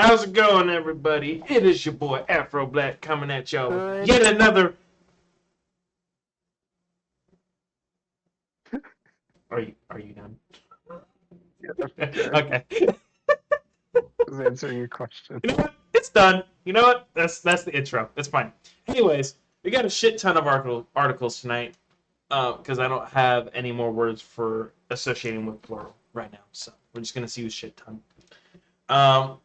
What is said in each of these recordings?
How's it going, everybody? It is your boy Afro Black coming at y'all with Good. yet another. Are you done? Sure. Okay. I was answering your question. You know what? It's done. You know what? That's the intro. It's fine. Anyways, we got a shit ton of articles tonight. Because I don't have any more words for associating with plural right now. So we're just gonna see a shit ton.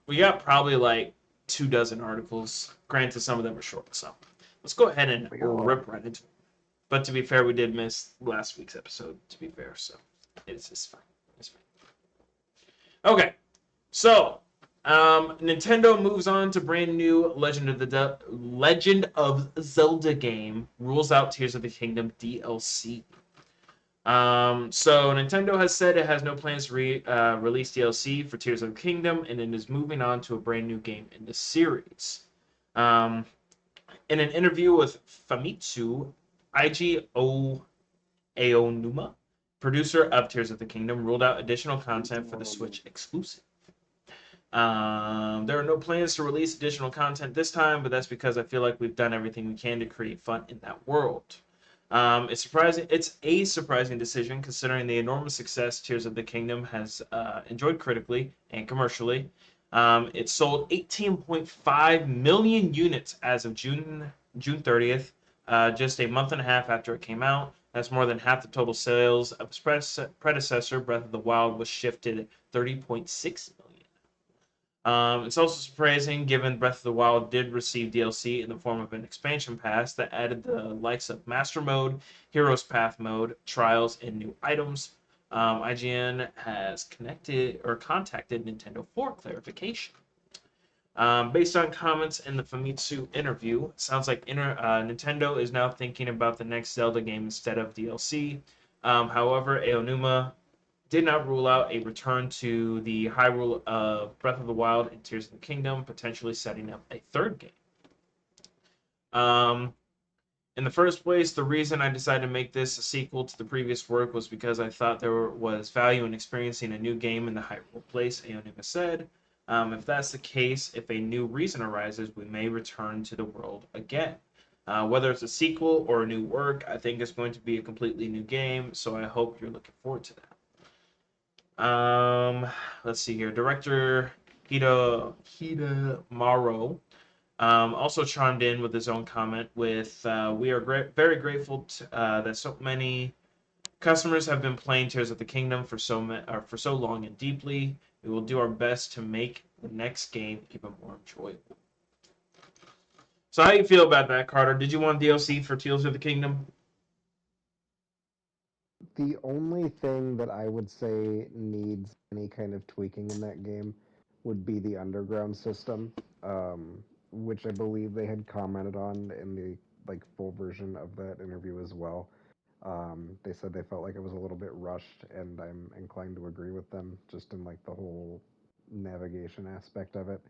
We got probably like 24 articles. Granted, some of them are short. So let's go ahead and We got a lot. rip right into it. But to be fair, we did miss last week's episode, to be fair, so it's fine. It's fine. Okay, so Nintendo moves on to brand new Legend of Zelda game, rules out Tears of the Kingdom DLC. So Nintendo has said it has no plans to release DLC for Tears of the Kingdom, and it is moving on to a brand new game in the series. Um, in an interview with Famitsu, IG Aonuma, producer of Tears of the Kingdom, ruled out additional content for the Switch exclusive. There are no plans to release additional content this time, but that's because I feel like we've done everything we can to create fun in that world. It's surprising. It's a surprising decision considering the enormous success Tears of the Kingdom has enjoyed critically and commercially. It sold 18.5 million units as of June 30th, just a month and a half after it came out. That's more than half the total sales of its predecessor, Breath of the Wild, was shifted 30.6 million. It's also surprising given Breath of the Wild did receive DLC in the form of an expansion pass that added the likes of Master Mode, Heroes Path Mode, Trials, and new items. IGN has contacted Nintendo for clarification. Based on comments in the Famitsu interview, it sounds like Nintendo is now thinking about the next Zelda game instead of DLC. However, Aonuma did not rule out a return to the Hyrule of Breath of the Wild and Tears of the Kingdom, potentially setting up a third game. In the first place, the reason I decided to make this a sequel to the previous work was because I thought there was value in experiencing a new game in the Hyrule place, Aonuma said. If that's the case, if a new reason arises, we may return to the world again. Whether it's a sequel or a new work, I think it's going to be a completely new game, so I hope you're looking forward to that. Let's see here. Director Hida Maro also chimed in with his own comment with, we are very grateful that so many customers have been playing Tears of the Kingdom for so long and deeply. We will do our best to make the next game even more enjoyable. So how do you feel about that, Carter? Did you want DLC for Tears of the Kingdom? The only thing that I would say needs any kind of tweaking in that game would be the underground system, which I believe they had commented on in the full version of that interview as well. They said they felt like it was a little bit rushed, and I'm inclined to agree with them just in the whole navigation aspect of it,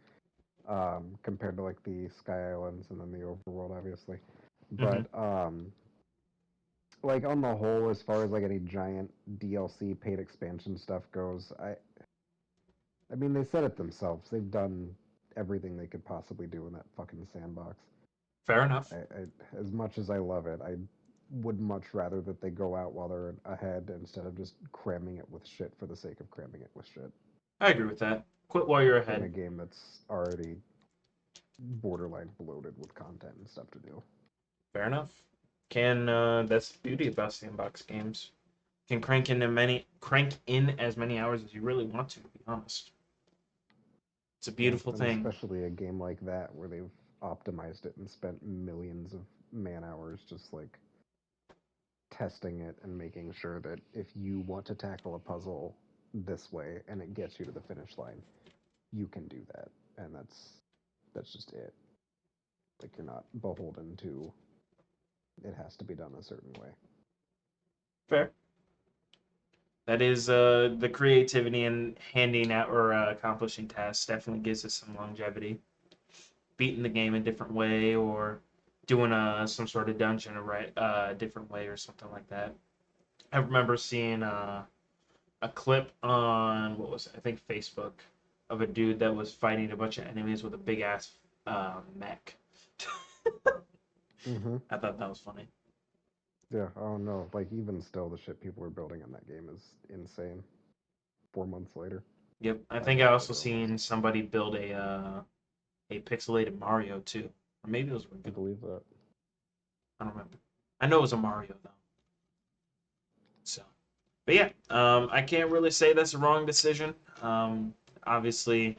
compared to the Sky Islands and then the Overworld, obviously. Mm-hmm. But on the whole, as far as any giant DLC paid expansion stuff goes, I mean they said it themselves. They've done everything they could possibly do in that fucking sandbox. Fair enough. As much as I love it, I would much rather that they go out while they're ahead instead of just cramming it with shit for the sake of cramming it with shit I agree with that. Quit while you're in a ahead. game that's already borderline bloated with content and stuff to do. Fair enough. Can That's the beauty about sandbox games. Can crank in as many hours as you really want to be honest. It's a Yeah, beautiful and thing. especially a game like that where they've optimized it and spent millions of man hours just testing it and making sure that if you want to tackle a puzzle this way and it gets you to the finish line, you can do that. And that's just it. You're not beholden to it has to be done a certain way. Fair. That is the creativity in handing out or accomplishing tasks definitely gives us some longevity. Beating the game a different way or doing some sort of dungeon a different way or something like that. I remember seeing a clip on what was it? I think Facebook of a dude that was fighting a bunch of enemies with a big ass mech. Mm-hmm. I thought that was funny. Yeah. Oh no. Like even still, the shit people are building in that game is insane. 4 months later, Yep, I think 5 I months also later almost. seen somebody build a pixelated Mario too, or maybe it was I regular. believe that. I don't remember. I know it was a Mario though. So, but yeah, I can't really say that's a wrong decision. Obviously,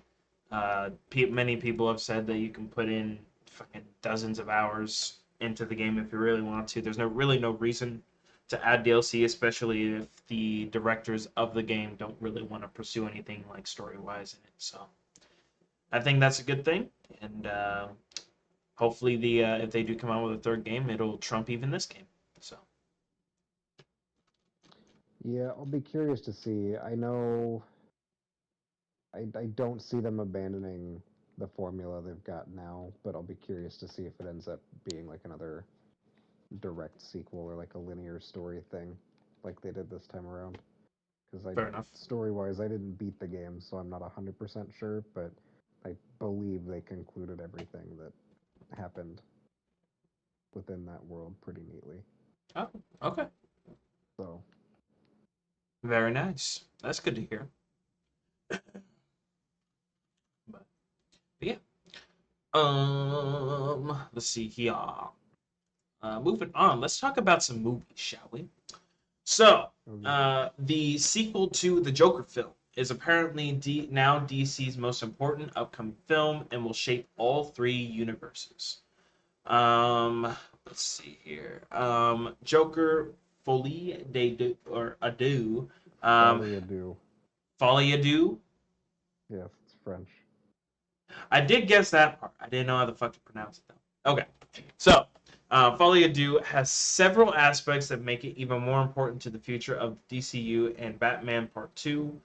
many people have said that you can put in fucking dozens of hours into the game if you really want to. There's no reason to add DLC, especially if the directors of the game don't really want to pursue anything like story wise in it. So I think that's a good thing, and hopefully the if they do come out with a third game, it'll trump even this game. So Yeah, I'll be curious to see. I know I don't see them abandoning the formula they've got now, but I'll be curious to see if it ends up being like another direct sequel or like a linear story thing, like they did this time around. Because fair enough. story-wise, I didn't beat the game, so I'm not 100% sure, but I believe they concluded everything that happened within that world pretty neatly. Oh, okay. So, Very nice. That's good to hear. But yeah. Let's see here. Moving on. Let's talk about some movies, shall we? So, okay. the sequel to the Joker film is apparently now DC's most important upcoming film and will shape all three universes. Let's see here. Joker Folie de Deux, or Adieu. Um, Folie à. Folie Adieu. Yes, it's French. I did guess that part. I didn't know how the fuck to pronounce it though. Okay, so Folie à Deux has several aspects that make it even more important to the future of DCU and Batman Part Two.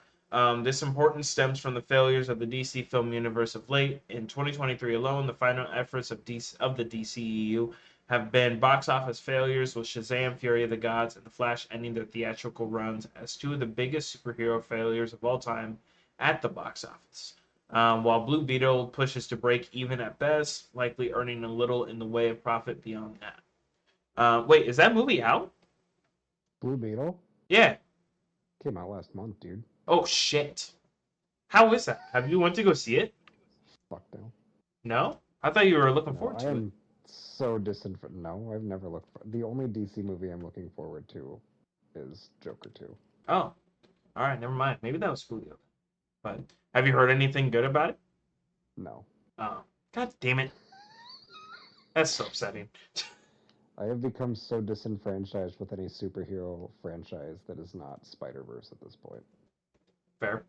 This importance stems from the failures of the DC film universe of late. In 2023 alone, the final efforts of the DCEU have been box office failures, with Shazam: Fury of the Gods and The Flash ending their theatrical runs as two of the biggest superhero failures of all time at the box office. While Blue Beetle pushes to break even at best, likely earning a little in the way of profit beyond that. Wait, is that movie out? Blue Beetle Yeah. came out last month, dude. Oh shit. How is that? Have you went to go see it? Fuck no. No? I thought you were looking No, forward I to it. am so disinterested. No, I've never looked for the only DC movie I'm looking forward to is Joker 2. Oh, all right, never mind. Maybe that was Julio. But have you heard anything good about it? No. Oh, god damn it. That's so upsetting. I have become so disenfranchised with any superhero franchise that is not Spider-Verse at this point. Fair.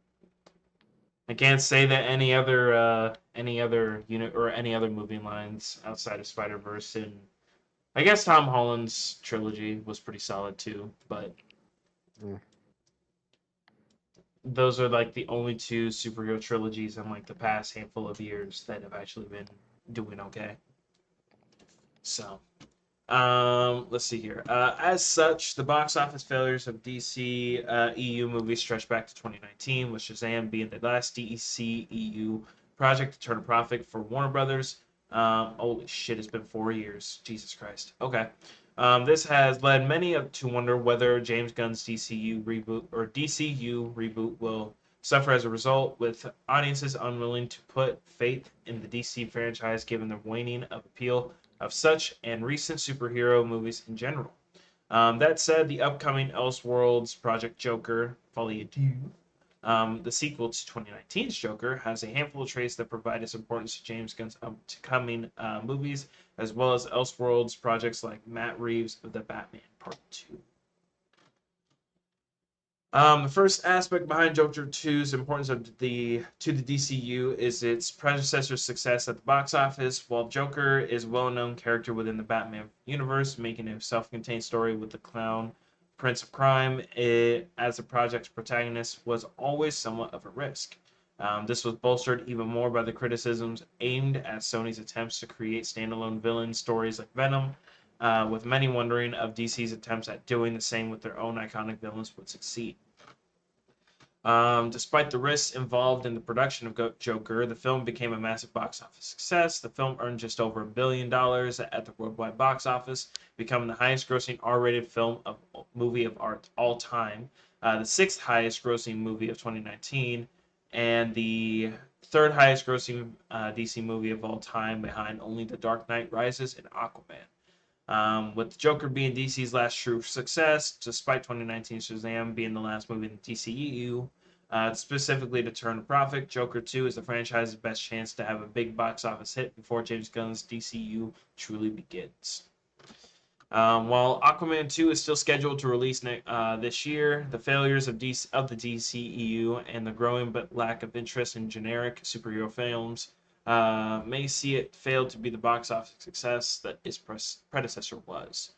I can't say that any other unit or any other movie lines outside of Spider Verse, and I guess Tom Holland's trilogy was pretty solid too. But Eh. those are like the only two superhero trilogies in like the past handful of years that have actually been doing okay. So let's see here. As such, the box office failures of DC EU movies stretch back to 2019, with Shazam being the last DC EU project to turn a profit for Warner Brothers. Holy shit, it's been 4 years. Jesus Christ. Okay. This has led many to wonder whether James Gunn's DCU reboot will suffer as a result, with audiences unwilling to put faith in the DC franchise given the waning of appeal of such and recent superhero movies in general. That said, the upcoming Elseworlds Project Joker, Folie à the sequel to 2019's Joker, has a handful of traits that provide its importance to James Gunn's upcoming movies, as well as Elseworlds projects like Matt Reeves' The Batman Part 2. The first aspect behind Joker 2's importance to the DCU is its predecessor's success at the box office. While Joker is a well-known character within the Batman universe, making a self-contained story with the clown Prince of Crime as the project's protagonist was always somewhat of a risk. This was bolstered even more by the criticisms aimed at Sony's attempts to create standalone villain stories like Venom, with many wondering if DC's attempts at doing the same with their own iconic villains would succeed. Despite the risks involved in the production of Joker, the film became a massive box office success. The film earned just over $1 billion at the worldwide box office, becoming the highest-grossing R-rated film of movie of art all time, the sixth highest-grossing movie of 2019, and the third highest-grossing DC movie of all time, behind only The Dark Knight Rises and Aquaman. With the Joker being DC's last true success, despite 2019's Shazam being the last movie in the DCEU, specifically to turn a profit, Joker 2 is the franchise's best chance to have a big box office hit before James Gunn's DCU truly begins. While Aquaman 2 is still scheduled to release this year, the failures of the DCEU and the growing but lack of interest in generic superhero films may see it fail to be the box office success that its predecessor was.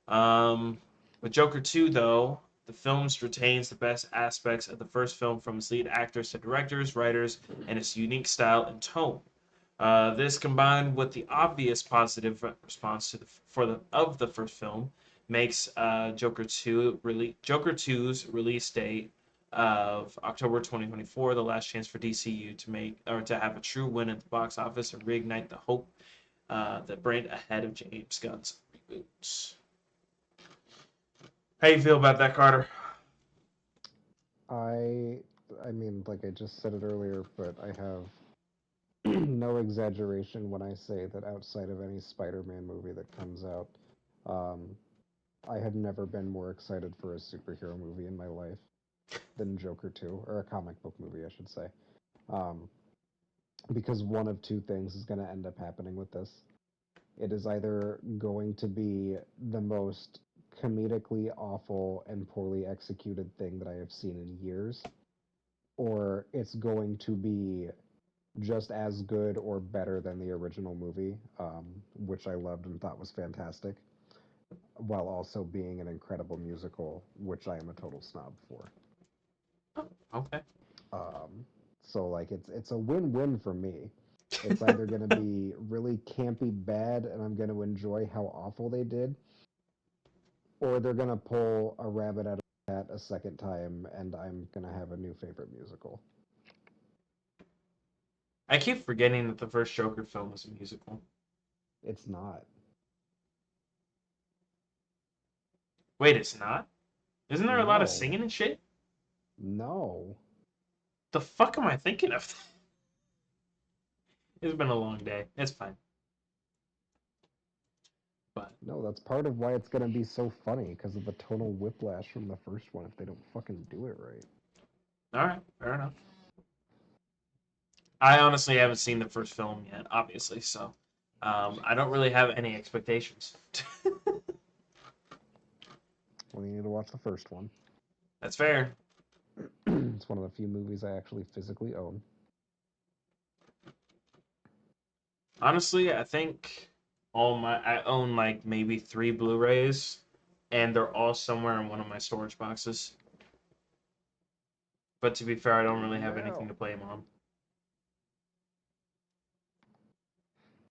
With Joker 2, though, the film retains the best aspects of the first film, from its lead actors to directors, writers, and its unique style and tone. This, combined with the obvious positive response of the first film, makes Joker 2's release date of October 2024 the last chance for DCU to have a true win at the box office and reignite the hope that brand ahead of James Gunn's reboots. How you feel about that, Carter? I I mean, like I just said it earlier, but I have no exaggeration when I say that outside of any Spider-Man movie that comes out, um, I have never been more excited for a superhero movie in my life than Joker 2, or a comic book movie, I should say. Um, because one of two things is going to end up happening with this. It is either going to be the most comedically awful and poorly executed thing that I have seen in years, or it's going to be just as good or better than the original movie, which I loved and thought was fantastic, while also being an incredible musical, which I am a total snob for. Oh, okay. Um, so like it's a win-win for me. It's either going to be really campy bad and I'm going to enjoy how awful they did, or they're going to pull a rabbit out of a hat a second time and I'm going to have a new favorite musical. I keep forgetting that the first Joker film was a musical. It's not. Wait, it's not? Isn't there a lot of No. singing and shit? No. The fuck am I thinking of? It's been a long day. It's fine. But No, that's part of why it's going to be so funny, because of the tonal whiplash from the first one if they don't fucking do it right. all right, fair enough. I honestly haven't seen the first film yet, obviously, so I don't really have any expectations. Well, you need to watch the first one. That's fair. It's one of the few movies I actually physically own. Honestly, I think I own like maybe three Blu-rays, and they're all somewhere in one of my storage boxes. But to be fair, I don't really have anything Well, to play them on.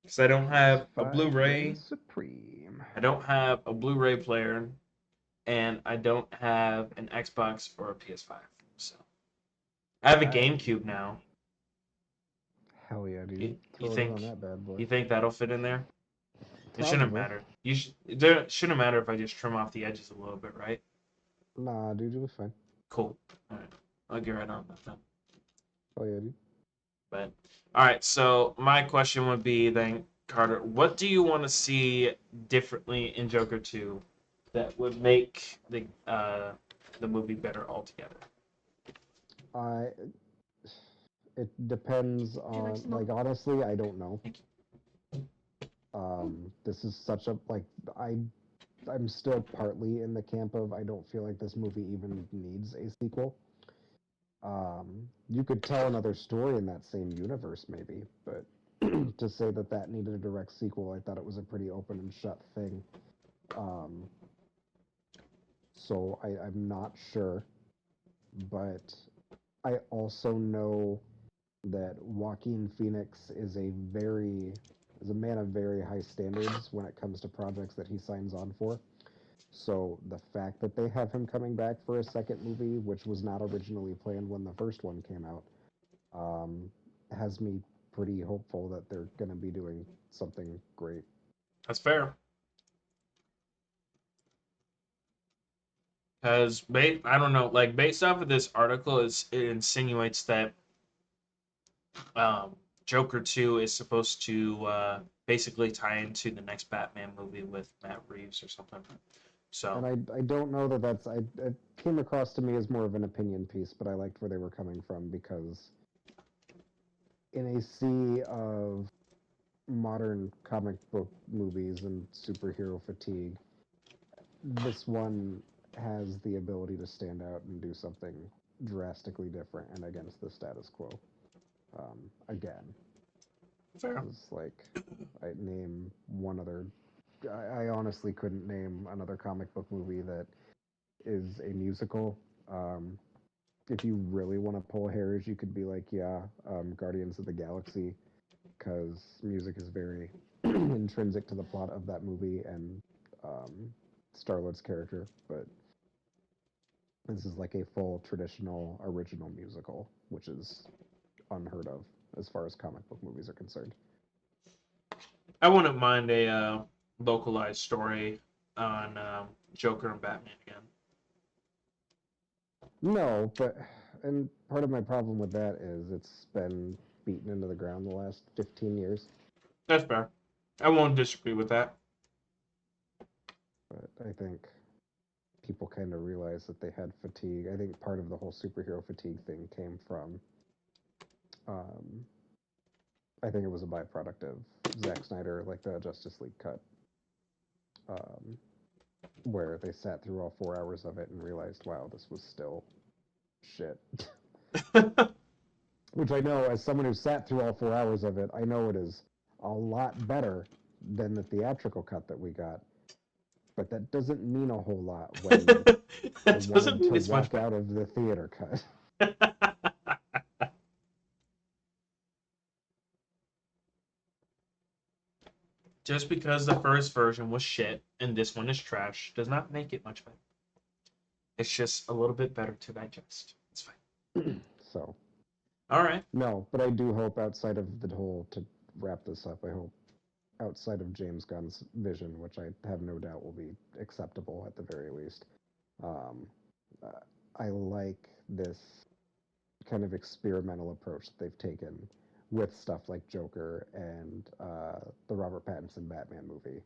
Because I don't have a Spider-Man Blu-ray, Supreme. I don't have a Blu-ray player, and I don't have an Xbox or a PS5. So I have a Hey, GameCube now. hell yeah, dude. You Throw it in on think that bad boy. you think that'll fit in there? It shouldn't Probably. matter. It shouldn't matter if I just trim off the edges a little bit, right? Nah, dude, you'll be fine. Cool. All right, I'll get right on that then. Oh yeah, dude. But all right, so my question would be then, Carter, what do you want to see differently in Joker 2 that would make the movie better altogether? I. It depends Would you like on, some milk? like, honestly, I don't know. Thank This is such a, like, I I'm still partly in the camp of I don't feel like this movie even needs a sequel. You could tell another story in that same universe, maybe, but to say that that needed a direct sequel, I thought it was a pretty open and shut thing. Um, so I'm not sure, but I also know that Joaquin Phoenix is a man of very high standards when it comes to projects that he signs on for. So the fact that they have him coming back for a second movie, which was not originally planned when the first one came out, um, has me pretty hopeful that they're going to be doing something great. That's fair. Because I don't know, like based off of this article, it insinuates that um, Joker 2 is supposed to basically tie into the next Batman movie with Matt Reeves or something. So And I don't know that it came across to me as more of an opinion piece, but I liked where they were coming from because in a sea of modern comic book movies and superhero fatigue, this one has the ability to stand out and do something drastically different and against the status quo. Again, fair. it's like I name one other. I honestly couldn't name another comic book movie that is a musical. Um, if you really want to pull hairs, you could be like, yeah, Guardians of the Galaxy, because music is very intrinsic to the plot of that movie and Star-Lord's character. But this is like a full traditional original musical, which is unheard of as far as comic book movies are concerned. I wouldn't mind a localized story on Joker and Batman again. No, but and part of my problem with that is it's been beaten into the ground the last 15 years. That's fair. I won't disagree with that. But I think people kind of realized that they had fatigue. I think part of the whole superhero fatigue thing came from, um, I think it was a byproduct of Zack Snyder, like the Justice League cut, um, where they sat through all 4 hours of it and realized, wow, this was still shit. Which I know, as someone who sat through all 4 hours of it, I know it is a lot better than the theatrical cut that we got. But that doesn't mean a whole lot when I That doesn't wanted mean to it's much walk better. out of the theater cut. Just because the first version was shit and this one is trash does not make it much better. It's just a little bit better to digest. It's fine. So, All right. no, but I do hope outside of the whole, to wrap this up, I hope outside of James Gunn's vision, which I have no doubt will be acceptable at the very least, um, uh, I like this kind of experimental approach that they've taken with stuff like Joker and the Robert Pattinson Batman movie,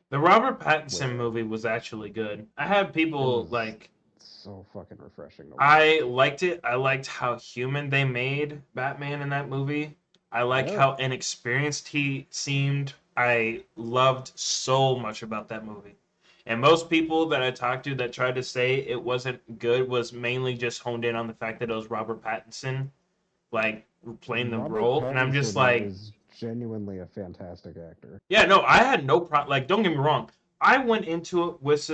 The Robert Pattinson where movie was actually good. I had it people was like so fucking refreshing to watch. I liked it. I liked how human they made Batman in that movie. I like Yeah, how inexperienced he seemed. I loved so much about that movie. And most people that I talked to that tried to say it wasn't good was mainly just honed in on the fact that it was Robert Pattinson, like playing the Robert role. And I'm just Pattinson like, is genuinely a fantastic actor. yeah, no, I had no problem. Like, don't get me wrong. I went into it with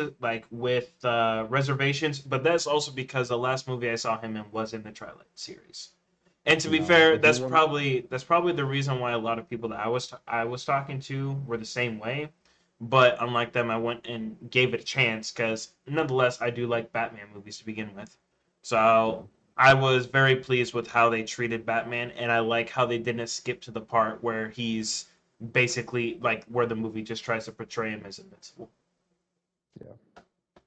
reservations, but that's also because the last movie I saw him in was in the Twilight series. And to be No, fair, if you want, that's probably the reason why a lot of people that I was talking to were the same way. But unlike them, I went and gave it a chance because nonetheless, I do like Batman movies to begin with. yeah, So I was very pleased with how they treated Batman, and I like how they didn't skip to the part where he's basically like where the movie just tries to portray him as invincible. yeah,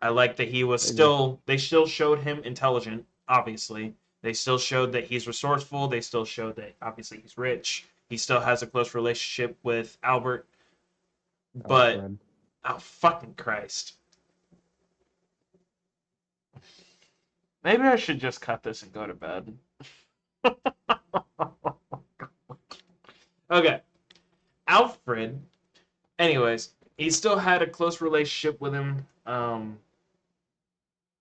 I like that he was I agree. still they still showed him intelligent, obviously. They still showed that he's resourceful, they still showed that obviously he's rich. He still has a close relationship with Albert, but Alfred. oh fucking Christ. Maybe I should just cut this and go to bed. Okay. Alfred, anyways, he still had a close relationship with him.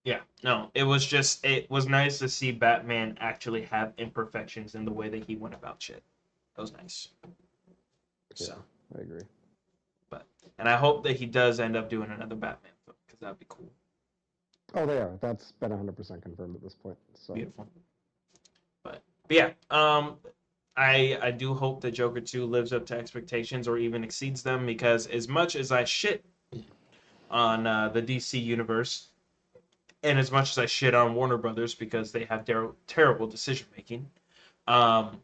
Yeah, no, it was nice to see Batman actually have imperfections in the way that he went about shit. That was nice. Yeah, So, I agree. but and I hope that he does end up doing another Batman film because that'd be cool. Oh, they are. That's been 100% confirmed at this point. So, Beautiful. But yeah, I do hope that Joker 2 lives up to expectations or even exceeds them because as much as I shit on the DC universe. And as much as I shit on Warner Brothers because they have terrible decision making, um,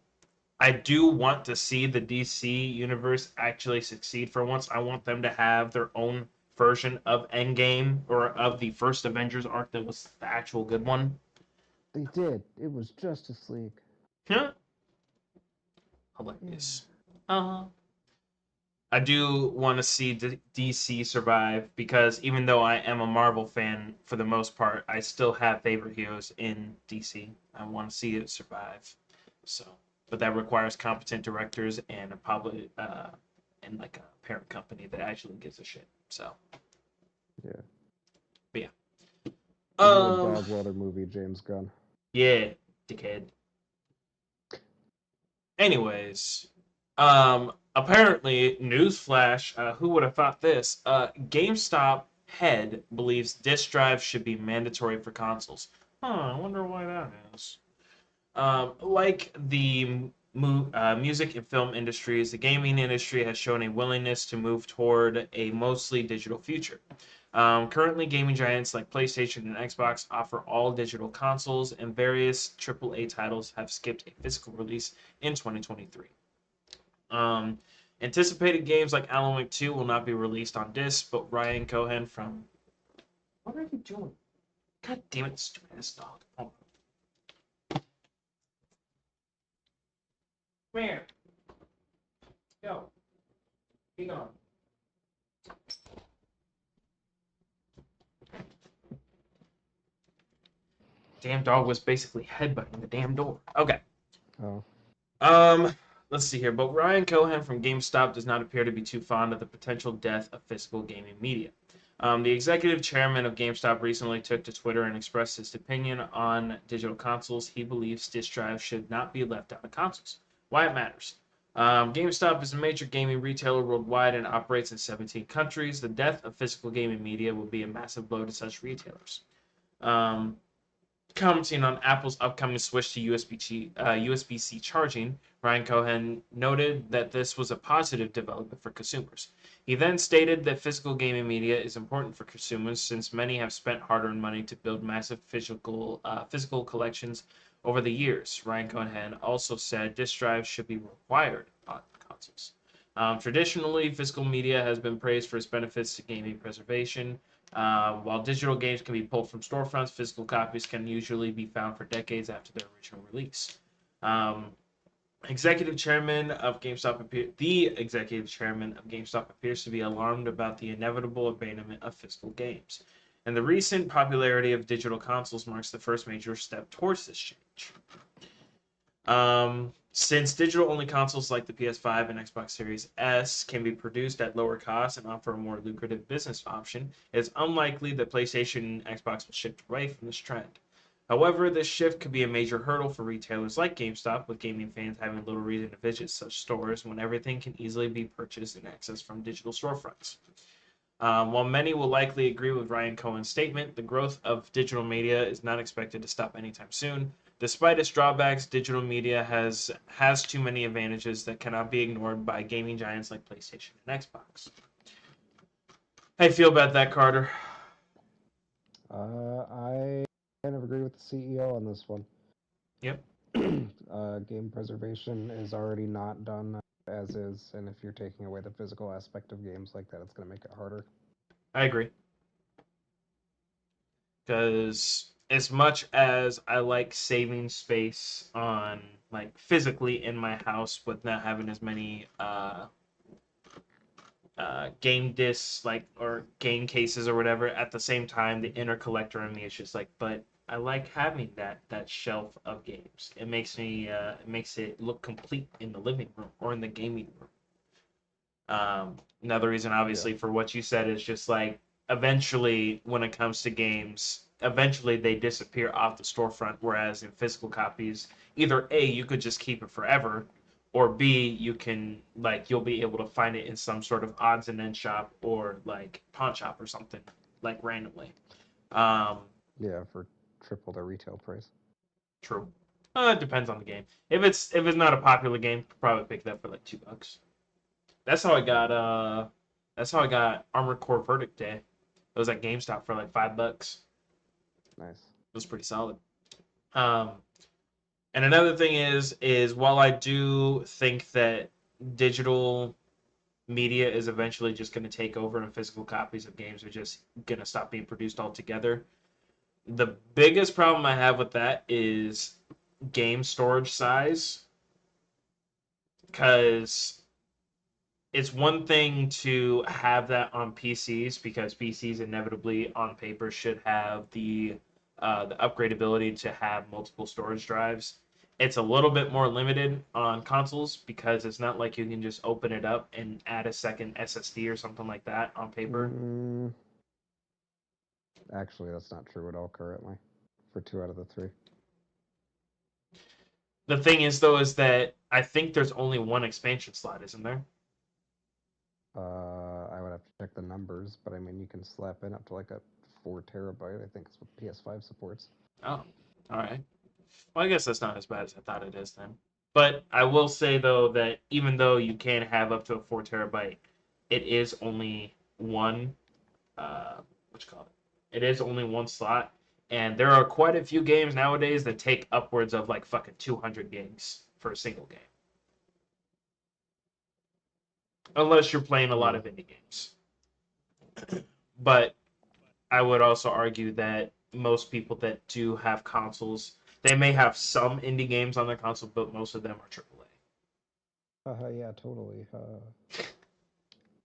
I do want to see the DC universe actually succeed for once. I want them to have their own version of Endgame or of the first Avengers arc that was the actual good one. They did. It was Justice League. Yeah, Yeah. hilarious. Uh, I do want to see DC survive because even though I am a Marvel fan for the most part, I still have favorite heroes in DC. I want to see it survive. So, but that requires competent directors and a public and like a parent company that actually gives a shit. So, Yeah. but yeah. Give me a Um, Dog Water movie, James Gunn. yeah, dickhead. Anyways, apparently, newsflash, who would have thought this? GameStop head believes disk drive should be mandatory for consoles. Huh, I wonder why that is. Like the music and film industries, the gaming industry has shown a willingness to move toward a mostly digital future. Currently, gaming giants like PlayStation and Xbox offer all digital consoles, and various AAA titles have skipped a physical release in 2023. Um, Anticipated games like Alan Wake 2 will not be released on disc, but Ryan Cohen from. What are you doing? God damn it, stupid ass dog. Oh, come here. Go. Be gone. Damn dog was basically headbutting the damn door. Okay. Oh. Um, let's see here. But Ryan Cohen from GameStop does not appear to be too fond of the potential death of physical gaming media. The executive chairman of GameStop recently took to Twitter and expressed his opinion on digital consoles. He believes disk drive should not be left out of consoles. Why it matters. GameStop is a major gaming retailer worldwide and operates in 17 countries. The death of physical gaming media will be a massive blow to such retailers. Um, Commenting on Apple's upcoming switch to USB-C charging, Ryan Cohen noted that this was a positive development for consumers. He then stated that physical gaming media is important for consumers since many have spent hard-earned money to build massive physical collections over the years. Ryan Cohen also said disk drives should be required on consoles. Traditionally, physical media has been praised for its benefits to gaming preservation. While digital games can be pulled from storefronts, physical copies can usually be found for decades after their original release. Um, Executive Chairman of the Executive Chairman of GameStop appears to be alarmed about the inevitable abandonment of physical games, and the recent popularity of digital consoles marks the first major step towards this change. Since digital-only consoles like the PS5 and Xbox Series S can be produced at lower costs and offer a more lucrative business option, it's unlikely that PlayStation and Xbox will shift away from this trend. However, this shift could be a major hurdle for retailers like GameStop, with gaming fans having little reason to visit such stores when everything can easily be purchased and accessed from digital storefronts. While many will likely agree with Ryan Cohen's statement, the growth of digital media is not expected to stop anytime soon. Despite its drawbacks, digital media has too many advantages that cannot be ignored by gaming giants like PlayStation and Xbox. How you feel about that, Carter? I kind of agree with the CEO on this one. Yep, Game preservation is already not done as is, and if you're taking away the physical aspect of games like that, it's going to make it harder. I agree. Because as much as I like saving space on like physically in my house with not having as many game discs like or game cases or whatever, at the same time the inner collector in me is just like, but I like having that shelf of games. It makes it look complete in the living room or in the gaming room. Another reason, Yeah. obviously, for what you said is just like eventually, when it comes to games, eventually they disappear off the storefront. Whereas in physical copies, either A, you could just keep it forever, or B, you can like you'll be able to find it in some sort of odds and end shop or like pawn shop or something like randomly. Um, Yeah, for triple the retail price. True. It depends on the game. If it's not a popular game, probably pick it up for like $2. That's how I got Armored Core Verdict Day. It was at GameStop for like $5. Nice. It was pretty solid. Um, and another thing is while I do think that digital media is eventually just going to take over and physical copies of games are just going to stop being produced altogether, the biggest problem I have with that is game storage size, because it's one thing to have that on PCs, because PCs inevitably on paper should have the upgradability to have multiple storage drives. It's a little bit more limited on consoles because it's not like you can just open it up and add a second SSD or something like that on paper. Mm, actually, that's not true at all currently. For 2 out of the 3. The thing is though is that I think there's only one expansion slot, isn't there? I would have to check the numbers, but I mean, you can slap in up to like a 4 terabyte. I think it's what PS5 supports. Oh, all right. Well, I guess that's not as bad as I thought it is then. But I will say though that even though you can have up to a 4 terabyte, it is only one. What you call it? It is only one slot, and there are quite a few games nowadays that take upwards of like fucking 200 gigs for a single game, unless you're playing a lot Yeah. of indie games. But I would also argue that most people that do have consoles, they may have some indie games on their console, but most of them are AAA. Yeah, totally.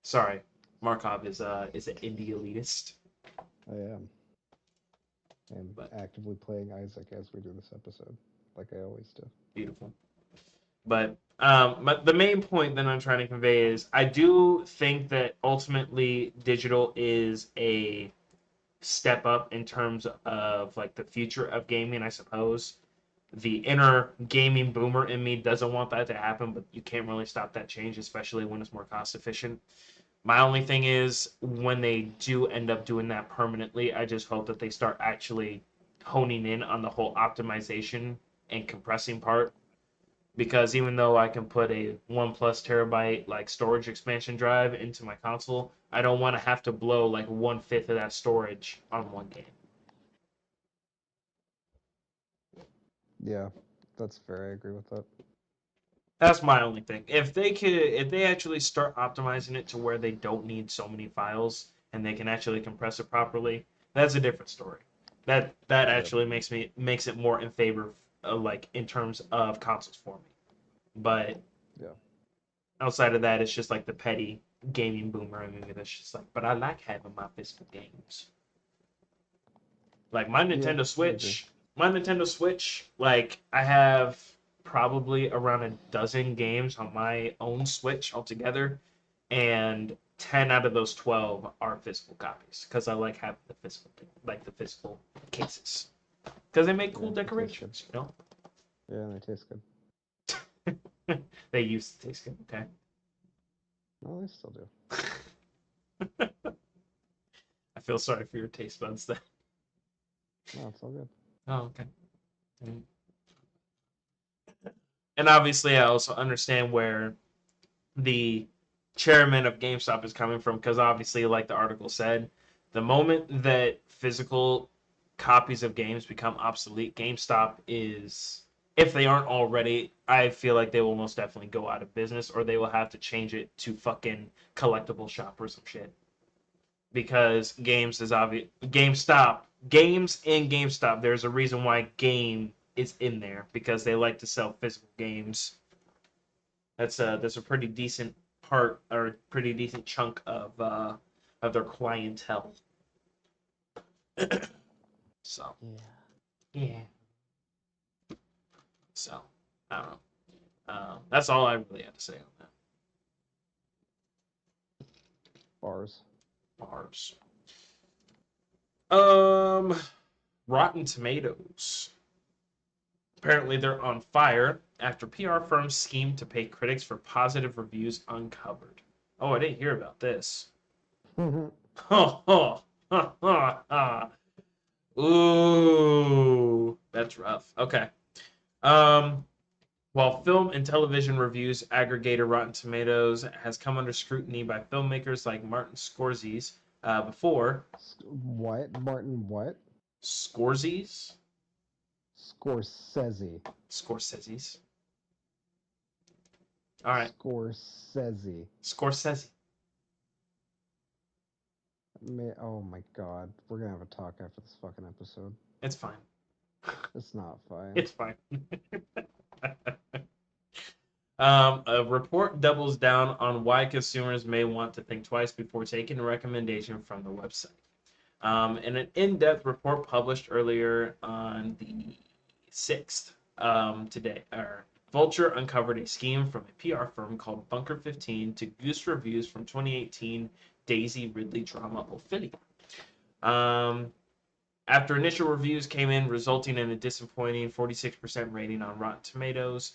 Sorry, Markov is an indie elitist, I am. I'm but actively playing Isaac as we do this episode, like I always do. beautiful. But the main point that I'm trying to convey is I do think that ultimately digital is a step up in terms of like the future of gaming, I suppose. The inner gaming boomer in me doesn't want that to happen, but you can't really stop that change, especially when it's more cost efficient. My only thing is when they do end up doing that permanently, I just hope that they start actually honing in on the whole optimization and compressing part, because even though I can put a 1 plus terabyte like storage expansion drive into my console, I don't want to have to blow like 1/5 of that storage on one game. Yeah, that's fair. I agree with that. That's my only thing. If they actually start optimizing it to where they don't need so many files and they can actually compress it properly, that's a different story. That Yeah, actually makes it more in favor of, like in terms of consoles for me. But yeah, outside of that, it's just like the petty gaming boomer in me that's just like, but I like having my physical games. Like yeah. I agree. My Nintendo Switch, like I have probably around a dozen games on my own Switch altogether, and 10 out of those 12 are physical copies because I like having the physical cases because they make Yeah, cool they taste good. decorations, you know. Yeah, and they taste good. They used to taste good. Okay. No, they still do. I feel sorry for your taste buds then. No, it's all good. Oh, okay. And obviously, I also understand where the chairman of GameStop is coming from, because obviously, like the article said, the moment that physical copies of games become obsolete, GameStop is, if they aren't already, I feel like they will most definitely go out of business, or they will have to change it to fucking collectible shop or some shit. Because games is obvious. Games in GameStop, there's a reason why game is in there, because they like to sell physical games. That's a pretty decent part, or a pretty decent chunk of their clientele. So Yeah. yeah. So I don't know. That's all I really had to say on Bars. that. Bars. Um, Rotten Tomatoes. Apparently, they're on fire after PR firms scheme to pay critics for positive reviews uncovered. Oh, I didn't hear about this. Ha ha ha ha ha. Ooh, that's rough. Okay. Um, while film and television reviews aggregator Rotten Tomatoes has come under scrutiny by filmmakers like Martin Scorsese before. What? Martin what? Scorsese's. Scorsese. Scorsese's. All right. Scorsese. Scorsese. Oh my god. We're gonna have a talk after this fucking episode. It's fine. It's not fine. It's fine. A report doubles down on why consumers may want to think twice before taking a recommendation from the website. In an in-depth report published earlier on the 6th, today, Vulture uncovered a scheme from a PR firm called Bunker 15 to goose reviews from 2018 Daisy Ridley drama Ophelia. After initial reviews came in, resulting in a disappointing 46% rating on Rotten Tomatoes,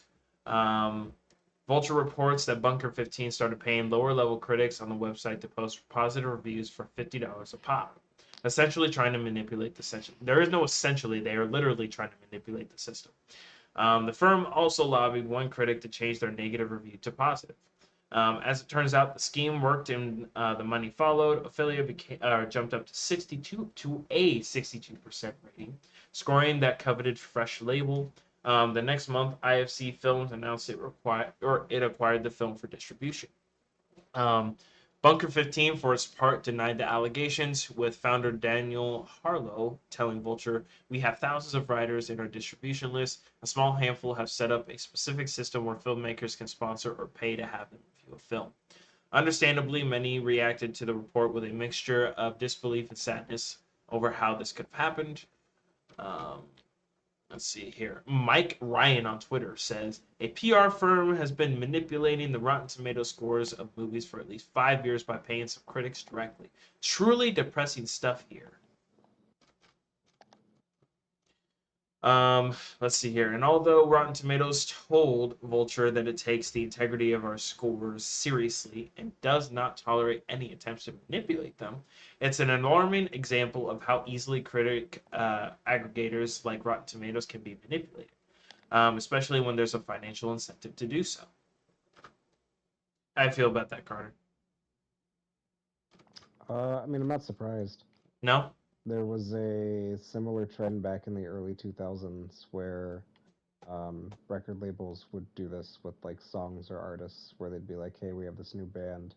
Vulture reports that Bunker 15 started paying lower level critics on the website to post positive reviews for $50 a pop, essentially trying to manipulate the system. There is no essentially, they are literally trying to manipulate the system. The firm also lobbied one critic to change their negative review to positive. As it turns out, the scheme worked and the money followed. Ophelia jumped up to 62% rating, scoring that coveted fresh label. The next month, IFC Films announced it acquired the film for distribution. Um, Bunker 15, for its part, denied the allegations, with founder Daniel Harlow telling Vulture, "We have thousands of writers in our distribution list. A small handful have set up a specific system where filmmakers can sponsor or pay to have them review a film." Understandably, many reacted to the report with a mixture of disbelief and sadness over how this could have happened. Um, Let's see here. Mike Ryan on Twitter says a PR firm has been manipulating the Rotten Tomato scores of movies for at least 5 years by paying some critics directly. Truly depressing stuff here. Let's see here. And although Rotten Tomatoes told Vulture that it takes the integrity of our scores seriously and does not tolerate any attempts to manipulate them, it's an alarming example of how easily critic aggregators like Rotten Tomatoes can be manipulated, especially when there's a financial incentive to do so. How do you feel about that, Carter? I mean, I'm not surprised. No? There was a similar trend back in the early 2000s where record labels would do this with like songs or artists where they'd be like, "Hey, we have this new band,"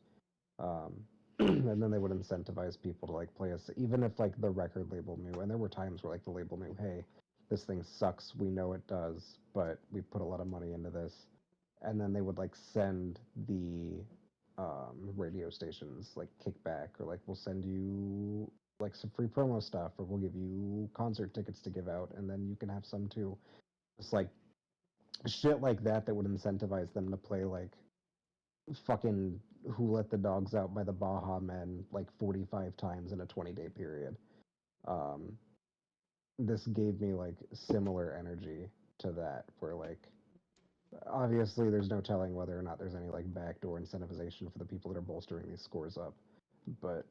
um, and then they would incentivize people to like play us, even if like the record label knew. And there were times where like the label knew, "Hey, this thing sucks. We know it does, but we put a lot of money into this," and then they would like send the radio stations like kickback or like we'll send you like some free promo stuff or we'll give you concert tickets to give out and then you can have some too. It's like shit like that that would incentivize them to play like fucking Who Let the Dogs Out by the Baha Men like 45 times in a 20-day period. Um, this gave me like similar energy to that, where like obviously there's no telling whether or not there's any like backdoor incentivization for the people that are bolstering these scores up, but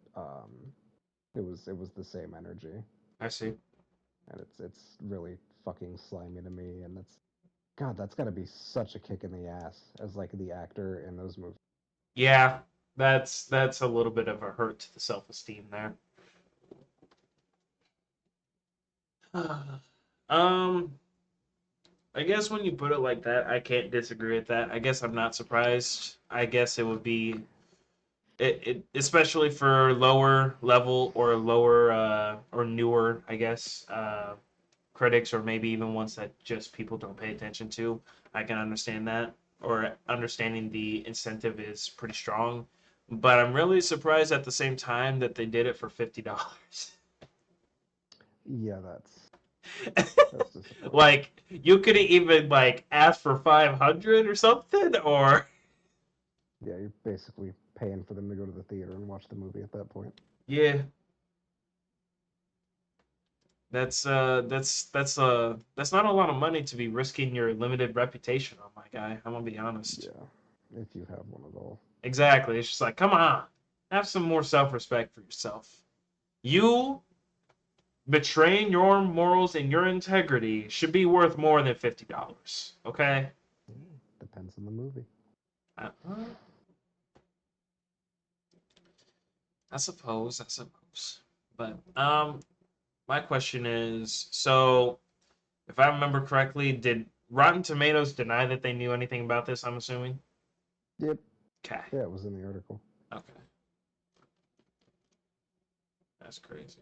it was the same energy, I see. and it's really fucking slimy to me, and that's God, that's got to be such a kick in the ass as like the actor in those movies. Yeah, that's a little bit of a hurt to the self-esteem there. um, I guess when you put it like that, I can't disagree with that. I guess I'm not surprised. I guess it would be especially for lower level or lower or newer, I guess, critics or maybe even ones that just people don't pay attention to. I can understand that, or understanding the incentive is pretty strong. But I'm really surprised at the same time that they did it for $50. Yeah, that's disappointing. Like you could even like ask for 500 or something, or Yeah, you're basically paying for them to go to the theater and watch the movie at that point. yeah, that's not a lot of money to be risking your limited reputation on, my guy. I'm gonna be honest. Yeah, if you have one at all. Exactly. It's just like, come on, have some more self-respect for yourself. You betraying your morals and your integrity should be worth more than $50. Okay. Yeah, depends on the movie. Uh, I suppose. But my question is, so if I remember correctly, did Rotten Tomatoes deny that they knew anything about this? I'm assuming. Yep. Okay. Yeah, it was in the article. Okay. That's crazy.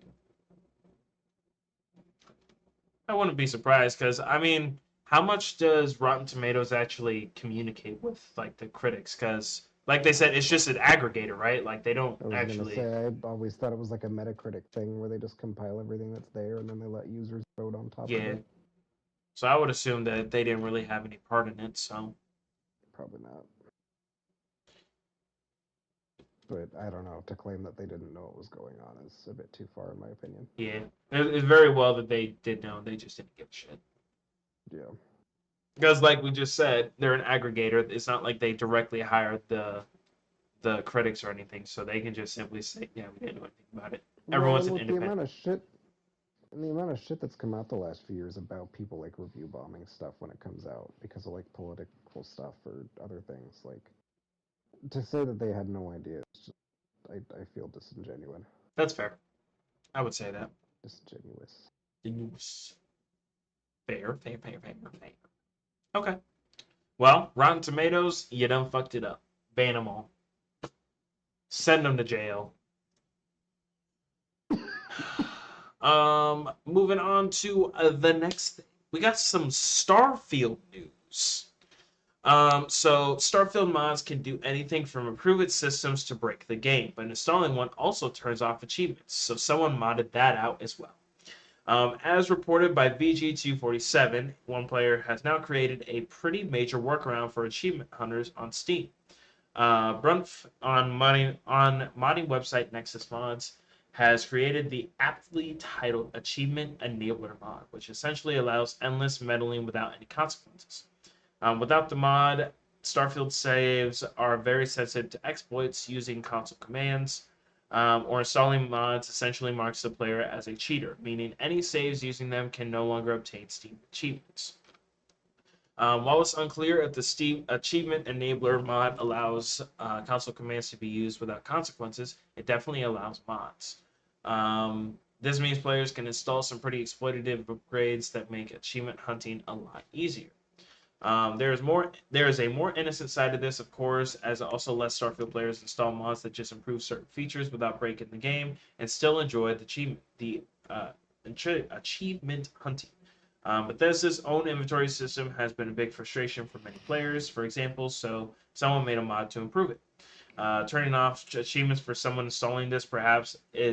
I wouldn't be surprised because I mean, how much does Rotten Tomatoes actually communicate with like the critics? Because like they said, it's just an aggregator, right? Like they don't I was gonna actually. say I always thought it was like a Metacritic thing where they just compile everything that's there and then they let users vote on top of Yeah. it. So I would assume that they didn't really have any part in it. So Probably not. But I don't know. To claim that they didn't know what was going on is a bit too far, in my opinion. yeah, it's very well that they did know. They just didn't give a shit. Yeah. Because like we just said, they're an aggregator. It's not like they directly hired the critics or anything, so they can just simply say, "Yeah, we didn't know anything about it." Well, Everyone's and an with the amount independent. of shit and the amount of shit that's come out the last few years about people like review bombing stuff when it comes out because of like political stuff or other things, like to say that they had no idea, it's just, I feel disingenuous. That's fair. I would say that. Disingenuous. Fair, fair, fair, fair, fair. Okay. Well, Rotten Tomatoes, you done fucked it up. Ban them all. Send them to jail. Moving on to the next thing. We got some Starfield news. So Starfield mods can do anything from improve its systems to break the game, but installing one also turns off achievements. So someone modded that out as well. As reported by VG247, one player has now created a pretty major workaround for achievement hunters on Steam. Brunf on modding website Nexus Mods has created the aptly titled Achievement Enabler mod, which essentially allows endless meddling without any consequences. Without the mod, Starfield saves are very sensitive to exploits using console commands, or installing mods essentially marks the player as a cheater, meaning any saves using them can no longer obtain Steam achievements. While it's unclear if the Steam Achievement Enabler mod allows console commands to be used without consequences, it definitely allows mods. This means players can install some pretty exploitative upgrades that make achievement hunting a lot easier. There is a more innocent side to this, of course, as it also lets Starfield players install mods that just improve certain features without breaking the game and still enjoy uh, achievement hunting. Bethesda's own inventory system has been a big frustration for many players, for example, so someone made a mod to improve it. Turning off achievements for someone installing this perhaps a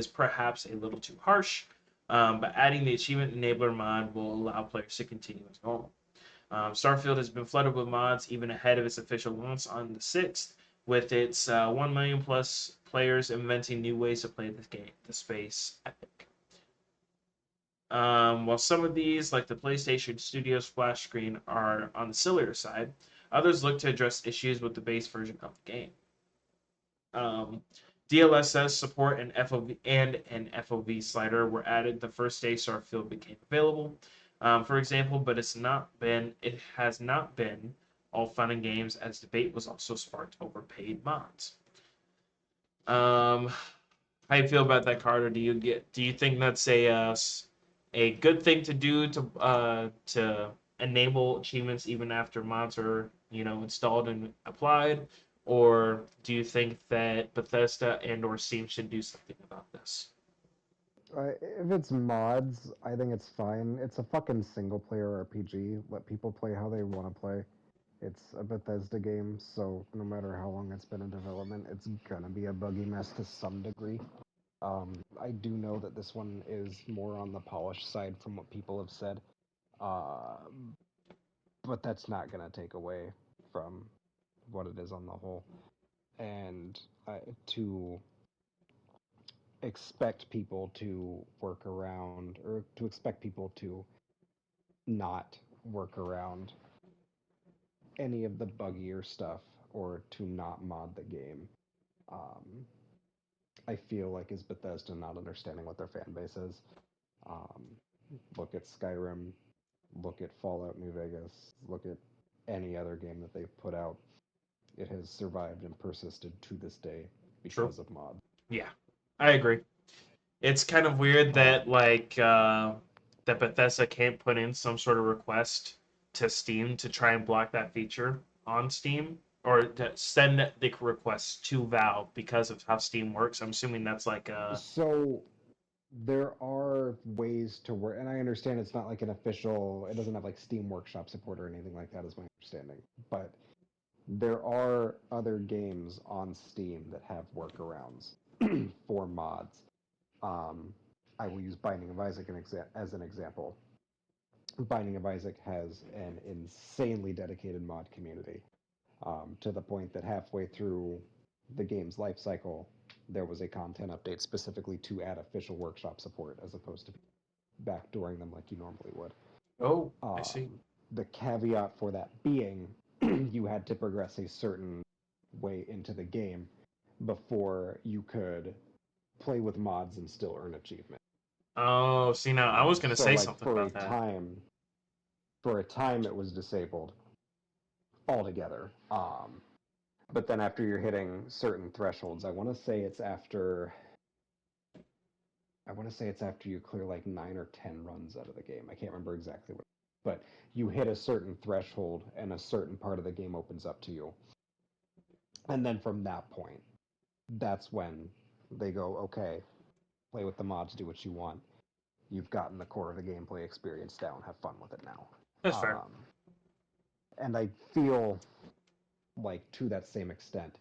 little too harsh, but adding the achievement enabler mod will allow players to continue as normal. Starfield has been flooded with mods even ahead of its official launch on the 6th, with its 1 million plus players inventing new ways to play this game. The space epic. While some of these, like the PlayStation Studios splash screen, are on the sillier side, others look to address issues with the base version of the game. Um, DLSS support and FOV and an FOV slider were added the first day Starfield became available. For example, but it has not been all fun and games as debate was also sparked over paid mods. Um, how you feel about that, Carter? Do you think that's a good thing to do to enable achievements even after mods are installed and applied, or do you think that Bethesda and or Steam should do something about this? If it's mods, I think it's fine. It's a fucking single player RPG. Let people play how they want to play. It's a Bethesda game, so no matter how long it's been in development, it's gonna be a buggy mess to some degree. I do know that this one is more on the polished side from what people have said, uh, but that's not gonna take away from what it is on the whole. And to expect people to work around, or to expect people to not work around any of the buggier stuff or to not mod the game. Um, I feel like is Bethesda not understanding what their fan base is. Um, Look at Skyrim, look at Fallout New Vegas, look at any other game that they've put out. It has survived and persisted to this day True. because of mods. Yeah. I agree. It's kind of weird that Um, that Bethesda can't put in some sort of request to Steam to try and block that feature on Steam, or to send the request to Valve because of how Steam works. I'm assuming that's like so there are ways to work, and I understand it's not like an official. It doesn't have like Steam Workshop support or anything like that, is my understanding. But there are other games on Steam that have workarounds for mods. Um, I will use Binding of Isaac as an example. Binding of Isaac has an insanely dedicated mod community, to the point that halfway through the game's life cycle, there was a content update specifically to add official workshop support as opposed to backdooring them like you normally would. oh, I see. Um, the caveat for that being you had to progress a certain way into the game before you could play with mods and still earn achievement. Oh, see now I was gonna So say like something about that. for a time it was disabled altogether. But then after you're hitting certain thresholds, I want to say it's after you clear like 9 or 10 runs out of the game. I can't remember exactly what, but you hit a certain threshold and a certain part of the game opens up to you. And then from that point, that's when they go, okay, play with the mods, do what you want. You've gotten the core of the gameplay experience down. Have fun with it now. That's fair. Um, and I feel like to that same extent,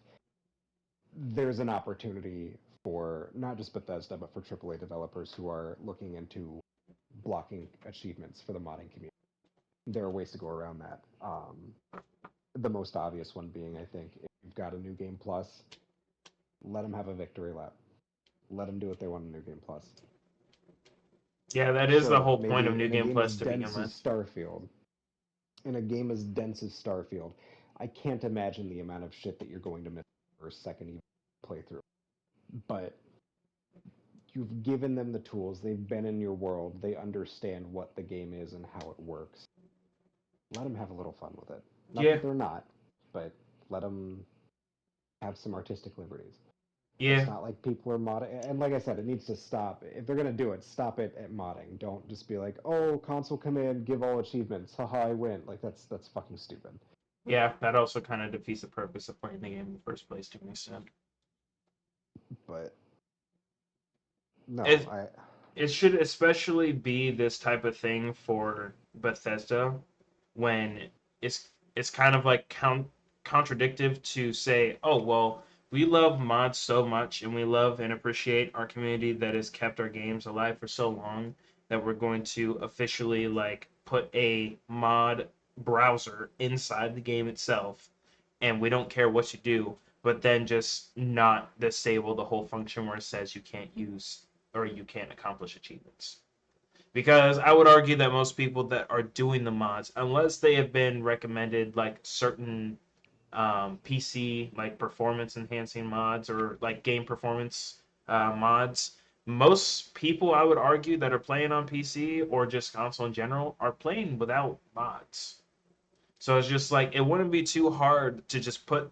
there's an opportunity for not just Bethesda, but for AAA developers who are looking into blocking achievements for the modding community. There are ways to go around that. The most obvious one being, I think, if you've got a new game plus, let them have a victory lap. Let them do what they want in New Game Plus. Yeah, that is the Sure, whole point of maybe New in a Game game Plus as to begin dense as with. Starfield, in a game as dense as Starfield, I can't imagine the amount of shit that you're going to miss for a second even playthrough. But you've given them the tools, they've been in your world, they understand what the game is and how it works. Let them have a little fun with it. Not Yeah, that they're not, but let them have some artistic liberties. It's yeah, not like people are modding, and like I said, it needs to stop. If they're gonna do it, stop it at modding. Don't just be like, "Oh, console command, give all achievements, haha, I win." Like that's fucking stupid. yeah. That also kind of defeats the purpose of playing the game in the first place to an extent. But no, It it should especially be this type of thing for Bethesda when it's kind of like contradictive to say, oh well, we love mods so much and we love and appreciate our community that has kept our games alive for so long that we're going to officially like put a mod browser inside the game itself and we don't care what you do, but then just not disable the whole function where it says you can't use or you can't accomplish achievements. Because I would argue that most people that are doing the mods, unless they have been recommended like certain PC like performance enhancing mods or like game performance mods, most people I would argue that are playing on PC or just console in general are playing without mods. So it's just like it wouldn't be too hard to just put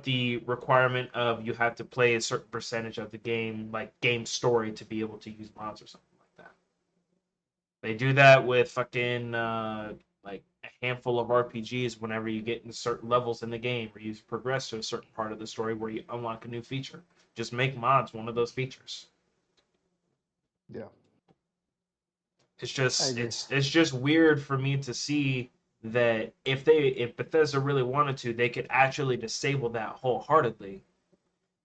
the requirement of you have to play a certain percentage of the game, like game story, to be able to use mods or something like that. They do that with fucking like a handful of RPGs whenever you get into certain levels in the game or you progress to a certain part of the story where you unlock a new feature. Just make mods one of those features. yeah, It's I just agree. it's just weird for me to see that if Bethesda really wanted to, they could actually disable that wholeheartedly,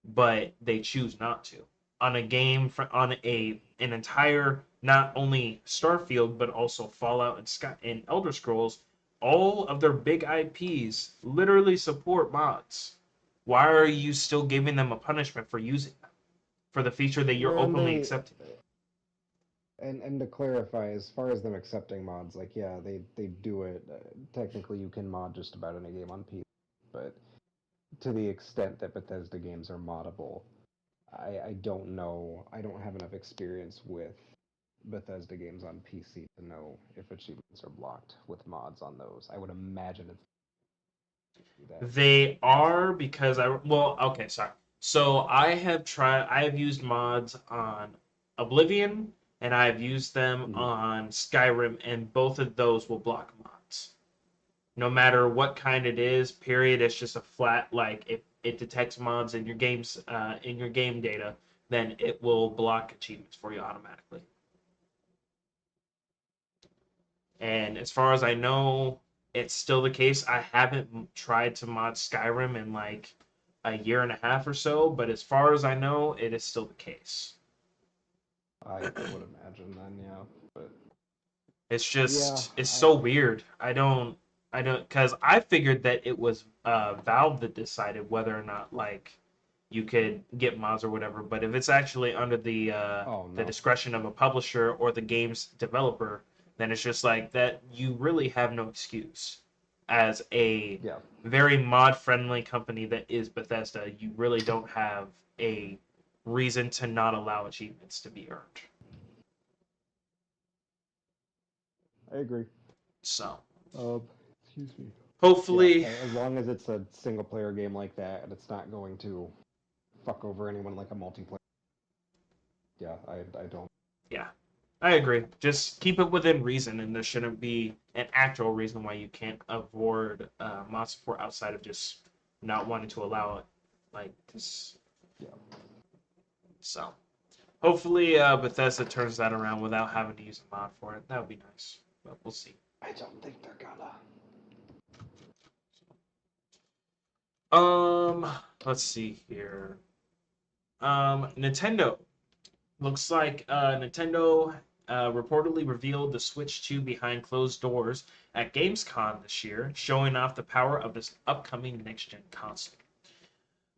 but they choose not to on a game on a an entire not only Starfield but also Fallout and Sky and Elder Scrolls. All of their big IPs literally support mods. Why are you still giving them a punishment for using them for the feature that you're And openly they accepting? and to clarify, as far as them accepting mods, like yeah, they do it. Technically, you can mod just about any game on PC, but to the extent that Bethesda games are moddable, I don't know. I don't have enough experience with Bethesda games on PC to know if achievements are blocked with mods on those. I would imagine it's that. They are because I well okay sorry. So I have used mods on Oblivion and I have used them Mhm. on Skyrim, and both of those will block mods. No matter what kind it is, period. It's just a flat like if it detects mods in your games in your game data, then it will block achievements for you automatically. And as far as I know, it's still the case. I haven't tried to mod Skyrim in like a year and a half or so, but as far as I know, it is still the case. I would imagine then, yeah. But yeah, It's I so weird. I don't, because I figured that it was Valve that decided whether or not like you could get mods or whatever. But if it's actually under oh the no. discretion of a publisher or the game's developer, then it's just like that. You really have no excuse as a Yeah, very mod friendly company that is Bethesda. You really don't have a reason to not allow achievements to be earned. I agree. So Um, excuse me. Yeah, hopefully, as long as it's a single player game like that and it's not going to fuck over anyone like a multiplayer. Yeah, I don't. yeah, I agree. Just keep it within reason, and there shouldn't be an actual reason why you can't avoid mod support outside of just not wanting to allow it. Like this, Yeah, so hopefully Bethesda turns that around without having to use a mod for it. That would be nice, but we'll see. I don't think they're gonna. Um, let's see here. Nintendo looks like Nintendo reportedly revealed the Switch 2 behind closed doors at Gamescom this year, showing off the power of this upcoming next-gen console.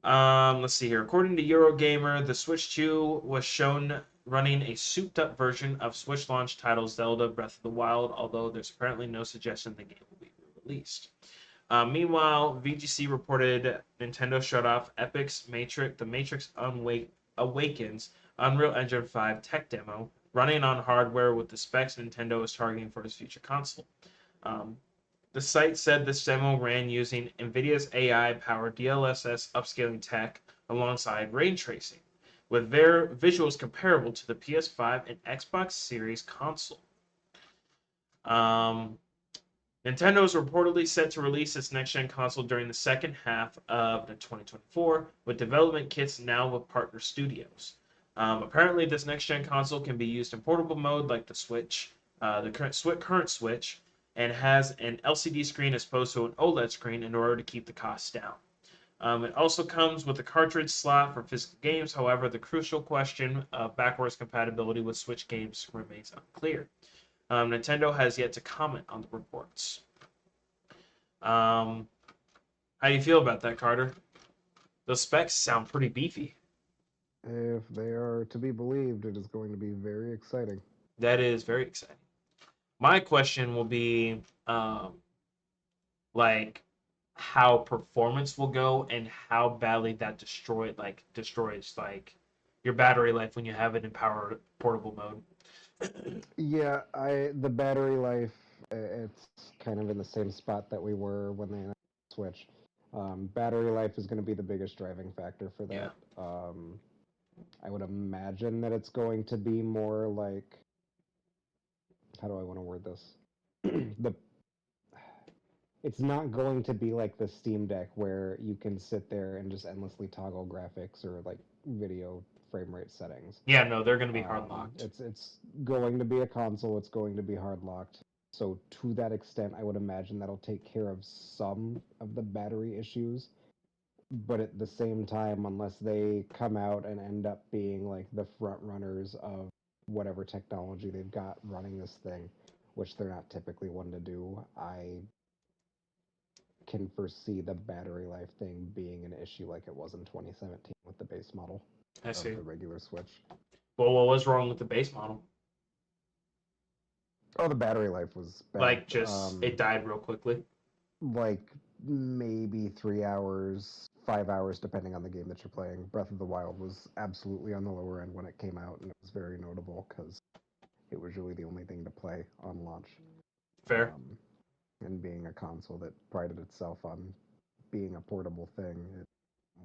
Let's see here. According to Eurogamer, the Switch 2 was shown running a souped-up version of Switch launch title Zelda Breath of the Wild, although there's apparently no suggestion the game will be released. Meanwhile, VGC reported Nintendo showed off Epic's Matrix, The Matrix Awakens Unreal Engine 5 tech demo, running on hardware with the specs Nintendo is targeting for its future console. Um, the site said this demo ran using NVIDIA's AI-powered DLSS upscaling tech alongside ray tracing, with their visuals comparable to the PS5 and Xbox Series console. Um, Nintendo is reportedly set to release its next-gen console during the second half of the 2024, with development kits now with partner studios. Apparently, this next-gen console can be used in portable mode like the Switch, the current Switch, and has an LCD screen as opposed to an OLED screen in order to keep the costs down. It also comes with a cartridge slot for physical games. However, the crucial question of backwards compatibility with Switch games remains unclear. Nintendo has yet to comment on the reports. Um, how do you feel about that, Carter? Those specs sound pretty beefy. If they are to be believed, it is going to be very exciting. That is very exciting. My question will be, like, how performance will go and how badly that destroys like your battery life when you have it in power portable mode. Yeah, I the battery life, it's kind of in the same spot that we were when they announced the Switch. Battery life is going to be the biggest driving factor for Yeah, that. I would imagine that it's going to be more like, how do I want to word this? the It's not going to be like the Steam Deck where you can sit there and just endlessly toggle graphics or like video frame rate settings. yeah, no, they're gonna be hard locked. It's going to be a console. It's going to be hard locked. So to that extent, I would imagine that'll take care of some of the battery issues. But at the same time, unless they come out and end up being like the front runners of whatever technology they've got running this thing, which they're not typically one to do, I can foresee the battery life thing being an issue like it was in 2017 with the base model I of see. the regular Switch. Well, what was wrong with the base model? Oh, the battery life was bad. Like, just it died real quickly. Like maybe 3 hours, 5 hours, depending on the game that you're playing. Breath of the Wild was absolutely on the lower end when it came out, and it was very notable because it was really the only thing to play on launch. Fair. Um, and being a console that prided itself on being a portable thing, it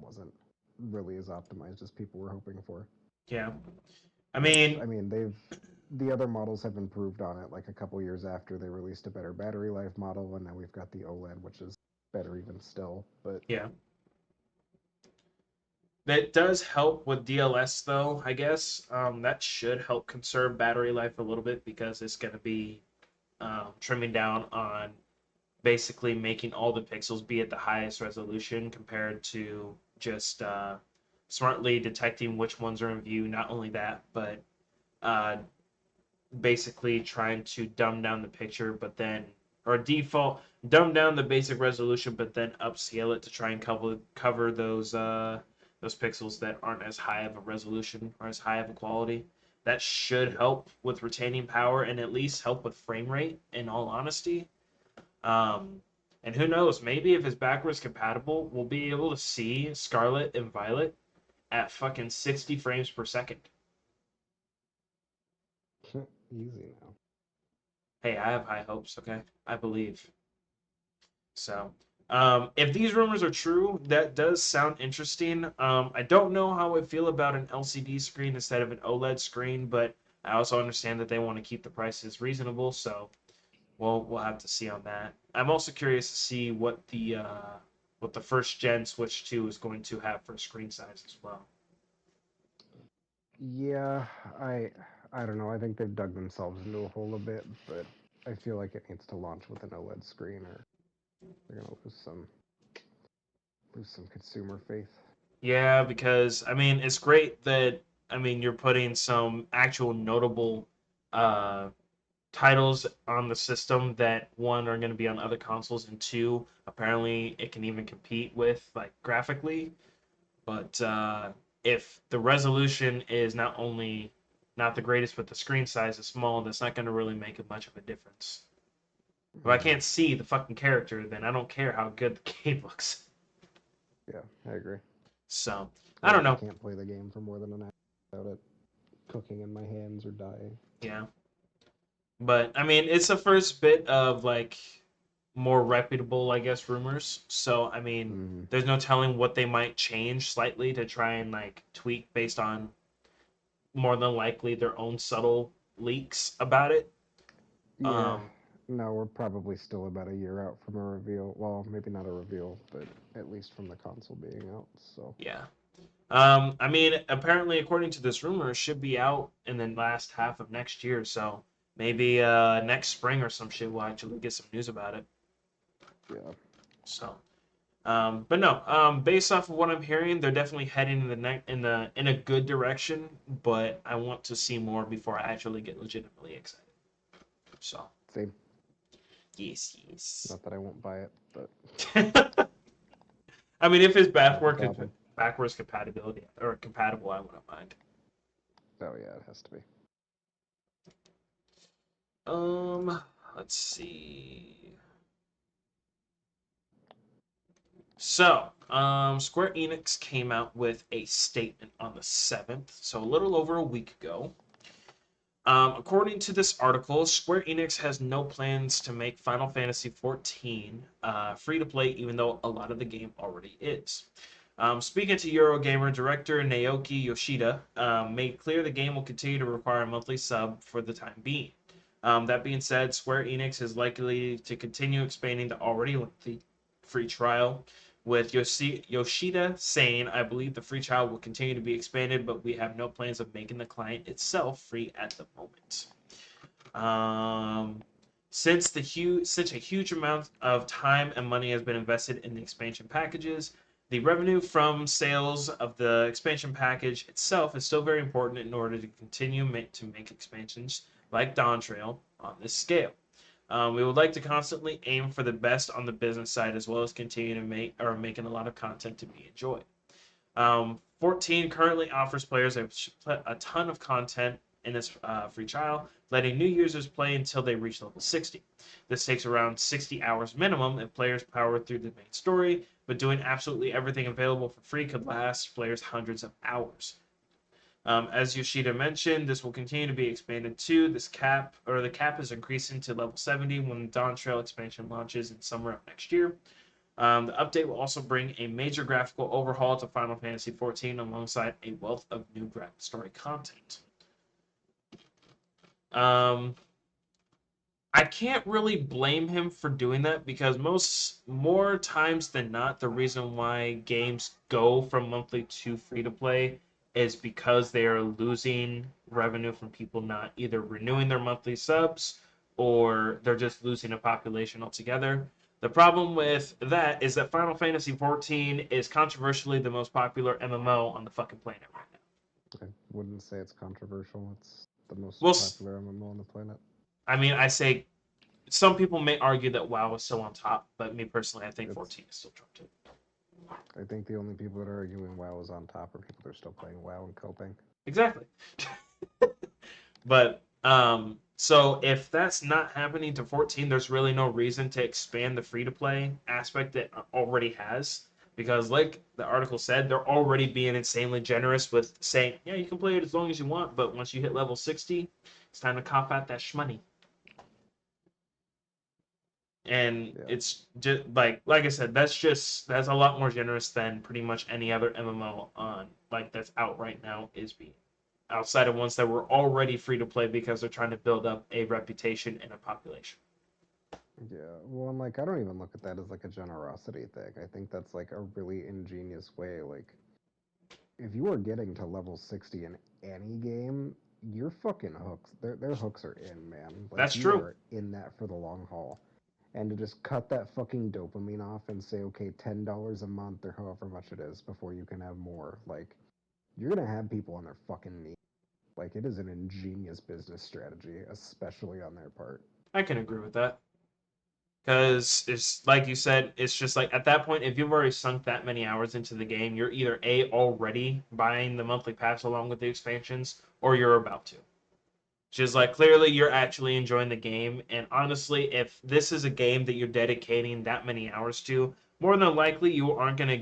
wasn't. really as optimized as people were hoping for. Yeah. I Which mean, I mean, the other models have improved on it. Like a couple years after, they released a better battery life model, and now we've got the OLED, which is better even still. But yeah. That does help with DLS though, I guess. That should help conserve battery life a little bit because it's going to be trimming down on basically making all the pixels be at the highest resolution compared to just smartly detecting which ones are in view. Not only that, but uh, basically trying to dumb down the picture, but then or default dumb down the basic resolution, but then upscale it to try and cover those pixels that aren't as high of a resolution or as high of a quality. That should help with retaining power and at least help with frame rate. In all honesty, and who knows? Maybe if it's backwards compatible, we'll be able to see Scarlet and Violet at fucking 60 frames per second. easy now. Hey, I have high hopes. Okay, I believe. So, if these rumors are true, that does sound interesting. I don't know how I feel about an LCD screen instead of an OLED screen, but I also understand that they want to keep the prices reasonable. So, we'll have to see on that. I'm also curious to see what the first gen Switch 2 is going to have for screen size as well. Yeah, I I don't know. I think they've dug themselves into a hole a bit, but I feel like it needs to launch with an OLED screen, or they're gonna lose some consumer faith. Yeah, because I mean, it's great that I mean you're putting some actual notable uh, titles on the system that one are going to be on other consoles and two apparently it can even compete with like graphically. But if the resolution is not only not the greatest, but the screen size is small, that's not going to really make much of a difference. If I Hmm. can't see the fucking character, then I don't care how good the game looks. Yeah, I agree. So I Or don't if I know. can't play the game for more than an hour without it cooking in my hands or dying. Yeah, but I mean, it's the first bit of like more reputable, I guess, rumors. So I mean, Hmm. there's no telling what they might change slightly to try and like tweak based on more than likely their own subtle leaks about it. Yeah, Um, no, we're probably still about a year out from a reveal. Well, maybe not a reveal, but at least from the console being out. So, yeah. I mean, apparently, according to this rumor, it should be out in the last half of next year. So maybe next spring or some shit, we'll actually get some news about it. yeah. So, but no, based off of what I'm hearing, they're definitely heading in the in a good direction. But I want to see more before I actually get legitimately excited. So, Same. yes, yes. Not that I won't buy it, but I mean, if it's not the problem. backwards compatibility or compatible, I wouldn't mind. Oh yeah, it has to be. Um, let's see. So, Square Enix came out with a statement on the 7th, so a little over a week ago. According to this article, Square Enix has no plans to make Final Fantasy XIV free to play, even though a lot of the game already is. Speaking to Eurogamer, director Naoki Yoshida made clear the game will continue to require a monthly sub for the time being. That being said, Square Enix is likely to continue expanding the already lengthy free trial, with Yoshida saying, I believe the free trial will continue to be expanded, but we have no plans of making the client itself free at the moment. Um, since a huge amount of time and money has been invested in the expansion packages, the revenue from sales of the expansion package itself is still very important in order to continue to make expansions like Dawn Trail on this scale. We would like to constantly aim for the best on the business side as well as continue to making a lot of content to be enjoyed. 14 currently offers players a ton of content in its free trial, letting new users play until they reach level 60. This takes around 60 hours minimum if players power through the main story, but doing absolutely everything available for free could last players hundreds of hours. As Yoshida mentioned, this will continue to be expanded too. The cap is increasing to level 70 when the Dawn Trail expansion launches in summer of next year. The update will also bring a major graphical overhaul to Final Fantasy XIV alongside a wealth of new story content. Um, I can't really blame him for doing that because more times than not, the reason why games go from monthly to free to play is because they are losing revenue from people not either renewing their monthly subs or they're just losing a population altogether. The problem with that is that Final Fantasy XIV is controversially the most popular MMO on the fucking planet right now. I wouldn't say it's controversial. It's the most Well, popular MMO on the planet. I mean, I say some people may argue that WoW is still on top, but me personally, I think It's 14 is still top two. I think the only people that are arguing WoW is on top are people that are still playing WoW and coping. Exactly. But so if that's not happening to 14, there's really no reason to expand the free to play aspect that already has. Because, like the article said, they're already being insanely generous with saying, yeah, you can play it as long as you want, but once you hit level 60, it's time to cop out that shmoney. And Yeah, it's just like I said, that's a lot more generous than pretty much any other MMO on like that's out right now is being outside of ones that were already free to play because they're trying to build up a reputation and a population. yeah. Well, and like I don't even look at that as like a generosity thing. I think that's like a really ingenious way. Like if you are getting to level 60 in any game, your fucking hooks, their hooks are in, man. Like That's you true. are in that for the long haul. And to just cut that fucking dopamine off and say, okay, $10 a month or however much it is before you can have more, like you're gonna have people on their fucking knees. Like it is an ingenious business strategy, especially on their part. I can agree with that. Because it's like you said, it's just like at that point, if you've already sunk that many hours into the game, you're either A, already buying the monthly pass along with the expansions, or you're about to. Just like Yeah. clearly you're actually enjoying the game. And honestly, if this is a game that you're dedicating that many hours to, more than likely you aren't going to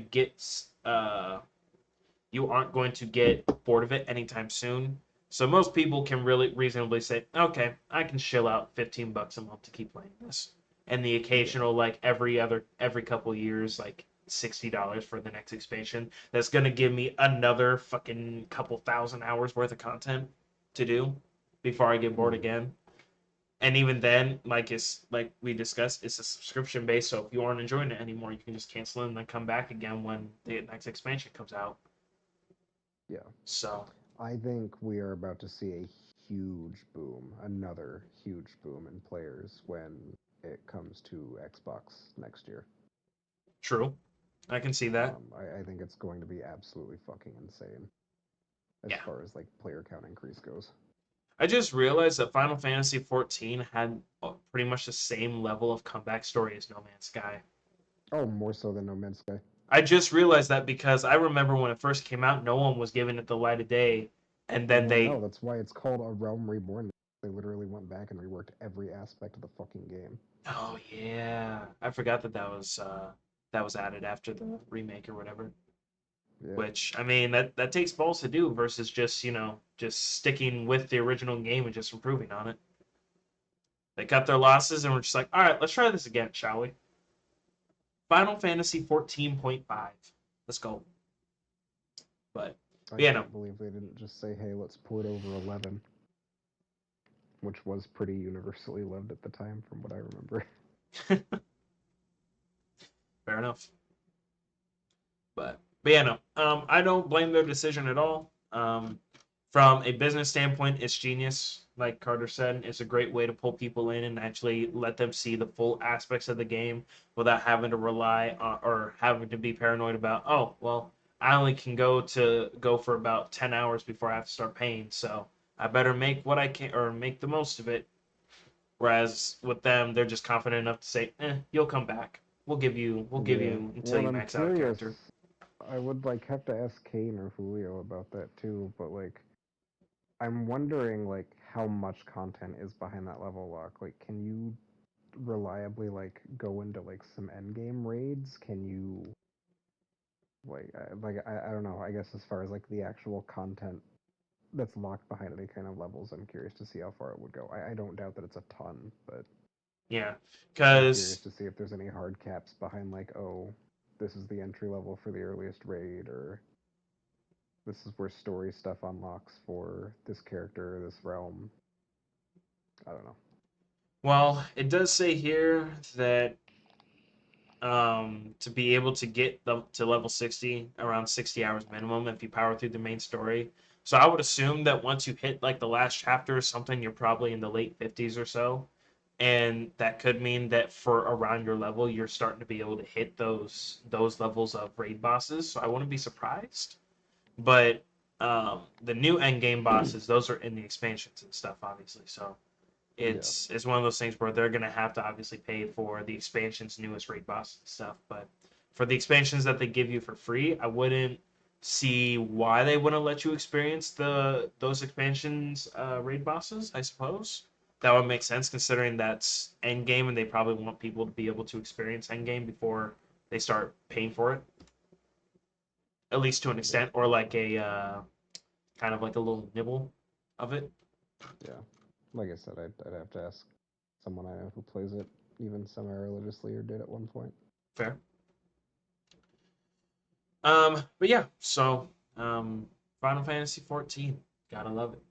get bored of it anytime soon. So most people can really reasonably say, okay, I can shill out $15 a month to keep playing this. And the Yeah. occasional like every couple years like $60 for the next expansion. That's gonna give me another fucking couple thousand hours worth of content to do before I get bored Mm-hmm. again. And even then, like we discussed, it's a subscription base. So if you aren't enjoying it anymore, you can just cancel it and then come back again when the next expansion comes out. Yeah. So I think we are about to see a huge boom, another huge boom in players when it comes to Xbox next year. true, I can see that. I think it's going to be absolutely fucking insane as Yeah, far as like player count increase goes. I just realized that Final Fantasy XIV had pretty much the same level of comeback story as No Man's Sky. Oh, more so than No Man's Sky. I just realized that because I remember when it first came out, no one was giving it the light of day, and then Well, no, they. that's why it's called A Realm Reborn. They literally went back and reworked every aspect of the fucking game. Oh yeah, I forgot that was added after the remake or whatever. Yeah. Which I mean that takes balls to do versus just just sticking with the original game and just improving on it. They cut their losses and we're just like, all right, let's try this again, shall we? Final Fantasy 14.5. Let's go. But I yeah, no. can't believe they didn't just say, hey, let's port over 11, which was pretty universally loved at the time, from what I remember. Fair enough. But yeah, no. I don't blame their decision at all. From a business standpoint, it's genius. Like Carter said, it's a great way to pull people in and actually let them see the full aspects of the game without having to rely on or having to be paranoid about. Oh, well, I only can go for about 10 hours before I have to start paying, so I better make what I can or make the most of it. Whereas with them, they're just confident enough to say, "You'll come back. We'll give Yeah. you until Well, you I'm max out a curious. character." I would like have to ask Kane or Julio about that too, but like I'm wondering like how much content is behind that level lock. Like can you reliably like go into like some end game raids? Can you I don't know. I guess as far as like the actual content that's locked behind any kind of levels, I'm curious to see how far it would go. I don't doubt that it's a ton, but Yeah, I'm curious because to see if there's any hard caps behind, like, oh, this is the entry level for the earliest raid, or this is where story stuff unlocks for this character, this realm. I don't know. well, it does say here that to be able to get to level 60 around 60 hours minimum if you power through the main story. So I would assume that once you hit like the last chapter or something, you're probably in the late 50s or so. And that could mean that for around your level, you're starting to be able to hit those levels of raid bosses. So I wouldn't be surprised. But the new end game bosses, those are in the expansions and stuff, obviously. So Yeah. it's one of those things where they're gonna have to obviously pay for the expansion's newest raid bosses and stuff. But for the expansions that they give you for free, I wouldn't see why they wouldn't let you experience those expansions raid bosses. I suppose that would make sense considering that's end game, and they probably want people to be able to experience end game before they start paying for it, at least to an Yeah. extent, or like a kind of like a little nibble of it. Yeah. Like I said, I'd have to ask someone I know who plays it even semi-religiously or did at one point. Fair. But yeah, so Final Fantasy 14, gotta love it.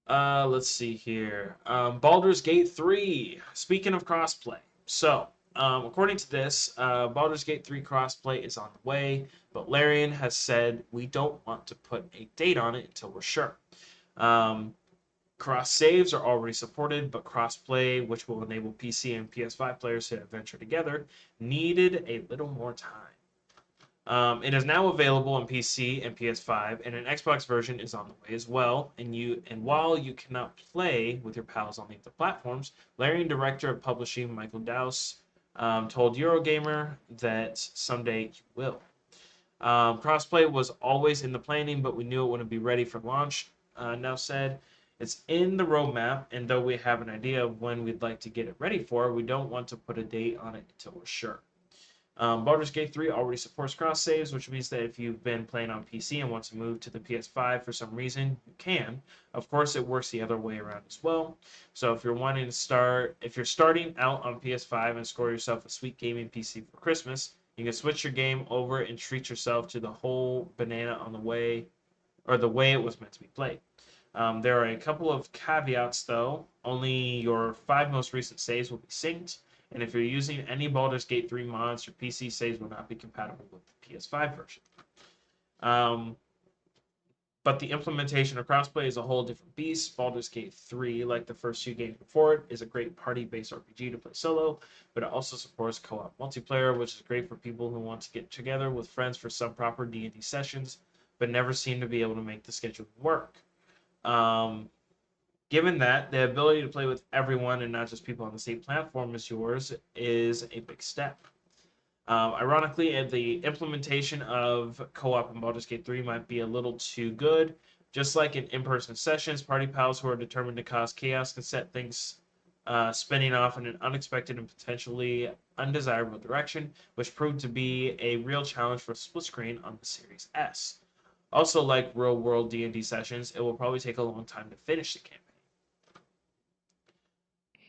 Let's see here. Baldur's Gate 3. Speaking of crossplay, so according to this, Baldur's Gate 3 crossplay is on the way, but Larian has said we don't want to put a date on it until we're sure. Um, Cross saves are already supported, but crossplay, which will enable PC and PS5 players to adventure together, needed a little more time. It is now available on PC and PS5, and an Xbox version is on the way as well. And while you cannot play with your pals on the other platforms, Larry and director of publishing Michael Dowse told Eurogamer that someday you will. Crossplay was always in the planning, but we knew it wouldn't be ready for launch. Now said, it's in the roadmap, and though we have an idea of when we'd like to get it ready for, we don't want to put a date on it until we're sure. Baldur's Gate 3 already supports cross saves, which means that if you've been playing on PC and want to move to the PS5 for some reason, you can. Of course, it works the other way around as well. So if you're starting out on PS5 and score yourself a sweet gaming PC for Christmas, you can switch your game over and treat yourself to the whole banana on the way, or the way it was meant to be played. There are a couple of caveats though. Only your 5 most recent saves will be synced, and if you're using any Baldur's Gate 3 mods, your PC saves will not be compatible with the PS5 version. Um, but the implementation of crossplay is a whole different beast. Baldur's Gate 3, like the first two games before it, is a great party-based RPG to play solo, but it also supports co-op multiplayer, which is great for people who want to get together with friends for some proper D&D sessions, but never seem to be able to make the schedule work. Um, Given that, the ability to play with everyone and not just people on the same platform as yours is a big step. Ironically, the implementation of co-op in Baldur's Gate 3 might be a little too good. Just like in in-person sessions, party pals who are determined to cause chaos can set things spinning off in an unexpected and potentially undesirable direction, which proved to be a real challenge for split screen on the Series S. Also, like real-world D&D sessions, it will probably take a long time to finish the campaign.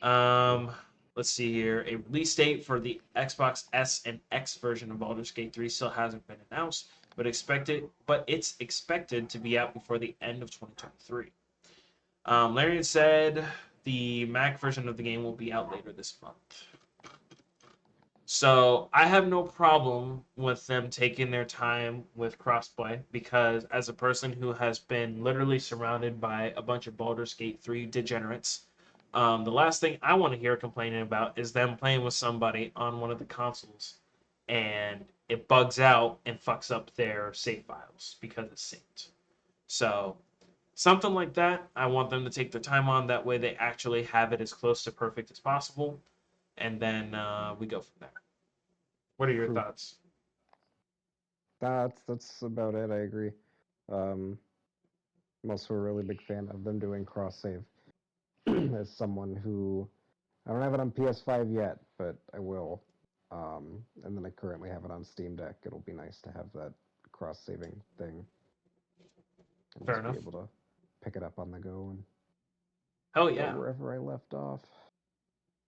Mm. Um, let's see here. A release date for the Xbox S and X version of Baldur's Gate 3 still hasn't been announced, but it's expected to be out before the end of 2023. Larian said the Mac version of the game will be out later this month. So I have no problem with them taking their time with crossplay because as a person who has been literally surrounded by a bunch of Baldur's Gate 3 degenerates, the last thing I want to hear complaining about is them playing with somebody on one of the consoles and it bugs out and fucks up their save files because it's synced. So something like that, I want them to take their time on. That way they actually have it as close to perfect as possible, and then we go from there. What are your True. thoughts? That's about it. I agree. Um, I'm also a really big fan of them doing cross save. As someone who I don't have it on PS5 yet, but I will. And then I currently have it on Steam Deck. It'll be nice to have that cross saving thing and Fair just be enough. able to pick it up on the go and Hell start yeah. wherever I left off.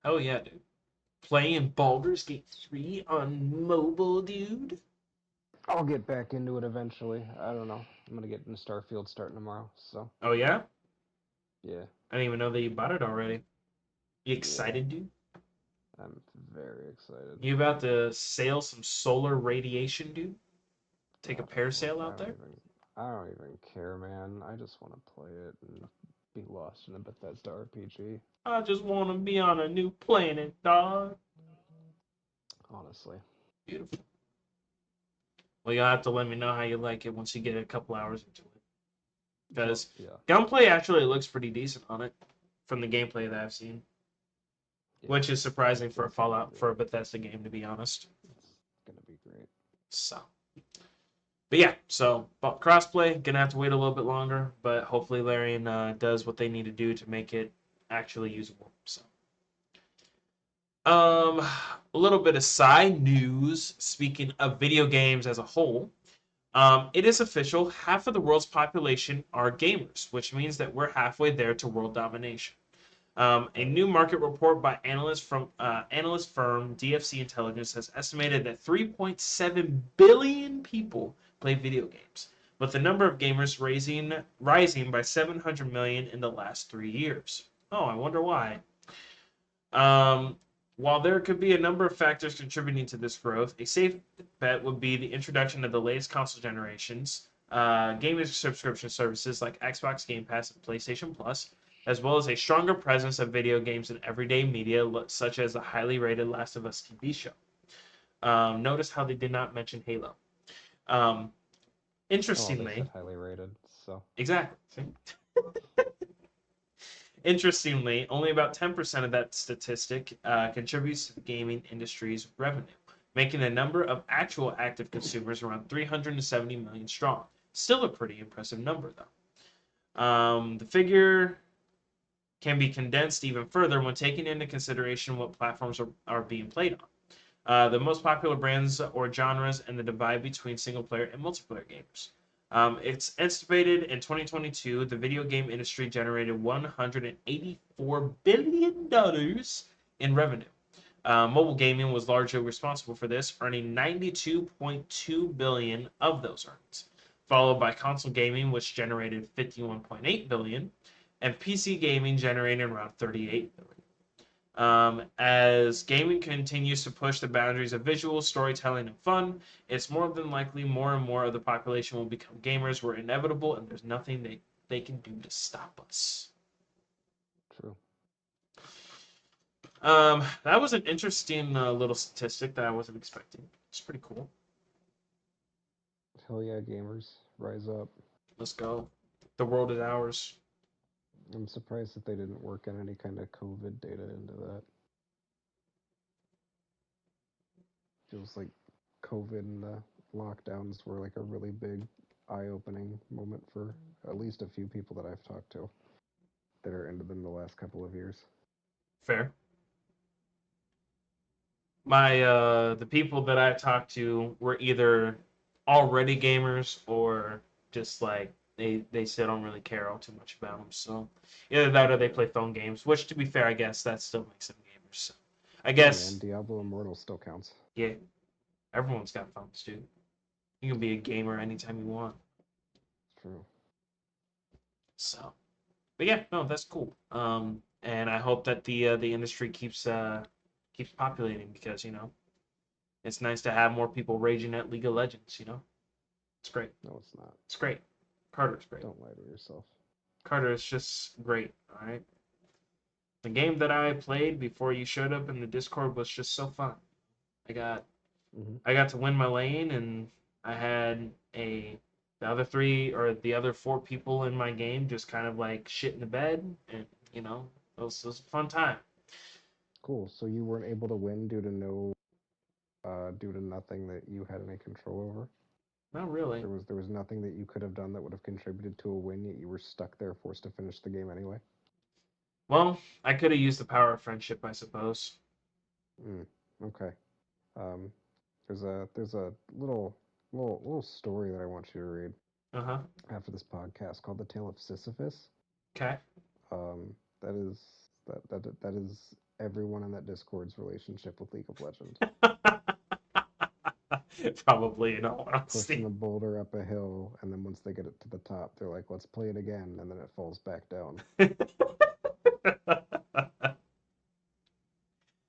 Oh yeah, dude. Playing Baldur's Gate 3 on mobile, dude. I'll get back into it eventually. I don't know. I'm gonna get into Starfield starting tomorrow. So Oh yeah? yeah, I didn't even know that you bought it already. You yeah, excited, dude? I'm very excited. You about to sail some solar radiation, dude? Take a Look, parasail out there? I don't even care, man. I just want to play it and be lost in a Bethesda RPG. I just want to be on a new planet, dog. Honestly, Beautiful. Well, you'll have to let me know how you like it once you get a couple hours into it. sure, Because yeah, gunplay actually looks pretty decent on it from the gameplay that I've seen, yeah. which is surprising for a It's gonna be Fallout for a great. Bethesda game, to be honest. It's gonna be great. So, but yeah, so but crossplay gonna have to wait a little bit longer, but hopefully Larian does what they need to do to make it actually usable. So, a little bit of side news. Speaking of video games as a whole, it is official. Half of the world's population are gamers, which means that we're halfway there to world domination. A Hell new yeah. market report by analyst firm DFC Intelligence has estimated that 3.7 billion people play video games, with the number of gamers rising by 700 million in the last 3 years. Oh, I wonder why. Um, while there could be a number of factors contributing to this growth, a safe bet would be the introduction of the latest console generations, gaming subscription services like Xbox Game Pass and PlayStation Plus, as well as a stronger presence of video games in everyday media, such as the highly rated Last of Us TV show. Notice how they did not mention Halo. Um, Oh, they interestingly, said highly rated. So exactly. See? Interestingly, only about 10% of that statistic contributes to the gaming industry's revenue, making the number of actual active consumers around 370 million strong. Still a pretty impressive number, though. The figure can be condensed even further when taking into consideration what platforms are being played on. The most popular brands or genres, and the divide between single player and multiplayer gamers. It's estimated in 2022, the video game industry generated $184 billion in revenue. Mobile gaming was largely responsible for this, earning 92.2 billion of those earnings, followed by console gaming, which generated 51.8 billion, and PC gaming generating around 38 billion. As gaming continues to push the boundaries of visual storytelling and fun, it's more than likely more and more of the population will become gamers. We're inevitable, and there's nothing they can do to stop us. true. That was an interesting little statistic that I wasn't expecting. It's pretty cool. Hell yeah, gamers, rise up. Let's go. The world is ours. I'm surprised that they didn't work in any kind of COVID data into that. Feels like COVID and the lockdowns were like a really big eye-opening moment for at least a few people that I've talked to that are into them the last couple of years. Fair. My the people that I talked to were either already gamers or just like they still don't really care all too much about them. So either that or they Yeah. play phone games, which to be fair, I guess that still makes them gamers. So I Hey man, guess Diablo Immortal still counts. yeah, everyone's got phones, dude. You can be a gamer anytime you want. True. So, but yeah, no, that's cool. And I hope that the industry keeps populating because it's nice to have more people raging at League of Legends. It's great. No, it's not. It's great. Carter's great. Don't lie to yourself. Carter is just great. All right. The game that I played before you showed up in the Discord was just so fun. I got Hmm. I got to win my lane, and I had the other three or the other four people in my game just kind of like shit in the bed, and it was a fun time. Cool. So you weren't able to win due to nothing that you had any control over. Not really. There was nothing that you could have done that would have contributed to a win, yet you were stuck there, forced to finish the game anyway. Well, I could have used the power of friendship, I suppose. Mm, okay. Um, there's a little story that I want you to read Uh huh. after this podcast called "The Tale of Sisyphus." Okay. That is that is everyone in that Discord's relationship with League of Legends. Probably, in all Pushing honesty. a boulder up a hill, and then once they get it to the top, they're like, let's play it again, and then it falls back down.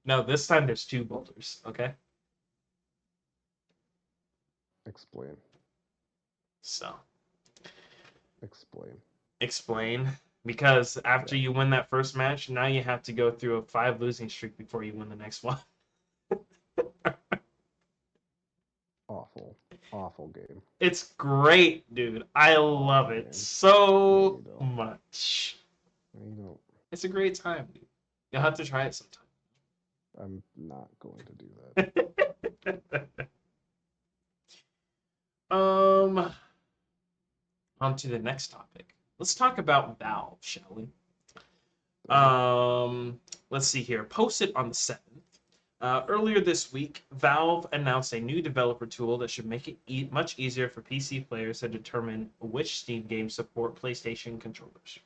No, this time there's two boulders, okay? Explain. So, Explain. explain. Because after Yeah. you win that first match, now you have to go through a 5 losing streak before you win the next one. Awful. Awful game. It's great, dude. I love Awful it game. No, so you don't. much. No, you don't. It's a great time, dude. You'll have to try it sometime. I'm not going to do that. um, on to the next topic. Let's talk about Valve, shall we? Okay. Let's see here. Posted on the 7th. Earlier this week, Valve announced a new developer tool that should make it much easier for PC players to determine which Steam games support PlayStation controllers.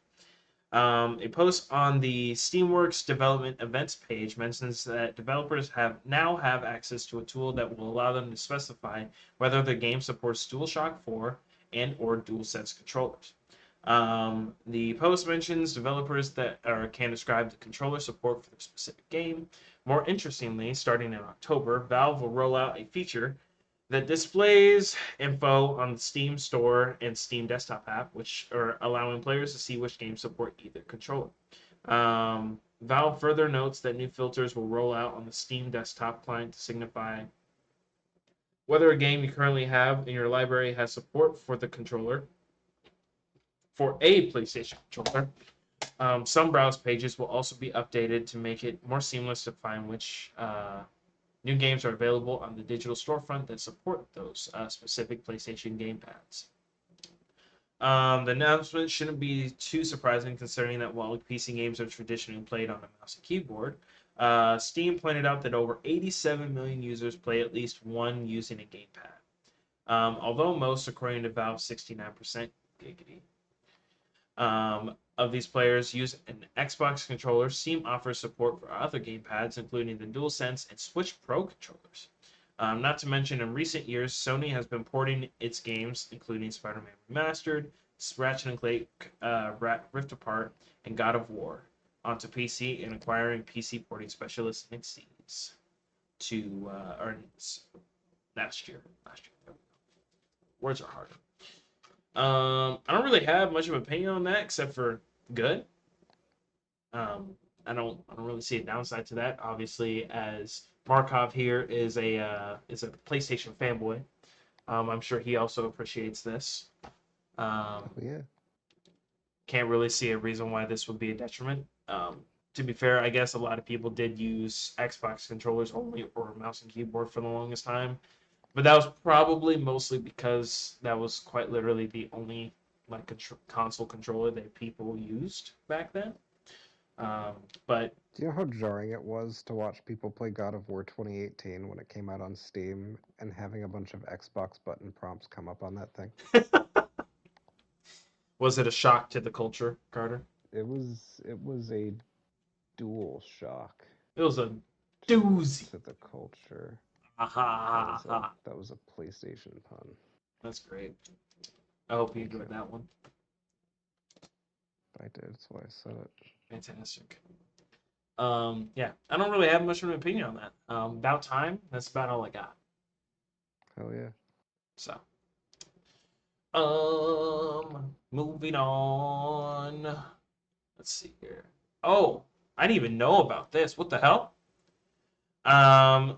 A post on the Steamworks development events page mentions that developers now have access to a tool that will allow them to specify whether the game supports DualShock 4 and or DualSense controllers. The post mentions developers that can describe the controller support for the specific game. More interestingly, starting in October, Valve will roll out a feature that displays info on the Steam Store and Steam Desktop app, which are allowing players to see which games support either controller. Valve further notes that new filters will roll out on the Steam Desktop client to signify whether a game you currently have in your library has support for the controller for a PlayStation controller. Some browse pages will also be updated to make it more seamless to find which new games are available on the digital storefront that support those specific PlayStation gamepads. The announcement shouldn't be too surprising considering that while PC games are traditionally played on a mouse and keyboard, Steam pointed out that over 87 million users play at least one using a gamepad. Although most, according to Valve, 69% giggity, of these players use an Xbox controller, Steam offers support for other gamepads, including the DualSense and Switch Pro controllers. Not to mention, in recent years, Sony has been porting its games, including Spider-Man Remastered, Ratchet and Clank Rift Apart, and God of War, onto PC and acquiring PC porting specialist Nixie's to or last year. Words are hard. I don't really have much of an opinion on that except for good. I don't really see a downside to that. Obviously, as Markov here is a PlayStation fanboy, I'm sure he also appreciates this. Oh, Um, yeah. can't really see a reason why this would be a detriment. To be fair, I guess a lot of people did use Xbox controllers only or mouse and keyboard for the longest time, but that was probably mostly because that was quite literally the only like console controller that people used back then. Um, but Do you know how jarring it was to watch people play God of War 2018 when it came out on Steam and having a bunch of Xbox button prompts come up on that thing? was it a shock to the culture, Carter? It was a dual shock It was a to doozy. the culture. Ha ha That ha was a ha. that was a PlayStation pun. That's great. I hope you Thank enjoyed you. that one. I did. That's why I said it. Fantastic. Yeah, I don't really have much of an opinion on that. About time. That's about all I got. Hell yeah. So, moving on. Let's see here. Oh, I didn't even know about this. What the hell?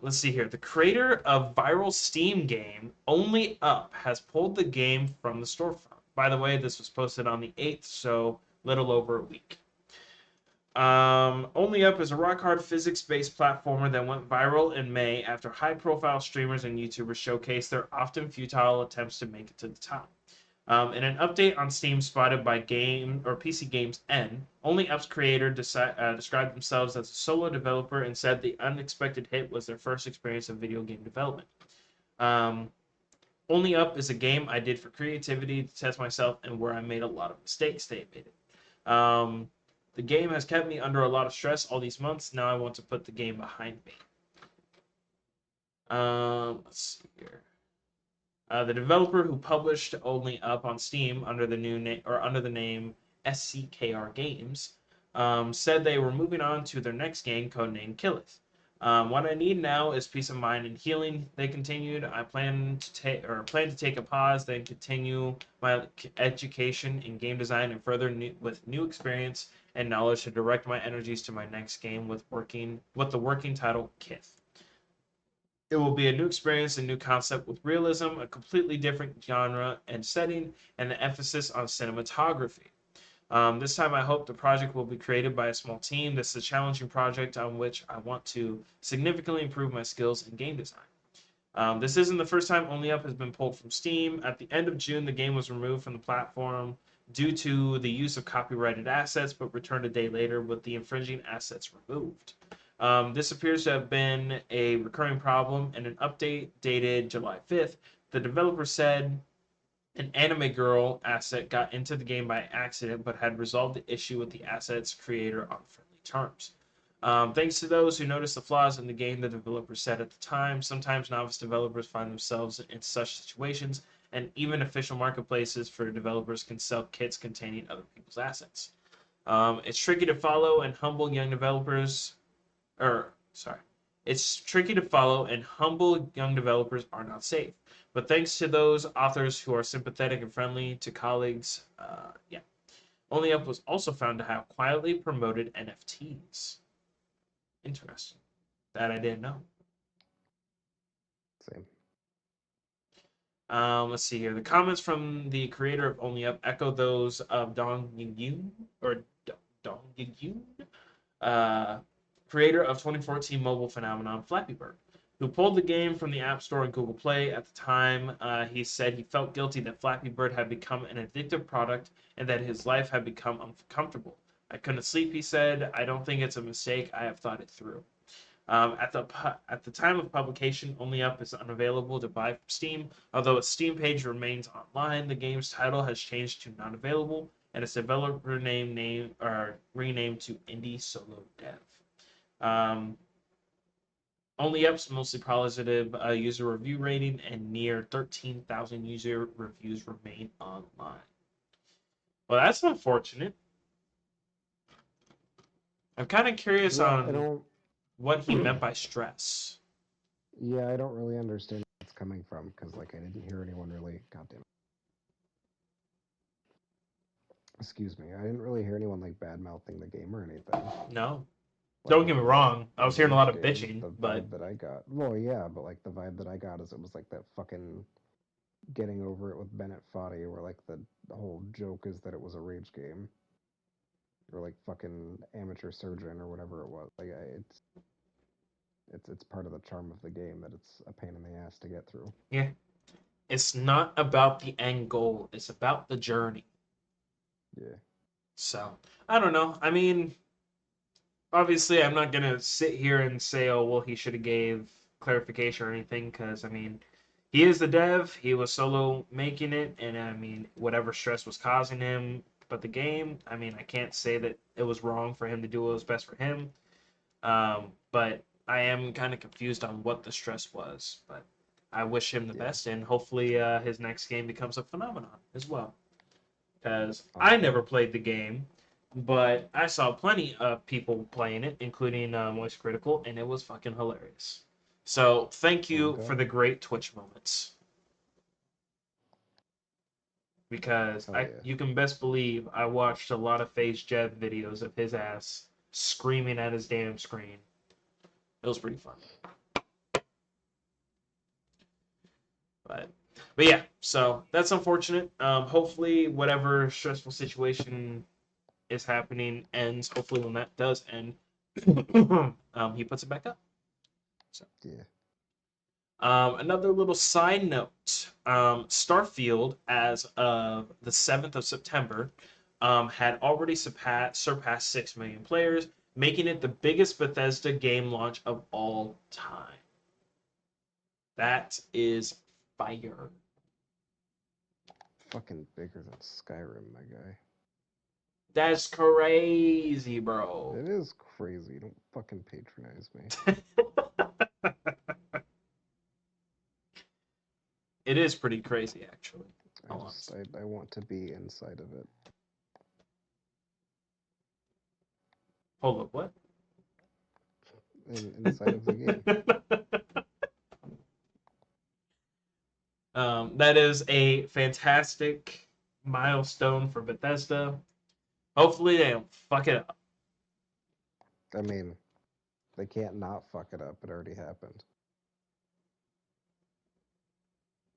Let's see here. The creator of viral Steam game Only Up has pulled the game from the storefront. By the way, this was posted on the 8th, so little over a week. Only Up is a rock hard physics based platformer that went viral in May after high profile streamers and YouTubers showcased their often futile attempts to make it to the top. In an update on Steam spotted by Game or PC Games N, Only Up's creator described themselves as a solo developer and said the unexpected hit was their first experience of video game development. Um, Only Up is a game I did for creativity to test myself and where I made a lot of mistakes, they admitted. Um, The game has kept me under a lot of stress all these months. Now I want to put the game behind me. Let's see here. The developer who published Only Up on Steam under the new name or under the name SCKR Games said they were moving on to their next game, codenamed Killeth. What I need now is peace of mind and healing. They continued. I plan to take a pause, then continue my education in game design and further with new experience and knowledge to direct my energies to my next game with the working title Kith. It will be a new experience, a new concept with realism, a completely different genre and setting, and an emphasis on cinematography. This time, I hope the project will be created by a small team. This is a challenging project on which I want to significantly improve my skills in game design. This isn't the first time Only Up has been pulled from Steam. At the end of June, the game was removed from the platform due to the use of copyrighted assets, but returned a day later with the infringing assets removed. This appears to have been a recurring problem. In an update dated July 5th, the developer said an anime girl asset got into the game by accident, but had resolved the issue with the asset's creator on friendly terms. Thanks to those who noticed the flaws in the game, the developer said at the time, sometimes novice developers find themselves in such situations, and even official marketplaces for developers can sell kits containing other people's assets. It's tricky to follow, and humble young developers, or sorry, it's tricky to follow, and humble young developers are not safe. But thanks to those authors who are sympathetic and friendly to colleagues, yeah. Only Up was also found to have quietly promoted NFTs. Interesting. That I didn't know. Same. Let's see here. The comments from the creator of Only Up echo those of Dong Yun or Dong Yun, uh, creator of 2014 mobile phenomenon Flappy Bird, who pulled the game from the App Store and Google Play. At the time, he said he felt guilty that Flappy Bird had become an addictive product and that his life had become uncomfortable. I couldn't sleep, he said. I don't think it's a mistake. I have thought it through. At the time of publication, Only Up is unavailable to buy from Steam. Although its Steam page remains online, the game's title has changed to not available, and its developer name renamed to Indie Solo Dev. Um, Only Up's mostly positive user review rating, and near 13,000 user reviews remain online. Well, that's unfortunate. I'm kind of curious Yeah, I on don't. what he meant by stress. Yeah, I don't really understand where it's coming from because, like, I didn't hear anyone really. Goddamn. Excuse me. I didn't really hear anyone like bad mouthing the game or anything. No, Like don't it get me was wrong. I a was hearing a lot rage of game. bitching, The but vibe that I got. Well, yeah, but like the vibe that I got is it was like that fucking getting over it with Bennett Foddy, where like the whole joke is that it was a rage game or like fucking amateur surgeon or whatever it was. Like it's part of the charm of the game that it's a pain in the ass to get through. yeah, it's not about the end goal. It's about the journey. Yeah. So I don't know. I mean, obviously, I'm not gonna sit here and say, oh, well, he should have gave clarification or anything, because I mean, he is the dev. He was solo making it, and I mean, whatever stress was causing him, but the game, I mean, I can't say that it was wrong for him to do what was best for him. But I am kind of confused on what the stress was. But I wish him the Yeah. best, and hopefully his next game becomes a phenomenon as well. Because I Okay. never played the game, but I saw plenty of people playing it, including Moist Critical, and it was fucking hilarious. So thank you for Okay. the great Twitch moments. Because Hell yeah. you can best believe I watched a lot of Phase Jeff videos of his ass screaming at his damn screen. It was pretty fun. But but yeah, so that's unfortunate. Hopefully, whatever stressful situation is happening ends. Hopefully, when that does end, he puts it back up. So, Yeah. another little side note: Starfield, as of the 7th of September, had already surpassed 6 million players, making it the biggest Bethesda game launch of all time. That is fire. Fucking bigger than Skyrim, my guy. That's crazy, bro. It is crazy. Don't fucking patronize me. It is pretty crazy, actually. Hold on. I want to be inside of it. Hold up, what? Inside of the game. That is a fantastic milestone for Bethesda. Hopefully they don't fuck it up. I mean, they can't not fuck it up. It already happened.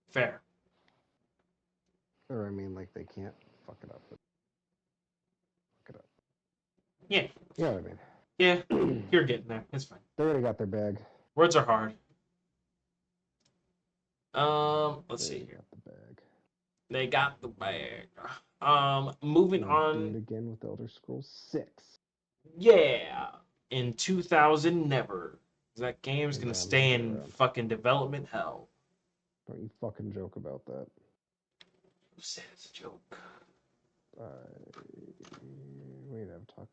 Fair. Or I mean, like they can't fuck it up. But fuck it up. Yeah. You know what I Yeah. mean? You're getting there. It's fine. They already got their bag. Words are hard. Let's They see already here. got the bag. They got the bag. Moving Gonna do on. it again with Elder Scrolls 6. Yeah. In 2000, never. That game's Ain't gonna gonna stay be in around. fucking development hell. Don't you fucking joke about that. Who said it's a joke? We need to have a talk.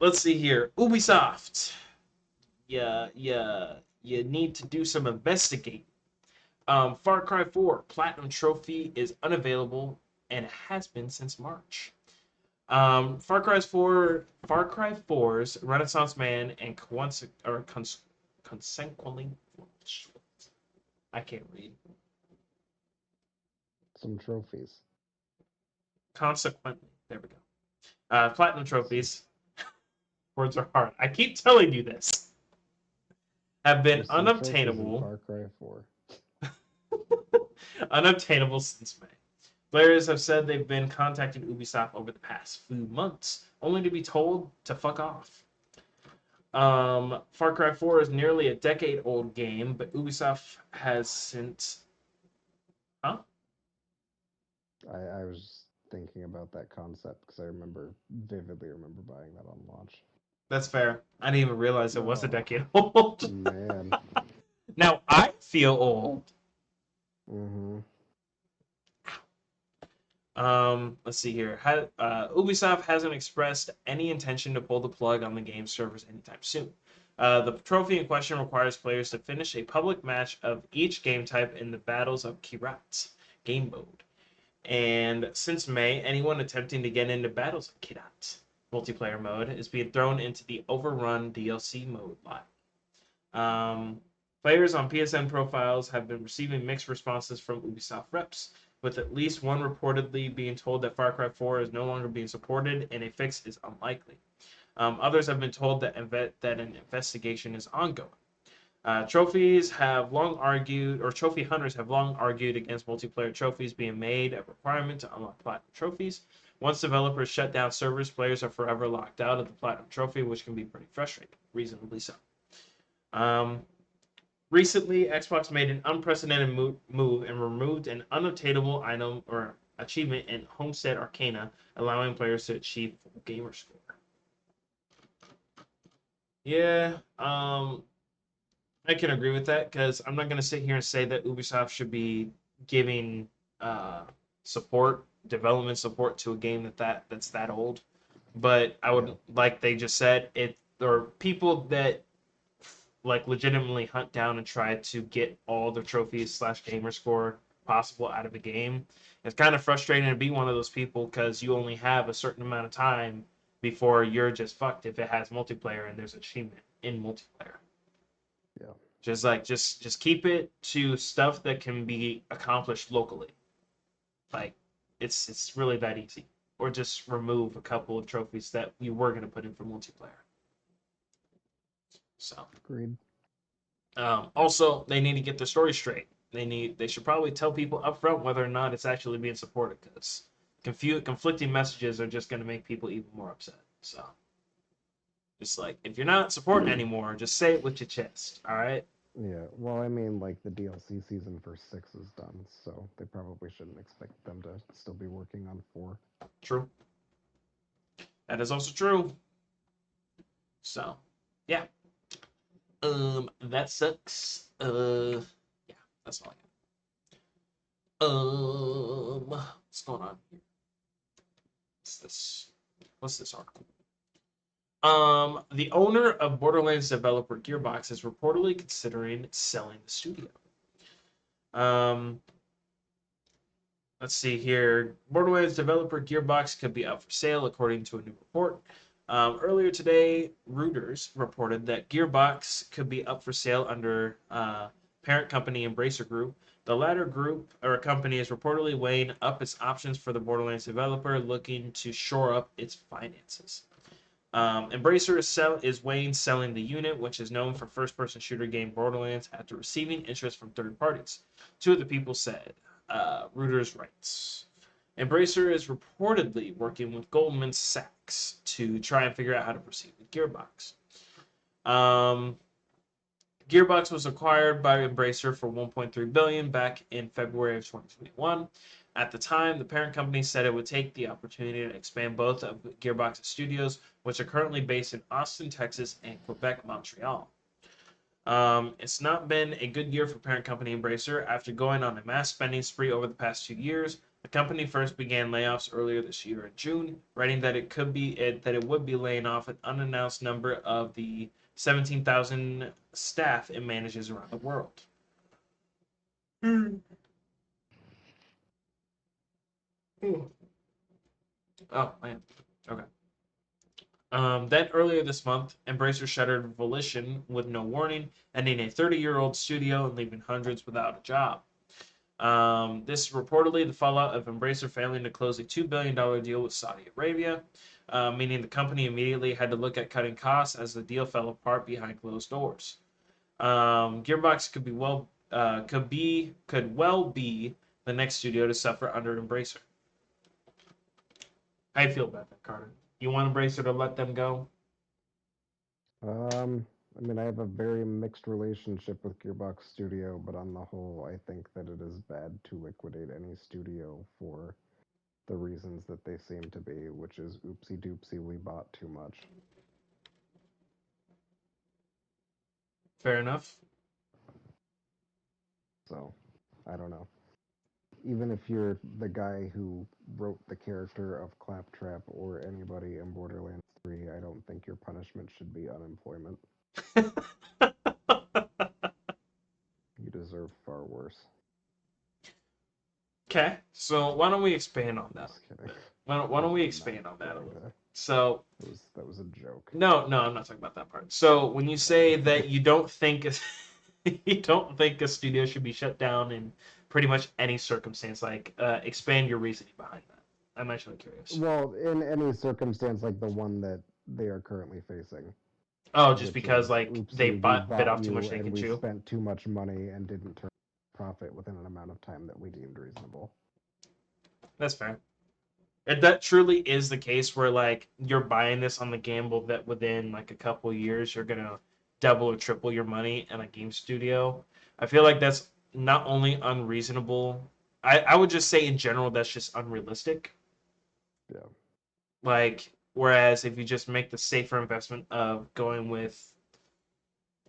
Let's see here. Ubisoft. Yeah. You need to do some investigating. Far Cry 4 Platinum Trophy is unavailable and has been since March. Far Cry 4's Renaissance Man and consequently, I can't read. Some trophies. Consequently, there we go. Platinum trophies. Words are hard. I keep telling you this. Have been There's some trophies in unobtainable, Far Cry 4. unobtainable since May. Players have said they've been contacting Ubisoft over the past few months, only to be told to fuck off. Far Cry 4 is nearly a decade-old game, but Ubisoft has since... Huh? I was thinking about that concept because I vividly remember buying that on launch. That's fair. I didn't even realize it was a Oh, decade old. man. Now I feel old. Mm-hmm. Let's see here. Ubisoft hasn't expressed any intention to pull the plug on the game servers anytime soon. The trophy in question requires players to finish a public match of each game type in the Battles of Kirat game mode. And since May, anyone attempting to get into Battles of Kirat multiplayer mode is being thrown into the Overrun DLC mode lot. Players on PSN profiles have been receiving mixed responses from Ubisoft reps, with at least one reportedly being told that Far Cry 4 is no longer being supported and a fix is unlikely. Others have been told that an investigation is ongoing. Trophies have long argued, or trophy hunters have long argued against multiplayer trophies being made a requirement to unlock platinum trophies. Once developers shut down servers, players are forever locked out of the platinum trophy, which can be pretty frustrating, reasonably so. Um, Recently, Xbox made an unprecedented move and removed an unobtainable item or achievement in Homestead Arcana, allowing players to achieve full gamer score. Yeah, I can agree with that because I'm not going to sit here and say that Ubisoft should be giving uh, support, development support to a game that's that old. But I would, Yeah. like they just said, it there are people that like legitimately hunt down and try to get all the trophies slash gamer score possible out of a game. It's kind of frustrating to be one of those people because you only have a certain amount of time before you're just fucked if it has multiplayer and there's achievement in multiplayer. Yeah. Just keep it to stuff that can be accomplished locally. Like it's really that easy. Or just remove a couple of trophies that you were gonna put in for multiplayer. So Agreed. also, they need to get their story straight. They should probably tell people upfront whether or not it's actually being supported because conflicting messages are just going to make people even more upset. So, just like if you're not supporting anymore, just say it with your chest. All right. Yeah. Well, I mean, like the DLC season for 6 is done, so they probably shouldn't expect them to still be working on 4. True. That is also true. So, yeah. That sucks. Yeah, that's all I What's going on here? What's this? What's this article? The owner of Borderlands developer Gearbox is reportedly considering selling the studio. Um, let's see here. Borderlands developer Gearbox could be up for sale, according to a new report. Earlier today, Reuters reported that Gearbox could be up for sale under parent company Embracer Group. The latter group or company is reportedly weighing up its options for the Borderlands developer, looking to shore up its finances. Embracer is weighing selling the unit, which is known for first-person shooter game Borderlands, after receiving interest from third parties. Two of the people said. Reuters writes. Embracer is reportedly working with Goldman Sachs to try and figure out how to proceed with Gearbox. Gearbox was acquired by Embracer for $1.3 billion back in February of 2021. At the time, the parent company said it would take the opportunity to expand both of Gearbox's studios, which are currently based in Austin, Texas, and Quebec, Montreal. It's not been a good year for parent company Embracer. After going on a mass spending spree over the past 2 years, the company first began layoffs earlier this year in June, writing that it would be laying off an unannounced number of the 17,000 staff it manages around the world. Mm. Oh man. Okay. Then earlier this month, Embracer shuttered Volition with no warning, ending a 30-year-old studio and leaving hundreds without a job. This is reportedly the fallout of Embracer failing to close a $2 billion deal with Saudi Arabia, meaning the company immediately had to look at cutting costs as the deal fell apart behind closed doors. Gearbox could well be the next studio to suffer under Embracer. How you feel about that, Carter? You want Embracer to let them go? I mean, I have a very mixed relationship with Gearbox Studio, but on the whole, I think that it is bad to liquidate any studio for the reasons that they seem to be, which is oopsie doopsie, we bought too much. Fair enough. So, I don't know. Even if you're the guy who wrote the character of Claptrap or anybody in Borderlands 3, I don't think your punishment should be unemployment. You deserve far worse. Okay, so why don't we expand on that? Just kidding. Why don't we expand on that a little? So that was a joke. no, I'm not talking about that part. So when you say that you don't think you don't think a studio should be shut down in pretty much any circumstance, like expand your reasoning behind that. I'm actually curious. Well, in any circumstance like the one that they are currently facing. Oh, just Which because is, like they oopsie, we bit bought off too you much they and can we chew. spent too much money and didn't turn profit within an amount of time that we deemed reasonable. That's fair. If that truly is the case where like you're buying this on the gamble that within like a couple years you're gonna double or triple your money in a game studio, I feel like that's not only unreasonable. I would just say in general that's just unrealistic. Yeah. Like whereas if you just make the safer investment of going with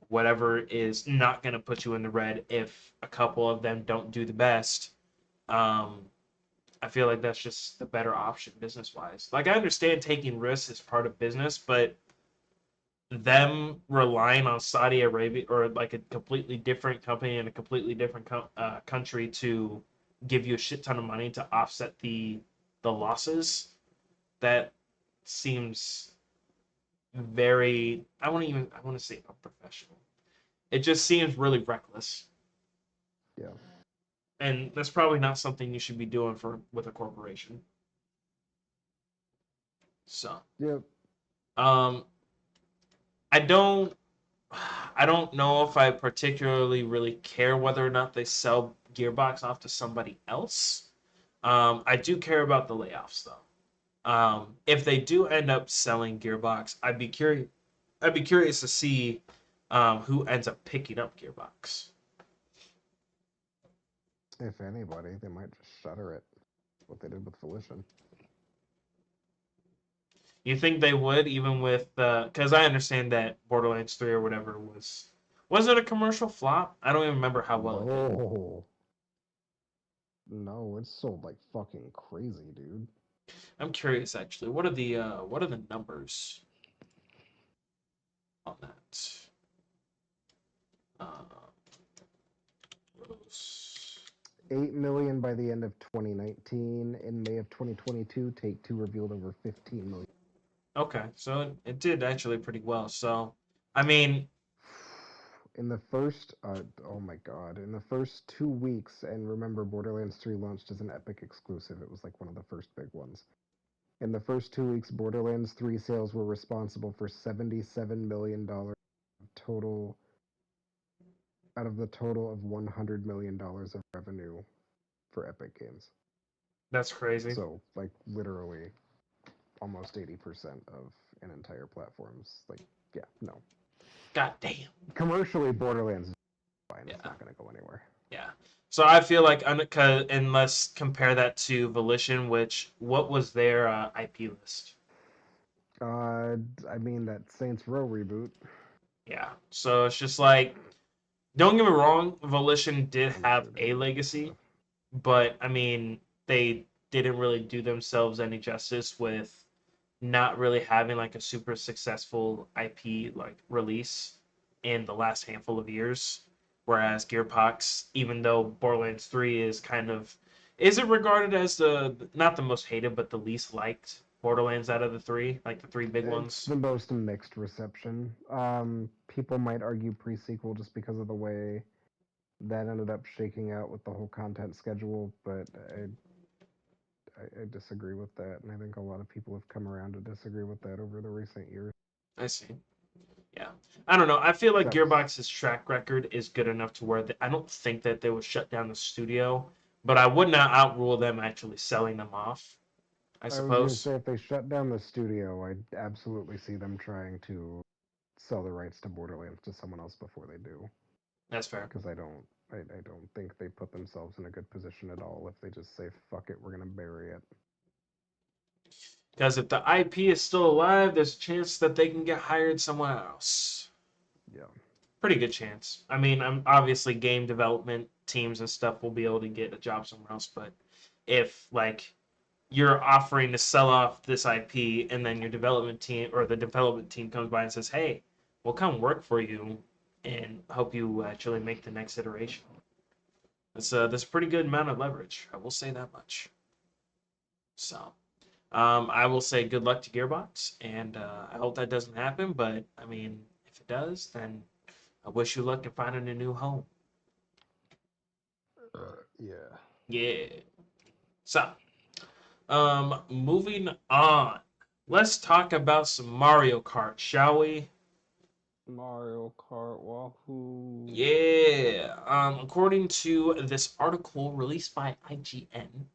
whatever is not gonna put you in the red if a couple of them don't do the best, um, I feel like that's just the better option business wise. Like I understand taking risks is part of business, but them relying on Saudi Arabia or like a completely different company in a completely different country to give you a shit ton of money to offset the losses, that seems very I want to say unprofessional. It just seems really reckless. Yeah. And that's probably not something you should be doing for with a corporation. So, Yep. um, I don't I don't know if I particularly really care whether or not they sell Gearbox off to somebody else. I do care about the layoffs though. If they do end up selling Gearbox, I'd be curious. I'd be curious to see who ends up picking up Gearbox. If anybody, they might just shutter it. What they did with Volition. You think they would, even with because I understand that Borderlands 3 or whatever was it a commercial flop? I don't even remember how well it did. No. No, it's sold like fucking crazy, dude. I'm curious actually. What are the numbers on that? Uh, gross. 8 million by the end of 2019. In May of 2022, Take-Two revealed over 15 million. Okay, so it did actually pretty well. So, I mean, In the first, oh my god, in the first 2 weeks, and remember, Borderlands 3 launched as an Epic exclusive. It was like one of the first big ones. In the first 2 weeks, Borderlands 3 sales were responsible for $77 million total out of the total of $100 million of revenue for Epic Games. that's crazy. So, like, literally almost 80% of an entire platform's like, yeah, no. God damn. Commercially, Borderlands is fine. It's Yeah. not going to go anywhere. Yeah. So I feel like and let's compare that to Volition, which what was their IP list? I mean that Saints Row reboot. Yeah. So it's just like, don't get me wrong, Volition did I'm have sure they a did good legacy, stuff. but I mean they didn't really do themselves any justice with not really having like a super successful IP like release in the last handful of years. Whereas Gearbox, even though Borderlands 3 is kind of is it regarded as the not the most hated but the least liked Borderlands out of the three, like the three big It's ones? the most mixed reception. People might argue pre-sequel just because of the way that ended up shaking out with the whole content schedule, but I disagree with that, and I think a lot of people have come around to disagree with that over the recent years. I see. Yeah. I don't know. I feel like That was Gearbox's track record is good enough to where I don't think that they would shut down the studio, but I would not outrule them actually selling them off, I I was gonna suppose. say if they shut down the studio, I'd absolutely see them trying to sell the rights to Borderlands to someone else before they do, That's fair. because I don't think they put themselves in a good position at all if they just say fuck it, we're gonna bury it. Because if the IP is still alive, there's a chance that they can get hired somewhere else. Yeah, Pretty good chance. I mean, I'm obviously game development teams and stuff will be able to get a job somewhere else, but if like you're offering to sell off this IP and then your development team or the development team comes by and says, "Hey, we'll come work for you and help you actually make the next iteration." That's a pretty good amount of leverage. I will say that much. So. I will say good luck to Gearbox, and I hope that doesn't happen. But I mean, if it does, then I wish you luck in finding a new home. yeah. Yeah. So, moving on. Let's talk about some Mario Kart, shall we? Mario Kart Wahoo. Yeah. According to this article released by IGN,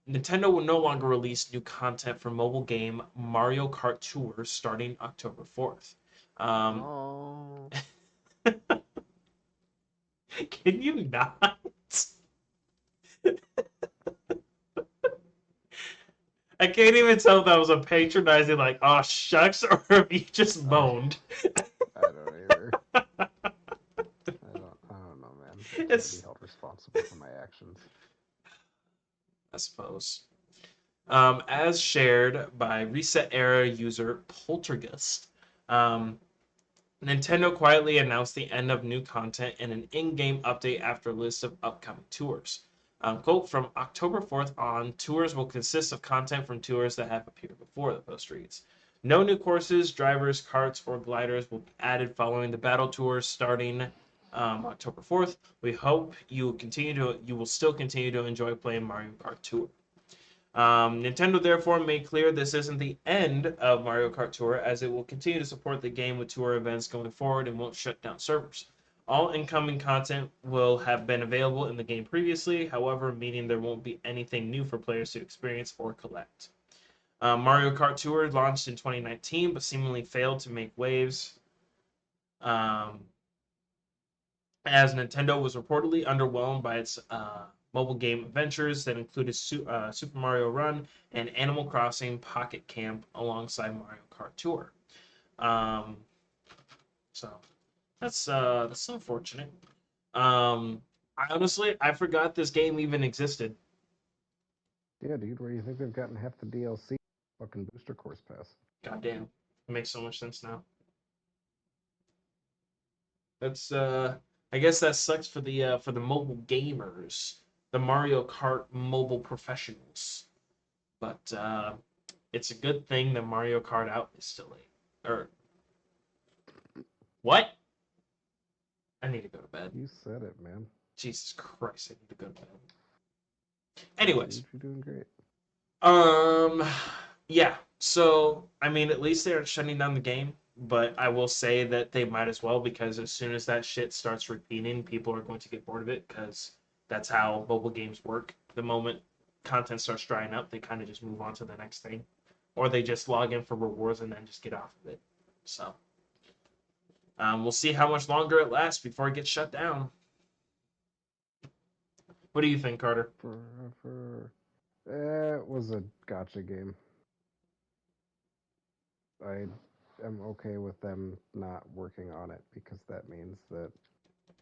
Nintendo will no longer release new content for mobile game Mario Kart Tour starting October 4th. Um, Oh, Can you not? I can't even tell if that was a patronizing, like, oh shucks, or if you just I moaned. I don't either. I don't know, man. I can't be It's, held responsible for my actions. I suppose. As shared by Reset Era user Poltergeist, um, Nintendo quietly announced the end of new content in an in-game update after a list of upcoming tours. Quote, from October 4th on, tours will consist of content from tours that have appeared before, the post reads. No new courses, drivers, carts, or gliders will be added following the battle tours starting October 4th. We hope you will still continue to enjoy playing Mario Kart Tour. Nintendo therefore made clear this isn't the end of Mario Kart Tour, as it will continue to support the game with tour events going forward and won't shut down servers. All incoming content will have been available in the game previously, however, meaning there won't be anything new for players to experience or collect. Mario Kart Tour launched in 2019, but seemingly failed to make waves. Um, as Nintendo was reportedly underwhelmed by its mobile game adventures that included Super Mario Run and Animal Crossing Pocket Camp alongside Mario Kart Tour. Um, so that's unfortunate. Um, I forgot this game even existed. Yeah, dude, where do you think they've gotten half the DLC? Fucking booster course pass. Goddamn, it makes so much sense now. That's I guess that sucks for the mobile gamers, the Mario Kart mobile professionals. But it's a good thing that Mario Kart Out is still late. Or what? I need to go to bed. You said it, man. Jesus Christ, I need to go to bed. Yeah, Anyways, dude, you're doing great. um, yeah. So I mean, at least they aren't shutting down the game. But I will say that they might as well because as soon as that shit starts repeating, people are going to get bored of it because that's how mobile games work. The moment content starts drying up, they kind of just move on to the next thing, or they just log in for rewards and then just get off of it. So we'll see how much longer it lasts before it gets shut down. What do you think, Carter? For it was a gotcha game. I am okay with them not working on it because that means that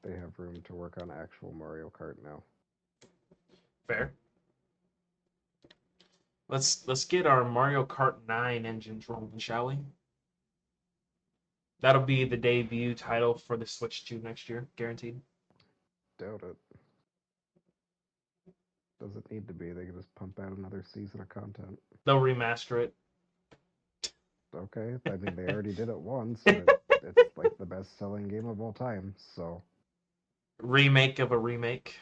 they have room to work on actual Mario Kart now. Fair. Let's get our Mario Kart 9 engines rolling, shall we? That'll be the debut title for the Switch 2 next year, guaranteed. Doubt it. Doesn't need to be. They can just pump out another season of content. They'll remaster Okay, I mean they already did it once, and it. it's like the best-selling game of all time. So Remake of a remake.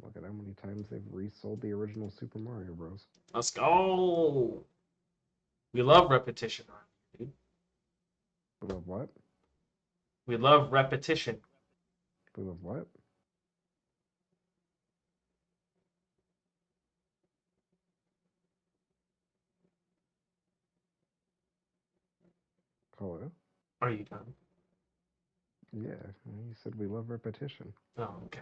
look at how many times they've resold the original Super Mario Bros. Let's go. We love repetition, dude. We love what? We love repetition. We love what? Hello? Are you done? Yeah, you said we love repetition. Oh, okay.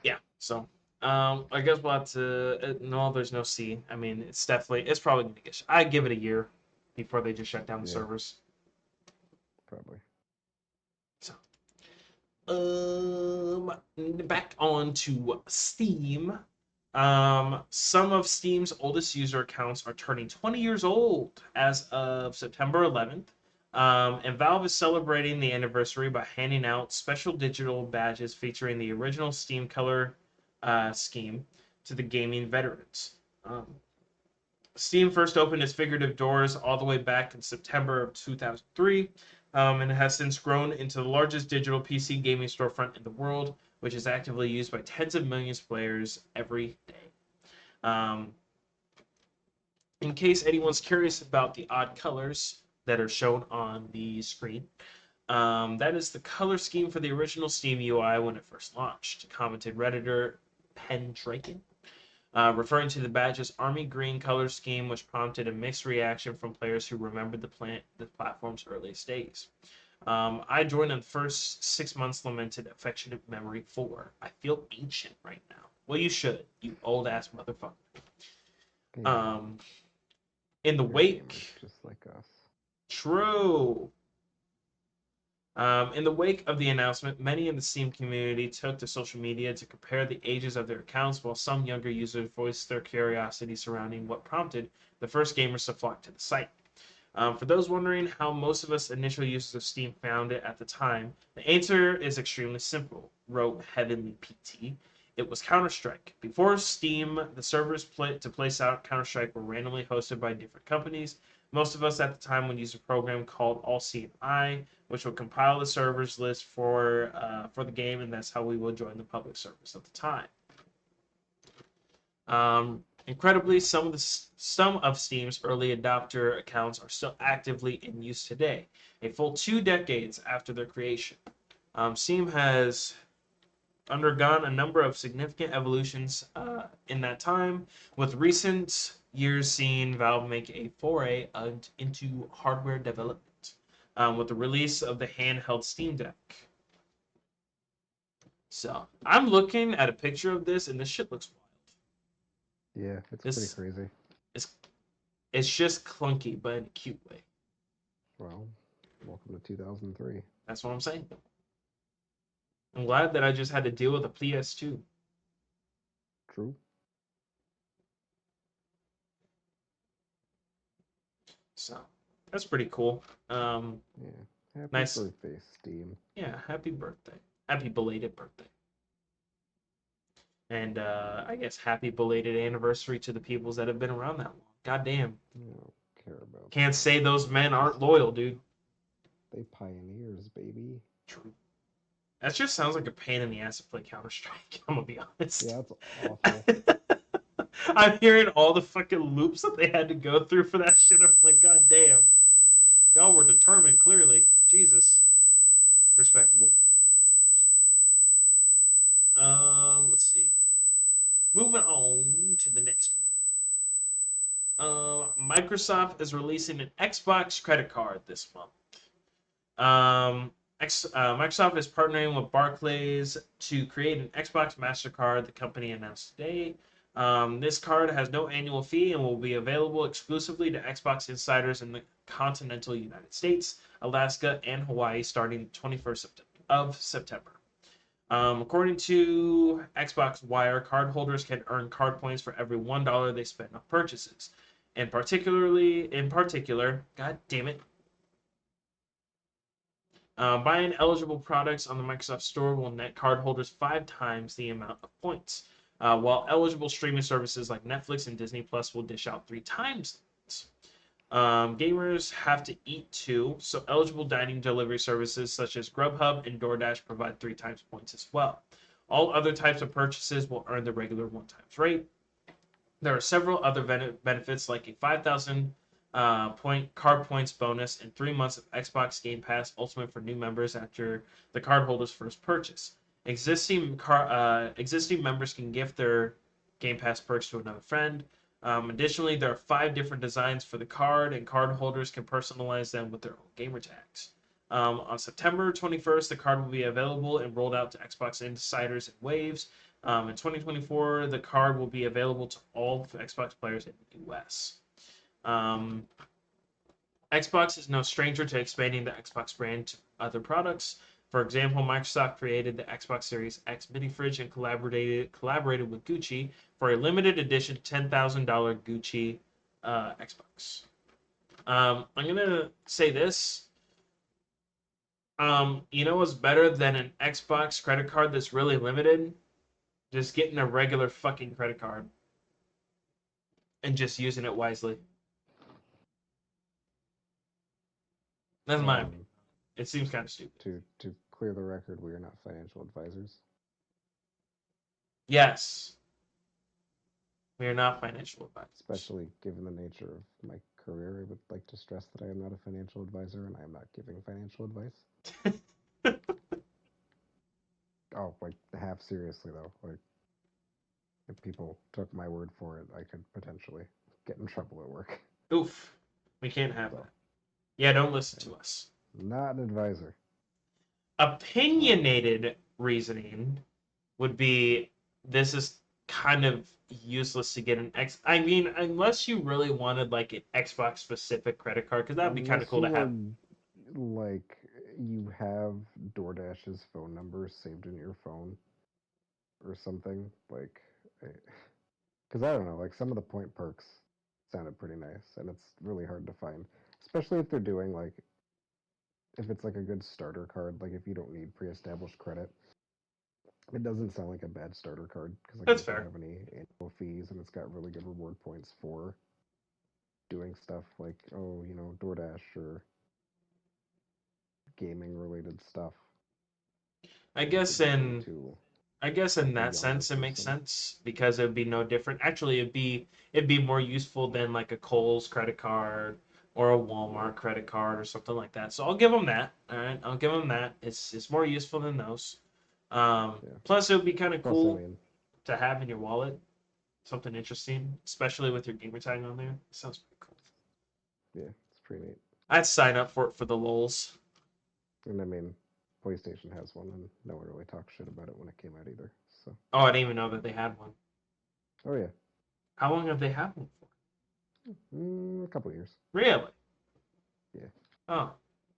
Yeah. So, I guess we'll have to. No, there's no C. I mean, it's probably gonna get. I give it a year before they just shut down the Yeah, servers. probably. So, back on to Steam. Some of Steam's oldest user accounts are turning 20 years old as of September 11th. And Valve is celebrating the anniversary by handing out special digital badges featuring the original Steam color scheme to the gaming veterans. Um, Steam first opened its figurative doors all the way back in September of 2003, and it has since grown into the largest digital PC gaming storefront in the world, which is actively used by tens of millions of players every day. Um, in case anyone's curious about the odd colors that are shown on the screen, that is the color scheme for the original Steam UI when it first launched, commented Redditor Pendraken. Referring to the badge's army green color scheme, which prompted a mixed reaction from players who remembered the platform's earliest days. I joined in the first 6 months, lamented affectionate memory 4. I feel ancient right now. Well, you should, you old ass motherfucker. Yeah, Um, in the you're gamers wake, just like us. true. In the wake of the announcement, many in the Steam community took to social media to compare the ages of their accounts, while some younger users voiced their curiosity surrounding what prompted the first gamers to flock to the site. For those wondering how most of us initial users of Steam found it at the time, the answer is extremely simple, wrote Heavenly PT. It was Counter-Strike. Before Steam, the servers to place out Counter-Strike were randomly hosted by different companies. Most of us at the time would use a program called AllSeeing, which would compile the servers list for the game, and that's how we would join the public servers at the time. Incredibly, some of Steam's early adopter accounts are still actively in use today, a full 2 decades after their creation. Steam has undergone a number of significant evolutions in that time, with recent years seeing Valve make a foray into hardware development with the release of the handheld Steam Deck. So I'm looking at a picture of this, and this shit looks wild. Yeah, it's pretty This crazy. is it's just clunky, but in a cute way. Well, Welcome to 2003. That's what I'm saying. I'm glad that I just had to deal with a PS2. True. So that's pretty cool. Yeah. Happy Nice. birthday, Steam. Yeah, happy birthday. Happy belated birthday. And I guess happy belated anniversary to the peoples that have been around that long. God damn. I don't care about Can't that. say those men aren't loyal, dude. They pioneers, baby. True. That just sounds like a pain in the ass to play Counter Strike. I'm gonna be honest. Yeah, that's awful. I'm hearing all the fucking loops that they had to go through for that shit. I'm like, god damn. Y'all were determined, clearly. Jesus. Respectable. Let's see. Moving on to the next one. Microsoft is releasing an Xbox credit card this month. Microsoft is partnering with Barclays to create an Xbox MasterCard, the company announced today. This card has no annual fee and will be available exclusively to Xbox insiders in the continental United States, Alaska, and Hawaii starting the 21st of September. According to Xbox Wire, cardholders can earn card points for every $1 they spend on purchases. And in particular, god damn it, buying eligible products on the Microsoft Store will net cardholders 5 times the amount of points, while eligible streaming services like Netflix and Disney Plus will dish out 3 times. Gamers have to eat too, so eligible dining delivery services such as Grubhub and DoorDash provide 3 times points as well. All other types of purchases will earn the regular 1 times rate. There are several other benefits like a 5,000 point card points bonus and 3 months of Xbox Game Pass Ultimate for new members after the cardholder's first purchase. Existing members can gift their Game Pass perks to another friend. Additionally, there are 5 different designs for the card, and cardholders can personalize them with their own gamer tags. On September 21st, the card will be available and rolled out to Xbox insiders in waves. In 2024, the card will be available to all Xbox players in the US. Xbox is no stranger to expanding the Xbox brand to other products. For example, Microsoft created the Xbox Series X mini fridge and collaborated with Gucci for a limited edition $10,000 Gucci Xbox. I'm gonna say this. You know what's better than an Xbox credit card that's really limited? Just getting a regular fucking credit card and just using it wisely. That's my opinion. Um, It seems kind of stupid. to clear the record, we are not financial advisors. Yes, we are not financial advisors. Especially given the nature of my career, I would like to stress that I am not a financial advisor and I am not giving financial advice. Oh, like half seriously though. Like if people took my word for it, I could potentially get in trouble at work. Oof, we can't have So that. Yeah, don't listen I'm to us. not an advisor. Um, Opinionated reasoning would be this is kind of useless to get an X. I mean, unless you really wanted like an Xbox specific credit card, because that'd be kind of unless cool to you have. are like you have DoorDash's phone number saved in your phone or something, like, because I don't know, like some of the point perks sounded pretty nice, and it's really hard to find, especially if they're doing like if it's like a good starter card, like if you don't need pre-established credit. It doesn't sound like a bad starter card because like That's it doesn't fair. have any annual fees and it's got really good reward points for doing stuff like DoorDash or gaming related stuff. I Like if you're guess just going in to I guess in a that younger sense it makes person. sense because it'd be no different. Actually, it'd be more useful than like a Kohl's credit card or a Yeah, Walmart credit card or something like that. So I'll give them that. All right, I'll give them that. It's more useful than those. yeah. Plus, it would be kind of Plus, I cool mean, to have in your wallet. Something interesting, especially with your gamer tag on there. Sounds pretty cool. yeah, it's pretty neat. I'd sign up for it for the lulz. And I mean, PlayStation has one, and no one really talked shit about it when it came out either. So, Oh, I didn't even know that they had one. oh yeah, How long have they had one for? a couple years. Really? Yeah, Oh.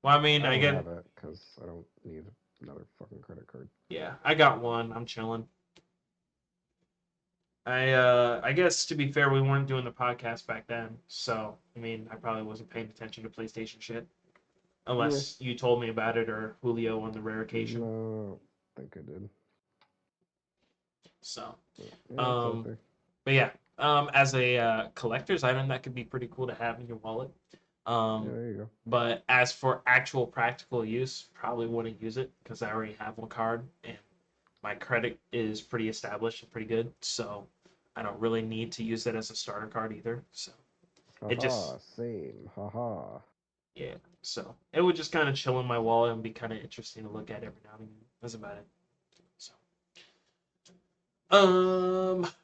Well, I mean, I I don't get have it because I don't need another fucking credit card. yeah, I got one. I'm chilling. I guess to be fair, we weren't doing the podcast back then, so I mean, I probably wasn't paying attention to PlayStation shit Yeah, unless you told me about it or Julio on the rare occasion. no, I think I did. So, But yeah, it's out um, there. but yeah, as a collector's item, that could be pretty cool to have in your wallet. Yeah, Um, there you go. but as for actual practical use, probably wouldn't use it because I already have one card and my credit is pretty established and pretty good. So I don't really need to use it as a starter card either. So it just, Haha, same. Haha. yeah. So it would just kind of chill in my wallet and be kind of interesting to look at every now and then. That's about it. So,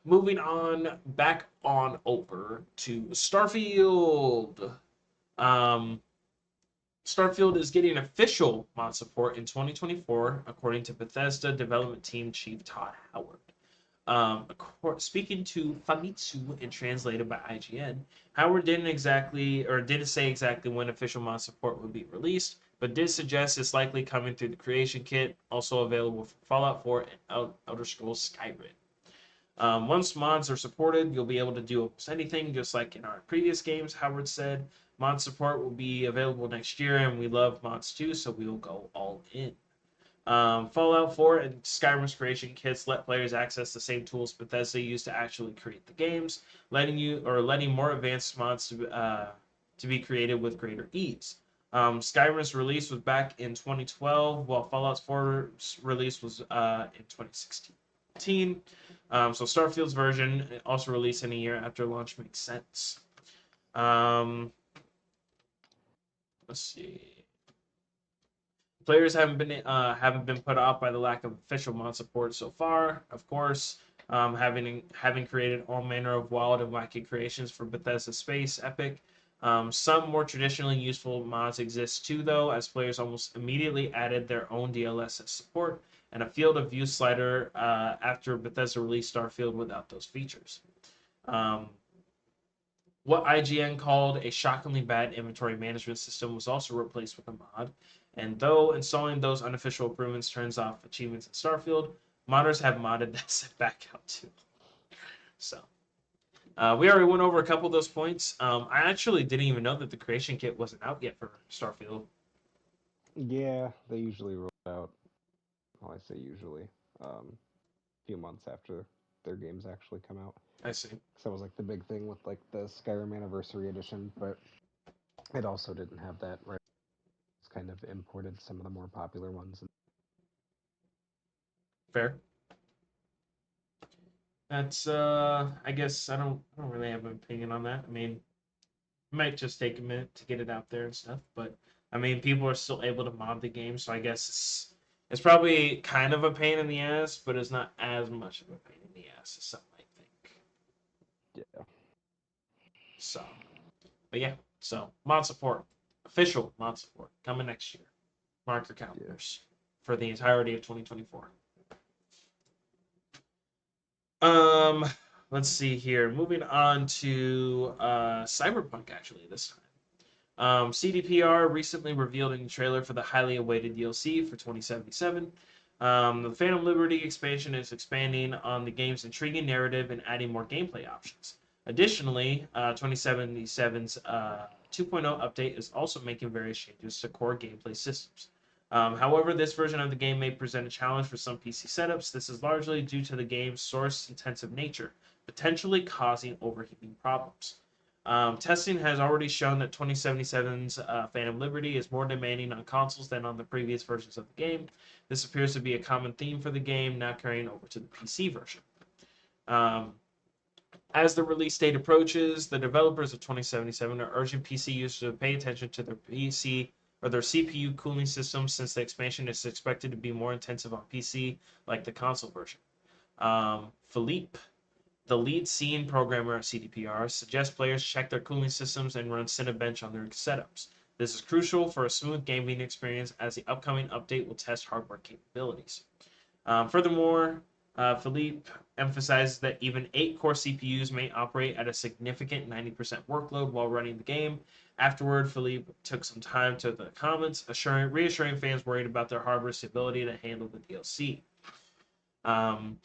moving on back on over to Starfield. Um, Starfield is getting official mod support in 2024, according to Bethesda development team chief Todd Howard. Speaking to Famitsu and translated by IGN, Howard didn't say exactly when official mod support would be released, but did suggest it's likely coming through the creation kit, also available for Fallout 4 and Elder Scrolls Skyrim. Once mods are supported, you'll be able to do almost anything, just like in our previous games, Howard said. Mod support will be available next year, and we love mods too, so we will go all in. Fallout 4 and Skyrim's creation kits let players access the same tools Bethesda used to actually create the games, letting more advanced mods to be created with greater ease. Skyrim's release was back in 2012, while Fallout 4's release was in 2016. So Starfield's version also released in a year after launch makes sense. Um, let's see. Players haven't been put off by the lack of official mod support so far. Of course, having created all manner of wild and wacky creations for Bethesda Space Epic. Some more traditionally useful mods exist too, though, as players almost immediately added their own DLSS support and a field of view slider after Bethesda released Starfield without those features. Um, what IGN called a shockingly bad inventory management system was also replaced with a mod. And though installing those unofficial improvements turns off achievements in Starfield, modders have modded that set back out too. So we already went over a couple of those points. I actually didn't even know that the creation kit wasn't out yet for Starfield. Yeah, they usually roll out. Well, I say usually. A few months after their games actually come out. I see. So that was like the big thing with like the Skyrim Anniversary Edition, but it also didn't have that right. It's kind of imported some of the more popular ones. Fair. That's I guess I don't really have an opinion on that. I mean, it might just take a minute to get it out there and stuff, but I mean, people are still able to mod the game, so I guess it's probably kind of a pain in the ass, but it's not as much of a pain in the ass as some might think. Yeah, So, but yeah, so mod support, official mod support coming next year. Mark your yeah, calendars for the entirety of 2024. Um, let's see here. Moving on to Cyberpunk, actually this time. CDPR recently revealed a new trailer for the highly awaited DLC for 2077. The Phantom Liberty expansion is expanding on the game's intriguing narrative and adding more gameplay options. Additionally, 2077's 2.0 update is also making various changes to core gameplay systems. However, this version of the game may present a challenge for some PC setups. This is largely due to the game's source-intensive nature, potentially causing overheating problems. Testing has already shown that 2077's Phantom Liberty is more demanding on consoles than on the previous versions of the game. This appears to be a common theme for the game, now carrying over to the PC version. Um, as the release date approaches, the developers of 2077 are urging PC users to pay attention to their PC or their CPU cooling systems since the expansion is expected to be more intensive on PC, like the console version. Philippe, the lead scene programmer at CDPR, suggests players check their cooling systems and run Cinebench on their setups. This is crucial for a smooth gaming experience as the upcoming update will test hardware capabilities. Furthermore, Philippe emphasizes that even 8-core CPUs may operate at a significant 90% workload while running the game. Afterward, Philippe took some time to the comments, reassuring fans worried about their hardware's ability to handle the DLC. Um,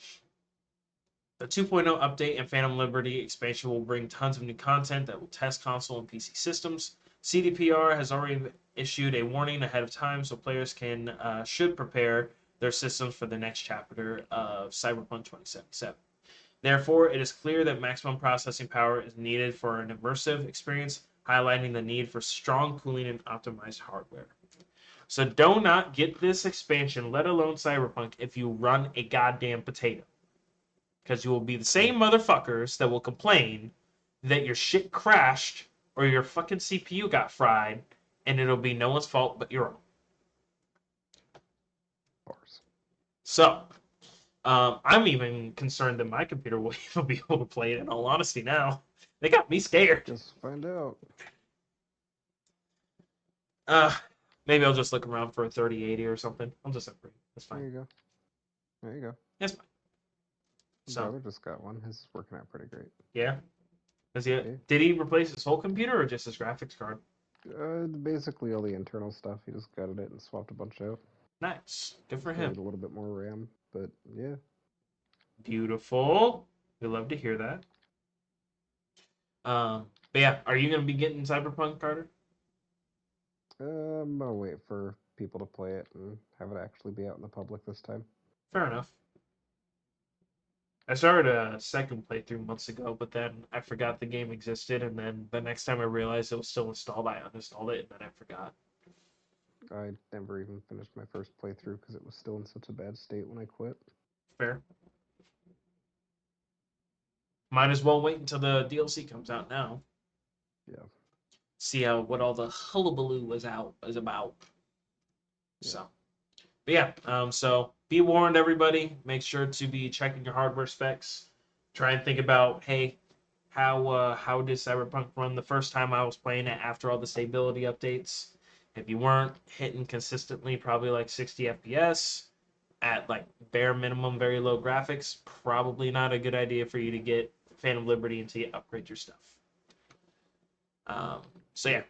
the 2.0 update and Phantom Liberty expansion will bring tons of new content that will test console and PC systems. CDPR has already issued a warning ahead of time, so players should prepare their systems for the next chapter of Cyberpunk 2077. Therefore, it is clear that maximum processing power is needed for an immersive experience, highlighting the need for strong cooling and optimized hardware. So do not get this expansion, let alone Cyberpunk, if you run a goddamn potato. Because you will be the same motherfuckers that will complain that your shit crashed or your fucking CPU got fried, and it'll be no one's fault but your own. Bars. So, I'm even concerned that my computer will even be able to play it, in all honesty, now. They got me scared. Just find out. Uh, Maybe I'll just look around for a 3080 or something. I'll just upgrade. That's There fine. you go. There you go. That's fine. So, Brother just got one. His is working out pretty great. yeah. Yeah. Did he replace his whole computer or just his graphics card? Basically all the internal stuff. He just gutted it and swapped a bunch out. Nice. Good for Added him. a little bit more RAM, but yeah. Beautiful. We love to hear that. But yeah, are you going to be getting Cyberpunk, Carter? I'm gonna wait for people to play it and have it actually be out in the public this time. Fair enough. I started a second playthrough months ago, but then I forgot the game existed, and then the next time I realized it was still installed, I uninstalled it, and then I forgot. I never even finished my first playthrough because it was still in such a bad state when I quit. Fair. Might as well wait until the DLC comes out now. Yeah. See what all the hullabaloo was about. Yeah. So, but yeah, so be warned, everybody. Make sure to be checking your hardware specs. Try and think about, hey, how did Cyberpunk run the first time I was playing it after all the stability updates? If you weren't hitting consistently, probably like 60 FPS at like bare minimum, very low graphics, probably not a good idea for you to get Phantom Liberty until you upgrade your stuff. So yeah.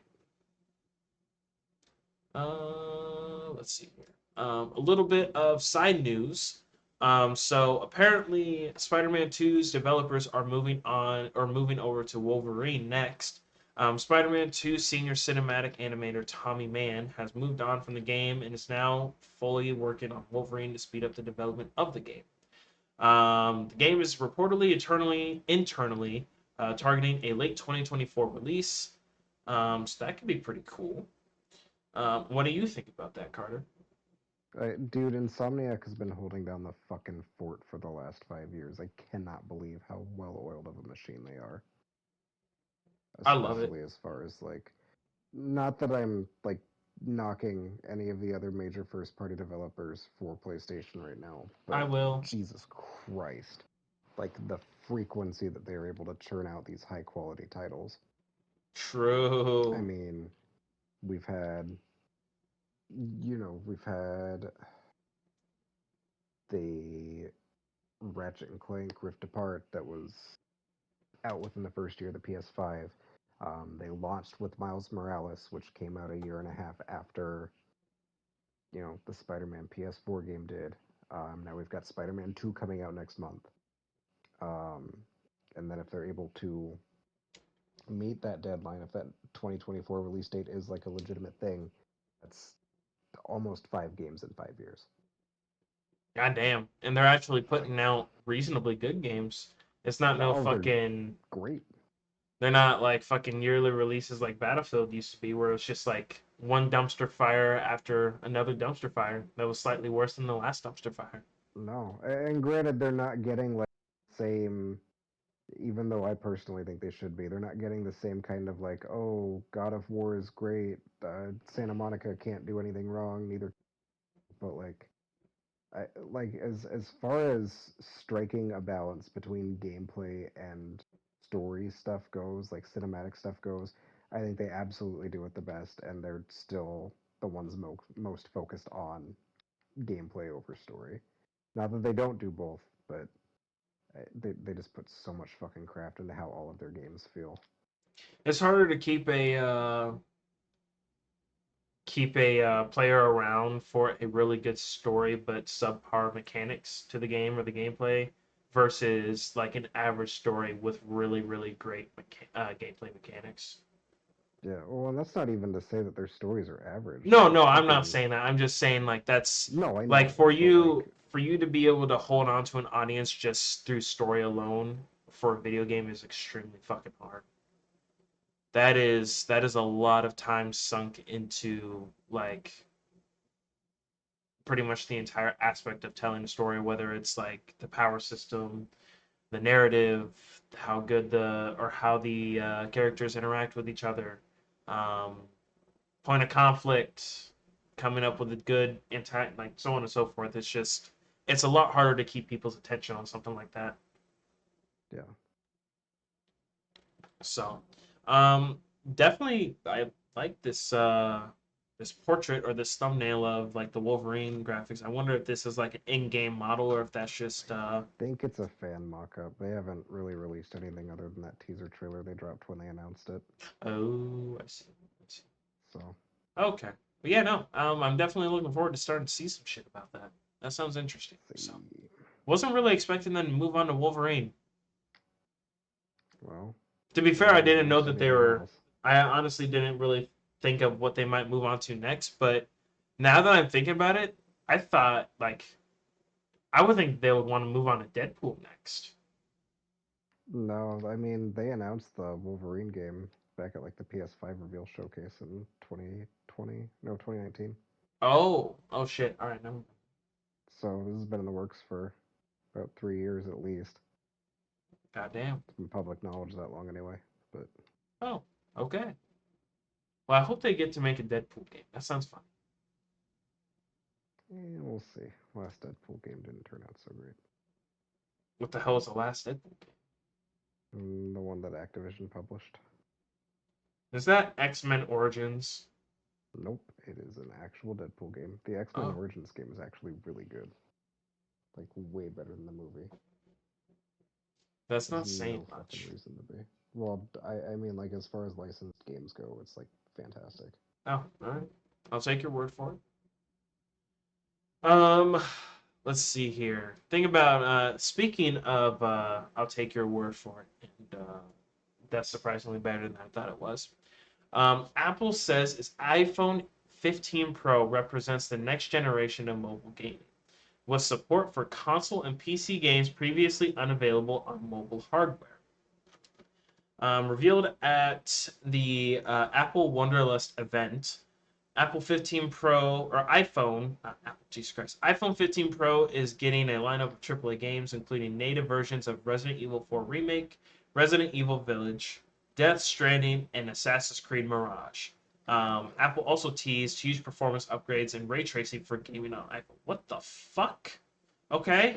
Let's see here. A little bit of side news. So apparently, Spider-Man 2's developers are moving over to Wolverine next. Spider-Man 2 senior cinematic animator Tommy Mann has moved on from the game and is now fully working on Wolverine to speed up the development of the game. The game is reportedly internally targeting a late 2024 release. So that could be pretty cool. What do you think about that, Carter? Dude, Insomniac has been holding down the fucking fort for the last 5 years. I cannot believe how well oiled of a machine they are. I love it. Especially as far as like, not that I'm like knocking any of the other major first party developers for PlayStation right now, I but will. Jesus Christ. Like the frequency that they're able to churn out these high quality titles. I True. mean, we've had, we've had the Ratchet and Clank Rift Apart that was out within the first year of the PS5. They launched with Miles Morales, which came out a year and a half after, the Spider-Man PS4 game did. Now we've got Spider-Man 2 coming out next month. Um, and then if they're able to meet that deadline, if that 2024 release date is like a legitimate thing, that's almost 5 games in 5 years. God damn. And they're actually putting out reasonably good games. It's not no Oh, they're fucking. great. They're not like fucking yearly releases like Battlefield used to be, where it's just like one dumpster fire after another dumpster fire that was slightly worse than the last dumpster fire. No, and granted, they're not getting like same. Even though I personally think they should be, they're not getting the same kind of like, oh, God of War is great. Santa Monica can't do anything wrong, neither. But like as far as striking a balance between gameplay and story stuff goes, like cinematic stuff goes, I think they absolutely do it the best, and they're still the ones most focused on gameplay over story. Not that they don't do both, but they just put so much fucking craft into how all of their games feel. It's harder to keep a player around for a really good story but subpar mechanics to the game or the gameplay versus like an average story with really great gameplay mechanics. Yeah, well, and that's not even to say that their stories are average. No, Like no, I'm not fucking saying that. I'm just saying like that's no, I like know, but like for you to be able to hold on to an audience just through story alone for a video game is extremely fucking hard. That is a lot of time sunk into like pretty much the entire aspect of telling a story, whether it's like the power system, the narrative, how good the or how the characters interact with each other, um, point of conflict, coming up with a good anti, like so on and so forth. It's a lot harder to keep people's attention on something like that. yeah. So, um, definitely, I like this portrait or this thumbnail of like the Wolverine graphics. I wonder if this is like an in-game model or if that's just Think it's a fan mock-up. They haven't really released anything other than that teaser trailer they dropped when they announced it. oh, I see. I see. So, Okay, but yeah, no, I'm definitely looking forward to starting to see some shit about that. That sounds interesting. let's So, see. wasn't really expecting them to move on to Wolverine. Well, To be they fair, I haven't didn't know announced that they anything were. else. I honestly didn't really think of what they might move on to next. But now that I'm thinking about it, I thought like I would think they would want to move on to Deadpool next. No, I mean they announced the Wolverine game back at like the PS5 reveal showcase in 2020, no 2019. Oh shit! All right, never. So this has been in the works for about 3 years at least. Goddamn. It's been public knowledge that long anyway. But Oh, okay. Well, I hope they get to make a Deadpool game. That sounds fun. we'll see. Last Deadpool game didn't turn out so great. What the hell is the last Deadpool game? The one that Activision published. Is that X Men Origins? Nope, it is an actual Deadpool game. The X Men Oh, Origins game is actually really good. Like way better than the movie. that's There's not saying no fucking much. reason to be. Well, I mean, like as far as licensed games go, it's like fantastic. Oh, all right. I'll take your word for it. Let's see here. Think about speaking of I'll take your word for it, and that's surprisingly better than I thought it was. Apple says its iPhone 15 Pro represents the next generation of mobile gaming, with support for console and PC games previously unavailable on mobile hardware. Revealed at the Apple Wonderlust event, Apple 15 Pro or iPhone, Apple, Jesus Christ, iPhone 15 Pro is getting a lineup of AAA games, including native versions of Resident Evil 4 Remake, Resident Evil Village, Death Stranding, and Assassin's Creed Mirage. Apple also teased huge performance upgrades and ray tracing for gaming on iPhone. What the fuck? Okay.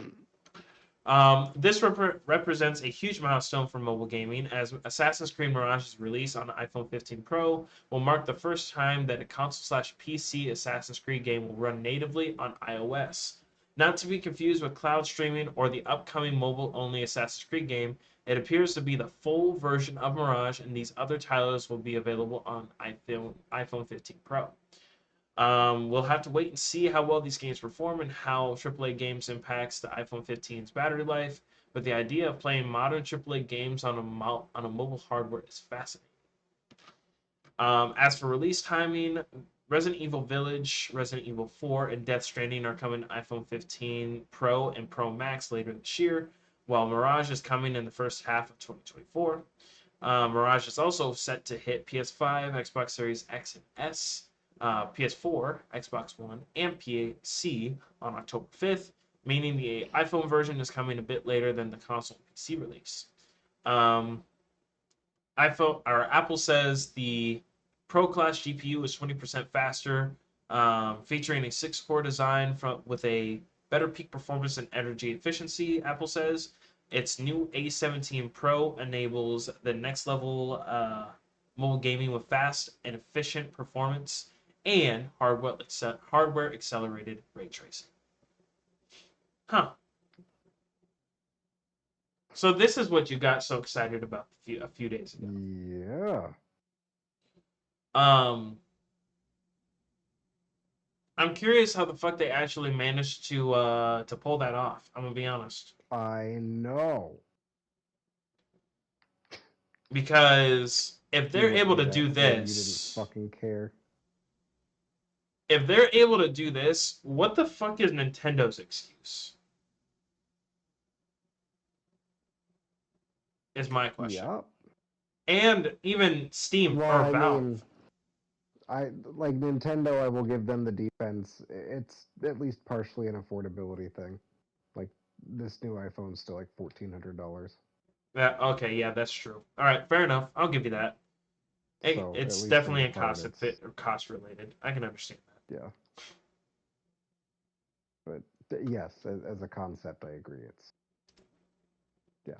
This represents a huge milestone for mobile gaming, as Assassin's Creed Mirage's release on the iPhone 15 Pro will mark the first time that a console/PC Assassin's Creed game will run natively on iOS. Not to be confused with cloud streaming or the upcoming mobile-only Assassin's Creed game, it appears to be the full version of Mirage, and these other titles will be available on iPhone 15 Pro. We'll have to wait and see how well these games perform and how AAA games impacts the iPhone 15's battery life. But the idea of playing modern AAA games on a mobile hardware is fascinating. As for release timing, Resident Evil Village, Resident Evil 4, and Death Stranding are coming to iPhone 15 Pro and Pro Max later this year, while Mirage is coming in the first half of 2024. Mirage is also set to hit PS5, Xbox Series X and S, PS4, Xbox One, and PC on October 5th, meaning the iPhone version is coming a bit later than the console PC release. Um, Apple says the Pro class GPU is 20% faster, featuring a 6-core design with a better peak performance and energy efficiency. Apple says its new A17 Pro enables the next level mobile gaming with fast and efficient performance and hardware accelerated ray tracing. Huh. So this is what you got so excited about a few days ago. Yeah. Um, I'm curious how the fuck they actually managed to pull that off. I'm gonna be honest, I know. because if You they're went able with to that do said you didn't this, fucking care. if they're able to do this, what the fuck is Nintendo's excuse? Is my question. Yep. And even Steam Well, or I mean, Valve. I like Nintendo. I will give them the defense. It's at least partially an affordability thing. Like this new iPhone's still like $1,400, Yeah, okay, yeah, that's true. All right, fair enough. I'll give you that. so at It's least definitely in a part, cost it's or cost related. I can understand that. yeah. But yes, as a concept, I agree. It's yeah,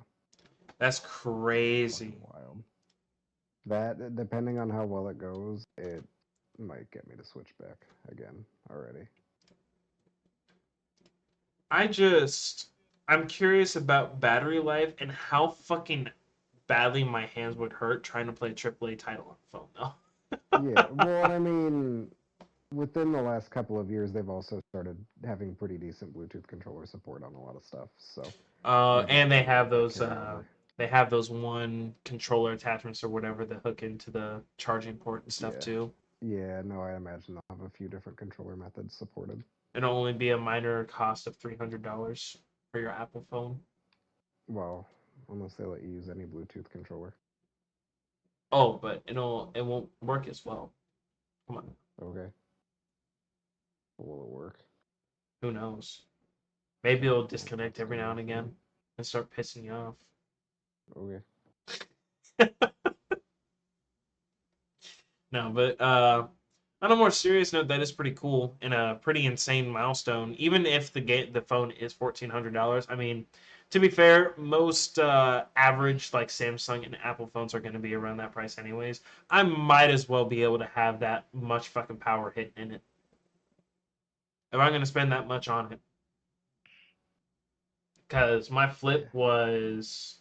That's fucking crazy. wild. That depending on how well it goes, it might get me to switch back again already. I just I'm curious about battery life and how fucking badly my hands would hurt trying to play a AAA title on the phone Yeah, though. well, and I mean, within the last couple of years, they've also started having pretty decent Bluetooth controller support on a lot of stuff. So maybe And I'll let that carry over. they have those one controller attachments or whatever that hook into the charging port and stuff Yeah, too. yeah. No, I imagine they'll have a few different controller methods supported. It'll only be a minor cost of $300 for your Apple phone. Well, unless they let you use any Bluetooth controller. Oh, but it won't work as well. Come on, Okay, will it work? who knows? Maybe it'll Well, disconnect that's every gonna now be and fun. again and start pissing you off. Okay. No, but on a more serious note, that is pretty cool and a pretty insane milestone. Even if the phone is $1,400, I mean, to be fair, most average like Samsung and Apple phones are going to be around that price anyways. I might as well be able to have that much fucking power hit in it if I'm going to spend that much on it. Because my flip Yeah. was,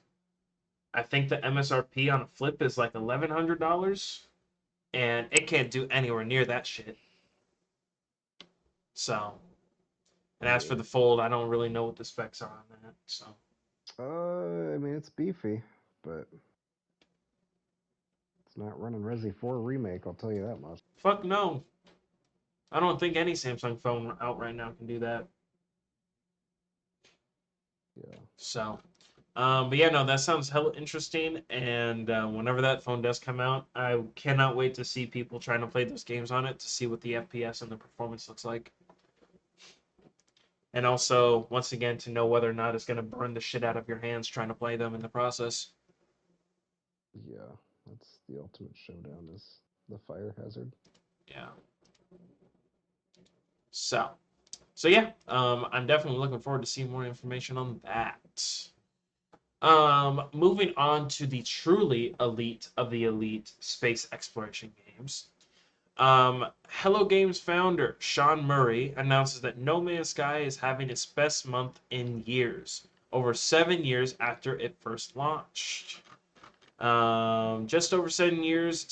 I think the MSRP on a flip is like $1,100, and it can't do anywhere near that shit. So. And as for Yeah. the Fold, I don't really know what the specs are on that. So I mean it's beefy, but it's not running Resi 4 remake. I'll tell you that much. fuck no. I don't think any Samsung phone out right now can do that. Yeah. So, but yeah, no, that sounds hella interesting. And whenever that phone does come out, I cannot wait to see people trying to play those games on it to see what the FPS and the performance looks like. And also, once again, to know whether or not it's going to burn the shit out of your hands trying to play them in the process. Yeah. That's the ultimate showdown is the fire hazard. Yeah. So, so yeah, I'm definitely looking forward to seeing more information on that. Moving on to the truly elite of the elite space exploration games. Hello Games founder Sean Murray announces that No Man's Sky is having its best month in years, over 7 years after it first launched. Just over 7 years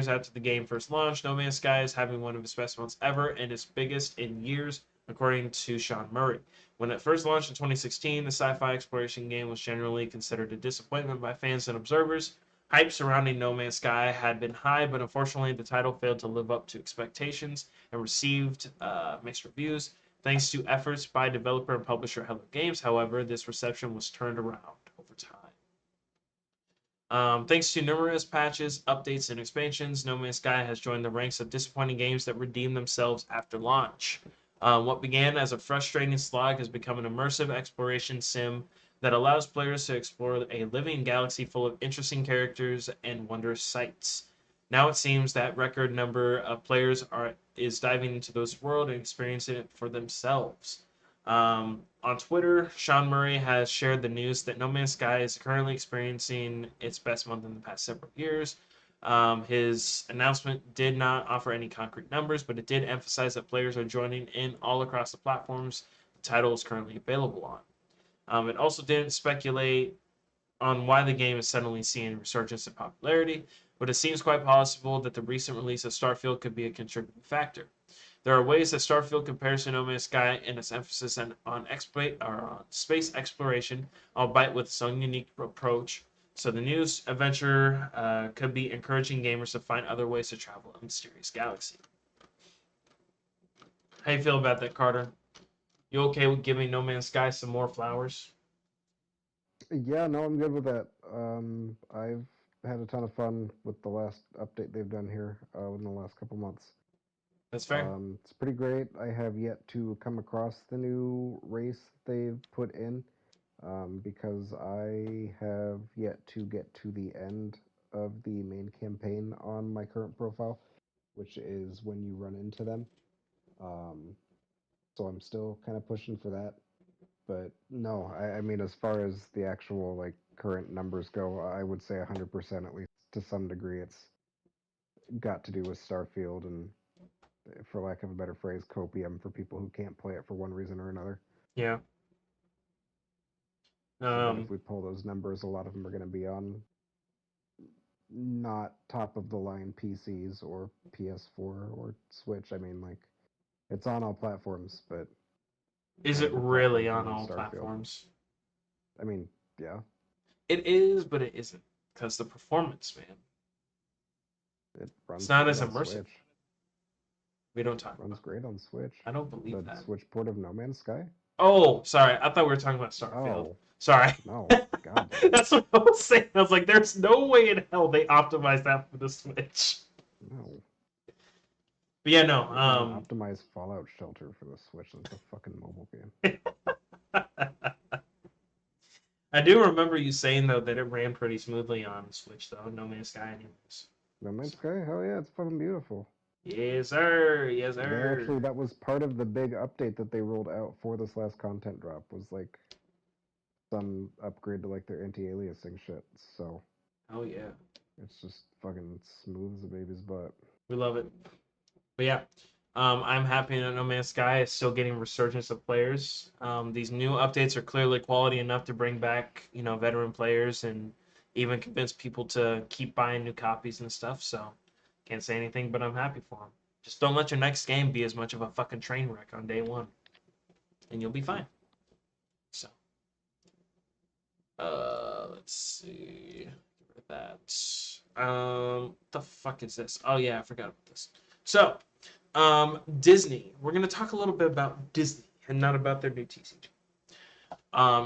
after the game first launched, No Man's Sky is having one of its best months ever and its biggest in years, according to Sean Murray. When it first launched in 2016, the sci-fi exploration game was generally considered a disappointment by fans and observers. Hype surrounding No Man's Sky had been high, but unfortunately, the title failed to live up to expectations and received mixed reviews. Thanks to efforts by developer and publisher Hello Games, however, this reception was turned around over time. Thanks to numerous patches, updates, and expansions, No Man's Sky has joined the ranks of disappointing games that redeem themselves after launch. What began as a frustrating slog has become an immersive exploration sim that allows players to explore a living galaxy full of interesting characters and wondrous sights. Now it seems that record number of players is diving into this world and experiencing it for themselves. On Twitter, Sean Murray has shared the news that No Man's Sky is currently experiencing its best month in the past several years. His announcement did not offer any concrete numbers, but it did emphasize that players are joining in all across the platforms the title is currently available on. It also didn't speculate. on why the game is suddenly seeing a resurgence in popularity, but it seems quite possible that the recent release of Starfield could be a contributing factor. There are ways that Starfield compares to No Man's Sky in its emphasis on space exploration, albeit with its own unique approach. So the new adventure could be encouraging gamers to find other ways to travel a mysterious galaxy. How you feel about that, Carter? You okay with giving No Man's Sky some more flowers? Yeah, no, I'm good with that. I've had a ton of fun with the last update they've done here in the last couple months. That's fair. It's pretty great. I have yet to come across the new race they've put in because I have yet to get to the end of the main campaign on my current profile, which is when you run into them. Um, so I'm still kind of pushing for that. But no, I mean, as far as the actual like current numbers go, I would say 100% at least to some degree. It's got to do with Starfield and, for lack of a better phrase, copium for people who can't play it for one reason or another. Yeah. So then, Um, if we pull those numbers, a lot of them are going to be on not top of the line PCs or PS4 or Switch. I mean, like, it's on all platforms, but is none it of the really platforms on run all Starfield. platforms? I mean, yeah, It is, but it isn't because the performance, man. it It's runs not great as on immersive. Switch. We don't talk Runs about that. great on Switch. I don't believe The that. Switch port of No Man's Sky? Oh, sorry. I thought we were talking about Starfield. Oh, Sorry. no. God, no. That's what I was saying. I was like, there's no way in hell they optimized that for the Switch. No. But yeah, no. They didn't even optimize Fallout Shelter for the Switch. That's a fucking mobile game. I do remember you saying though that it ran pretty smoothly on Switch though. No Man's Sky, anyways. No Man's So, Sky? Hell yeah, it's fucking beautiful. yes, sir. Yes, They actually, sir. that was part of the big update that they rolled out for this last content drop, was like some upgrade to like their anti-aliasing shit. So Oh yeah, it's just fucking smooth as a baby's butt. we love it. But yeah, I'm happy that No Man's Sky is still getting resurgence of players. These new updates are clearly quality enough to bring back, veteran players and even convince people to keep buying new copies and stuff. So can't say anything, but I'm happy for them. Just don't let your next game be as much of a fucking train wreck on day one, and you'll be fine. So, let's see. Get rid of that. The fuck is this? Oh yeah, I forgot about this. So, Disney. We're gonna talk a little bit about Disney and not about their new TCG.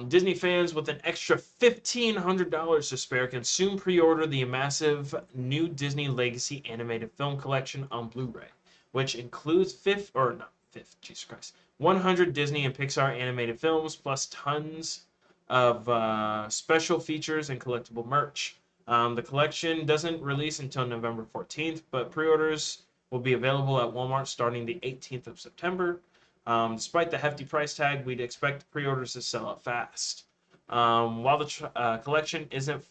Disney fans with an extra $1,500 to spare can soon pre-order the massive new Disney Legacy animated film collection on Blu-ray, which includes Jesus Christ, 100 Disney and Pixar animated films plus tons of special features and collectible merch. The collection doesn't release until November 14th, but pre-orders will be available at Walmart starting the 18th of September. Despite the hefty price tag, we'd expect pre-orders to sell out fast. While the collection isn't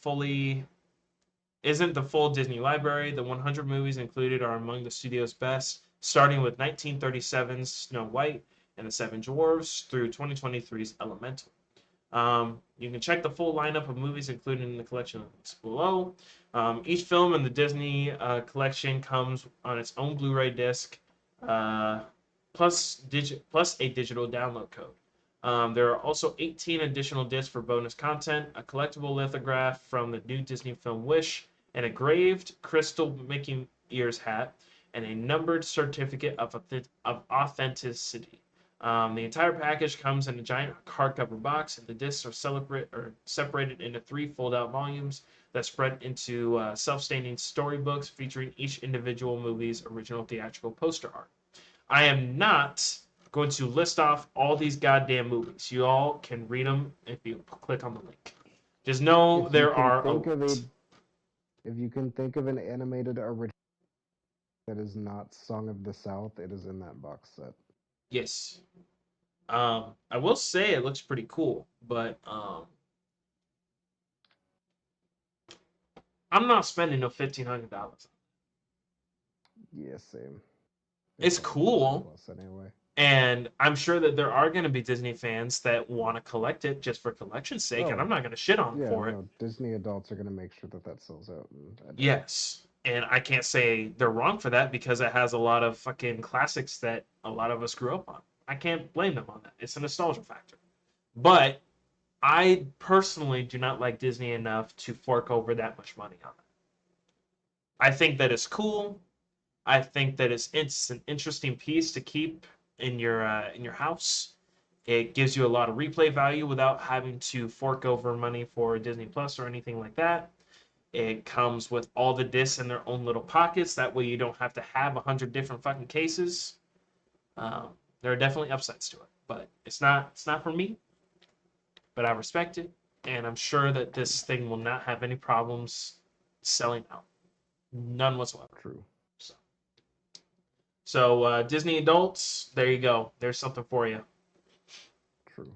the full Disney library, the 100 movies included are among the studio's best, starting with 1937's Snow White and the Seven Dwarfs through 2023's Elemental. You can check the full lineup of movies included in the collection below. Each film in the Disney collection comes on its own Blu-ray disc, uh, plus a digital download code. There are also 18 additional discs for bonus content, a collectible lithograph from the new Disney film Wish, an engraved crystal Mickey Ears hat, and a numbered certificate of authenticity. The entire package comes in a giant hardcover box, and the discs are separated into 3 fold-out volumes that spread into self-standing storybooks featuring each individual movie's original theatrical poster art. I am not going to list off all these goddamn movies. You all can read them if you click on the link. Just know If you there can are a think of lot. a, if you can think of an animated original that is not Song of the South, it is in that box set. Yes. I will say it looks pretty cool, but I'm not spending no $1,500. Yeah, same. It's It's 100 bucks cool. plus anyway. And I'm sure that there are going to be Disney fans that want to collect it just for collection's sake, and Oh, I'm not going to shit on them yeah, for it. no, Disney adults are going to make sure that that sells out in a day. Yes. And I can't say they're wrong for that because it has a lot of fucking classics that a lot of us grew up on. I can't blame them on that. It's a nostalgia factor. But I personally do not like Disney enough to fork over that much money on it. I think that it's cool. I think that it's an interesting piece to keep in your house. It gives you a lot of replay value without having to fork over money for Disney Plus or anything like that. It comes with all the discs in their own little pockets. That way you don't have to have 100 different fucking cases. Um, there are definitely upsides to it, but it's not for me. But I respect it, and I'm sure that this thing will not have any problems selling out. None whatsoever. True, So, so Disney adults, there you go. There's something for you. true.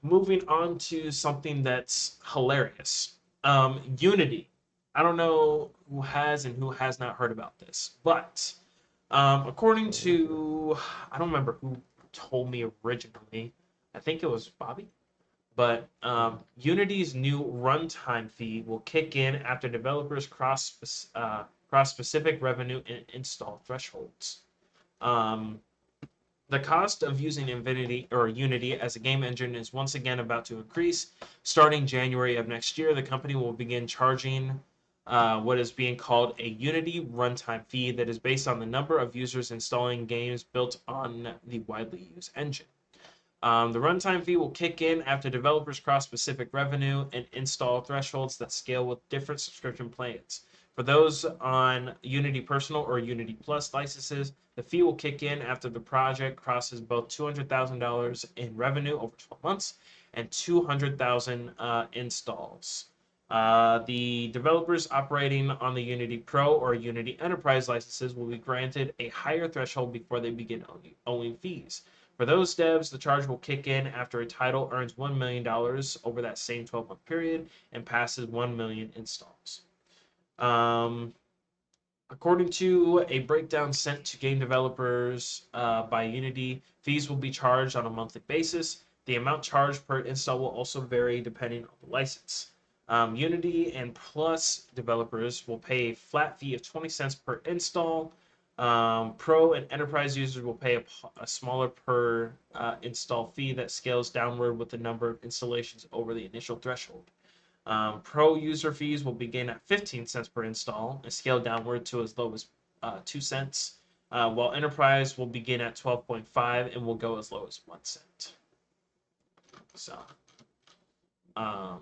Moving on to something that's hilarious. Unity. I don't know who has and who has not heard about this, but according Oh, okay. to, I don't remember who told me originally. I think it was Bobby. But Unity's new runtime fee will kick in after developers cross specific revenue and install thresholds. Um, the cost of using Infinity or Unity as a game engine is once again about to increase. Starting January of next year, the company will begin charging what is being called a Unity runtime fee that is based on the number of users installing games built on the widely used engine. The runtime fee will kick in after developers cross specific revenue and install thresholds that scale with different subscription plans. For those on Unity Personal or Unity Plus licenses, the fee will kick in after the project crosses both $200,000 in revenue over 12 months and 200,000 installs. The developers operating on the Unity Pro or Unity Enterprise licenses will be granted a higher threshold before they begin owing fees. For those devs, the charge will kick in after a title earns $1 million over that same 12-month period and passes 1 million installs. Um, According to a breakdown sent to game developers by Unity, fees will be charged on a monthly basis. The amount charged per install will also vary depending on the license. Unity and Plus developers will pay a flat fee of 20 cents per install. Pro and Enterprise users will pay a smaller per install fee that scales downward with the number of installations over the initial threshold. Pro user fees will begin at 15 cents per install and scale downward to as low as 2 cents, while Enterprise will begin at 12.5 and will go as low as 1 cent. So, um,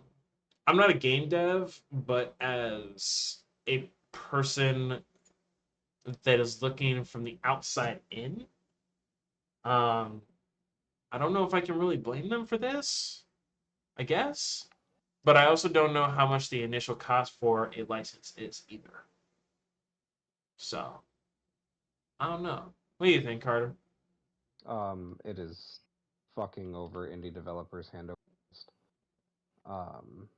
I'm not a game dev, but as a person that is looking from the outside in, um, I don't know if I can really blame them for this, I guess. But I also don't know how much the initial cost for a license is either. So, I don't know. What do you think, Carter? It is fucking over indie developers hand over fist. Um,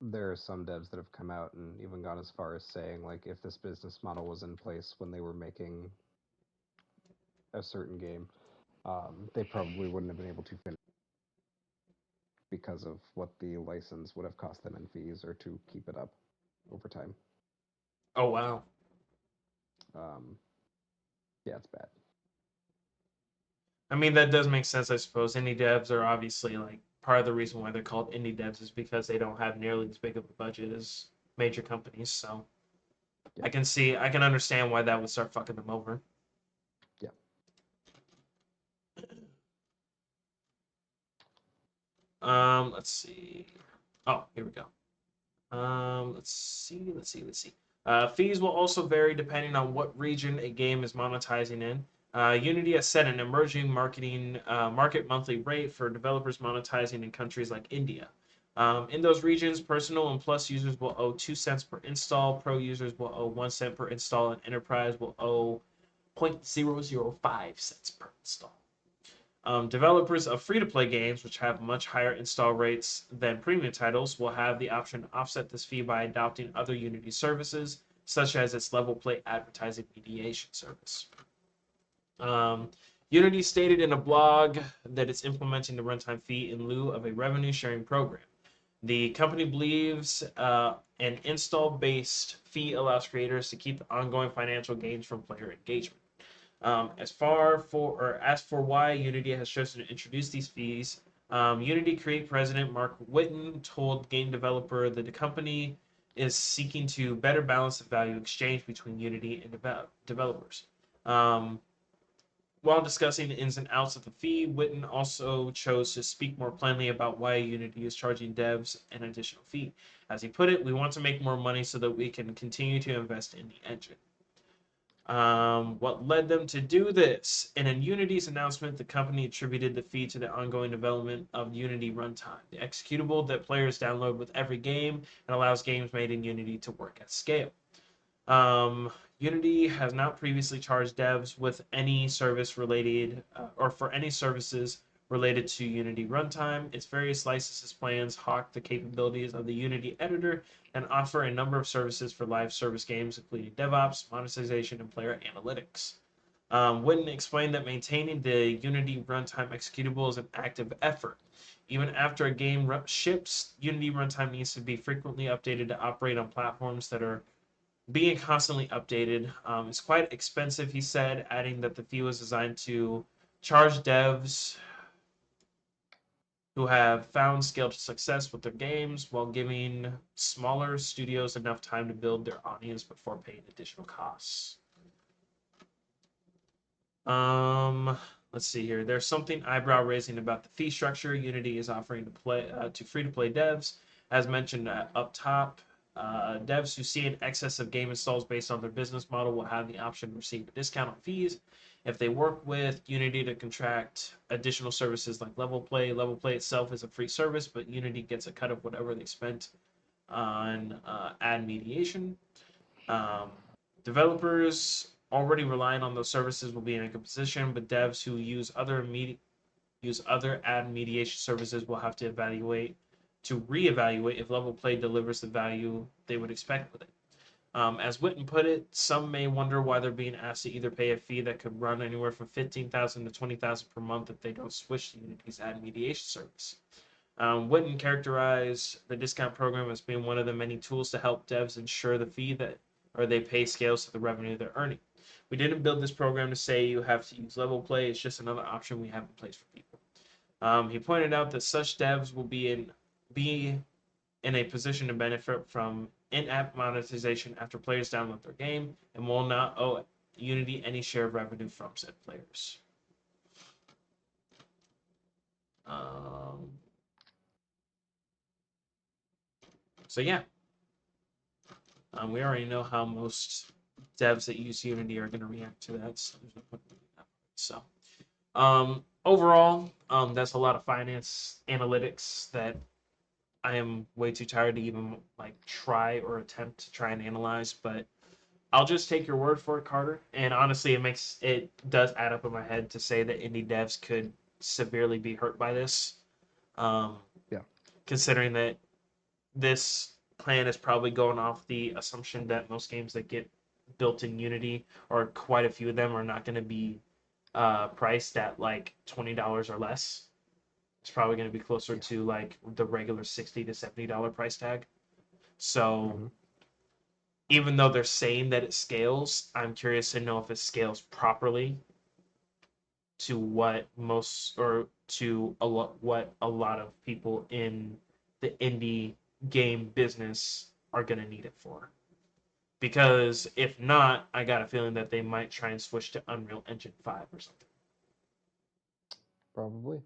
there are some devs that have come out and even gone as far as saying, like, if this business model was in place when they were making a certain game, they probably wouldn't have been able to finish because of what the license would have cost them in fees or to keep it up over time. Oh, wow. Um, yeah, it's bad. I mean, that does make sense, I suppose. Indie devs are obviously like part of the reason why they're called indie devs is because they don't have nearly as big of a budget as major companies. So Yeah, I can understand why that would start fucking them over. yeah. Let's see. Oh, here we go. Let's see. Fees will also vary depending on what region a game is monetizing in. Unity has set an emerging market monthly rate for developers monetizing in countries like India. In those regions, Personal and Plus users will owe 2 cents per install, Pro users will owe 1 cent per install, and Enterprise will owe 0.005 cents per install. Developers of free-to-play games, which have much higher install rates than premium titles, will have the option to offset this fee by adopting other Unity services, such as its level play advertising mediation service. Um, Unity stated in a blog that it's implementing the runtime fee in lieu of a revenue sharing program. The company believes an install-based fee allows creators to keep the ongoing financial gains from player engagement. As for why Unity has chosen to introduce these fees, Unity Create President Mark Whitten told game developer that the company is seeking to better balance the value exchange between Unity and developers. Um, while discussing the ins and outs of the fee, Whitten also chose to speak more plainly about why Unity is charging devs an additional fee. As he put it, we want to make more money so that we can continue to invest in the engine. What led them to do this? In a Unity's announcement, the company attributed the fee to the ongoing development of Unity Runtime, the executable that players download with every game and allows games made in Unity to work at scale. Unity has not previously charged devs with any service related or for any services related to Unity runtime. Its various licenses plans hawk the capabilities of the Unity editor and offer a number of services for live service games, including DevOps, monetization, and player analytics. Witten explained that maintaining the Unity runtime executable is an active effort. Even after a game ships, Unity runtime needs to be frequently updated to operate on platforms that are being constantly updated. It's quite expensive, he said, adding that the fee was designed to charge devs who have found scale to success with their games while giving smaller studios enough time to build their audience before paying additional costs. Um, let's see here. There's something eyebrow raising about the fee structure Unity is offering to free to play devs, as mentioned up top. Devs who see an excess of game installs based on their business model will have the option to receive a discount on fees if they work with Unity to contract additional services like Level Play. Level Play itself is a free service, but Unity gets a cut of whatever they spent on ad mediation. Um, Developers already relying on those services will be in a good position, but devs who use other ad mediation services will have to reevaluate if Level Play delivers the value they would expect with it. As Witten put it, some may wonder why they're being asked to either pay a fee that could run anywhere from 15,000 to 20,000 per month if they don't switch to Unity's ad mediation service. Witten characterized the discount program as being one of the many tools to help devs ensure the fee that or they pay scales to the revenue they're earning. We didn't build this program to say you have to use Level Play. It's just another option we have in place for people. He pointed out that such devs will be in a position to benefit from in-app monetization after players download their game and will not owe Unity any share of revenue from said players. Um, so yeah, we already know how most devs that use Unity are going to react to that. So there's no point in that. So overall, that's a lot of finance analytics that I am way too tired to even like try or attempt to try and analyze. But I'll just take your word for it, Carter. And honestly, it does add up in my head to say that indie devs could severely be hurt by this. Um, Yeah. Considering that this plan is probably going off the assumption that most games that get built in Unity, or quite a few of them, are not going to be priced at like $20 or less. It's probably going to be closer Yeah. to like the regular $60 to $70 price tag. So Mm-hmm. even though they're saying that it scales, I'm curious to know if it scales properly to what most or to what a lot of people in the indie game business are going to need it for. Because if not, I got a feeling that they might try and switch to Unreal Engine 5 or something. Probably.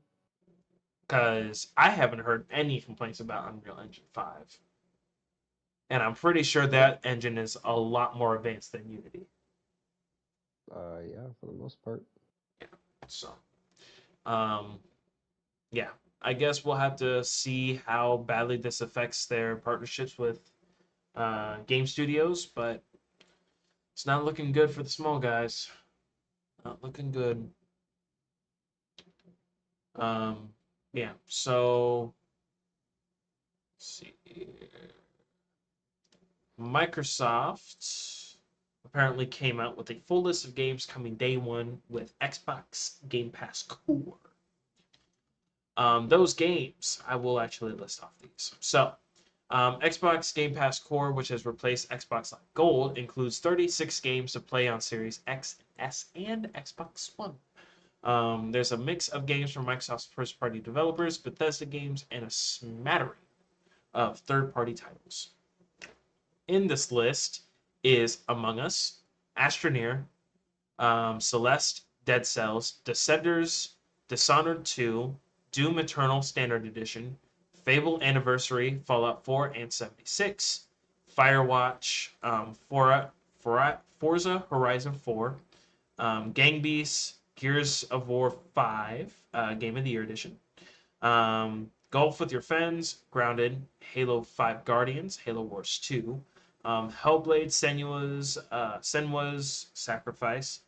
Because I haven't heard any complaints about Unreal Engine 5. And I'm pretty sure Nope. that engine is a lot more advanced than Unity. Yeah, for the most part. Yeah. So, um, yeah, I guess we'll have to see how badly this affects their partnerships with game studios, but it's not looking good for the small guys. Not looking good. Um, yeah, so let's see. Microsoft apparently came out with a full list of games coming day one with Xbox Game Pass Core. Those games, I will actually list off these. So, Xbox Game Pass Core, which has replaced Xbox Live Gold, includes 36 games to play on Series X, S, and Xbox One. There's a mix of games from Microsoft's first party developers, Bethesda games, and a smattering of third party titles. In this list is Among Us, Astroneer, Celeste, Dead Cells, Descenders, Dishonored 2, Doom Eternal Standard Edition, Fable Anniversary, Fallout 4 and 76, Firewatch, Forza Horizon 4, Gang Beasts, Gears of War 5, Game of the Year Edition, Golf with Your Friends, Grounded, Halo 5 Guardians, Halo Wars 2, Hellblade, Senua's Sacrifice,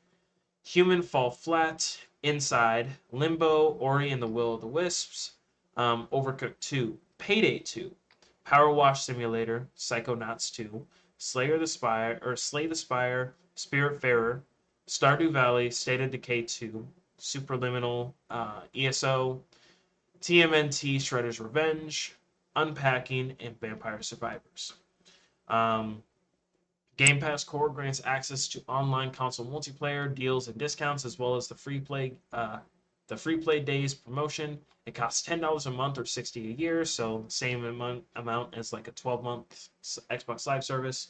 Human Fall Flat, Inside, Limbo, Ori and the Will of the Wisps, Overcooked 2, Payday 2, Power Wash Simulator, Psychonauts 2, Slay the Spire, Spiritfarer, Stardew Valley, State of Decay 2, Superliminal, ESO, TMNT Shredder's Revenge, Unpacking, and Vampire Survivors. Um, Game Pass Core grants access to online console multiplayer deals and discounts, as well as the free play days promotion. It costs $10 a month or $60 a year, so same amount as like a 12-month Xbox Live service.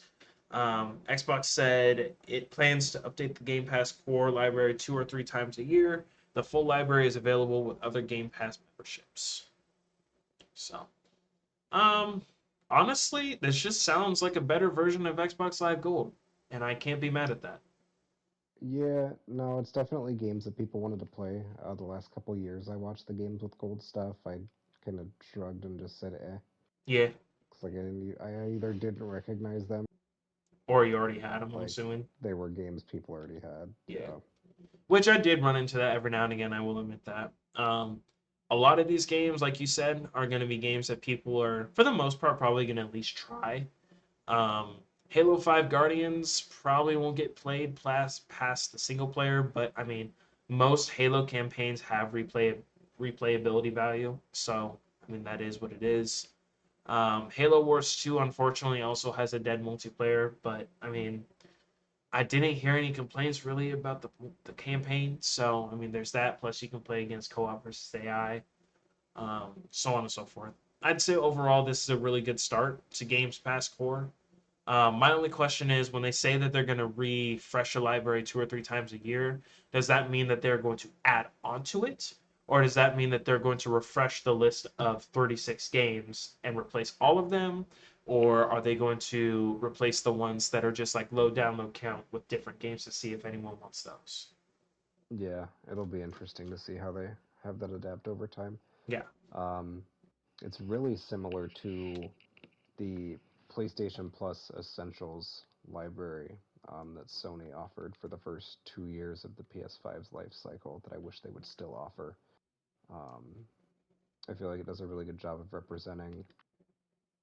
Xbox said it plans to update the Game Pass Core library 2 or 3 times a year. The full library is available with other Game Pass memberships. So, um, honestly, this just sounds like a better version of Xbox Live Gold, and I can't be mad at that. Yeah, no, it's definitely games that people wanted to play. The last couple years, I watched the games with gold stuff. I kind of shrugged and just said, "Eh," Yeah, 'cause like I either didn't recognize them, or you already had them, I'm like assuming. they were games people already had. Yeah, Yeah, which I did run into that every now and again. I will admit that. A lot of these games, like you said, are going to be games that people are, for the most part, probably going to at least try. Um, Halo 5 Guardians probably won't get played past the single player, but I mean, most Halo campaigns have replayability value, so I mean that is what it is. Halo Wars 2 unfortunately also has a dead multiplayer, but I mean, I didn't hear any complaints really about the campaign, so I mean, there's that. Plus, you can play against co-op versus AI, so on and so forth. I'd say overall, this is a really good start to Games Pass Core. My only question is when they say that they're going to refresh a library 2 or 3 times a year, does that mean that they're going to add onto it? Or does that mean that they're going to refresh the list of 36 games and replace all of them? Or are they going to replace the ones that are just like low download count with different games to see if anyone wants those? yeah, it'll be interesting to see how they have that adapt over time. Yeah, Um, it's really similar to the PlayStation Plus Essentials library that Sony offered for the first 2 years of the PS5's life cycle that I wish they would still offer. Um, I feel like it does a really good job of representing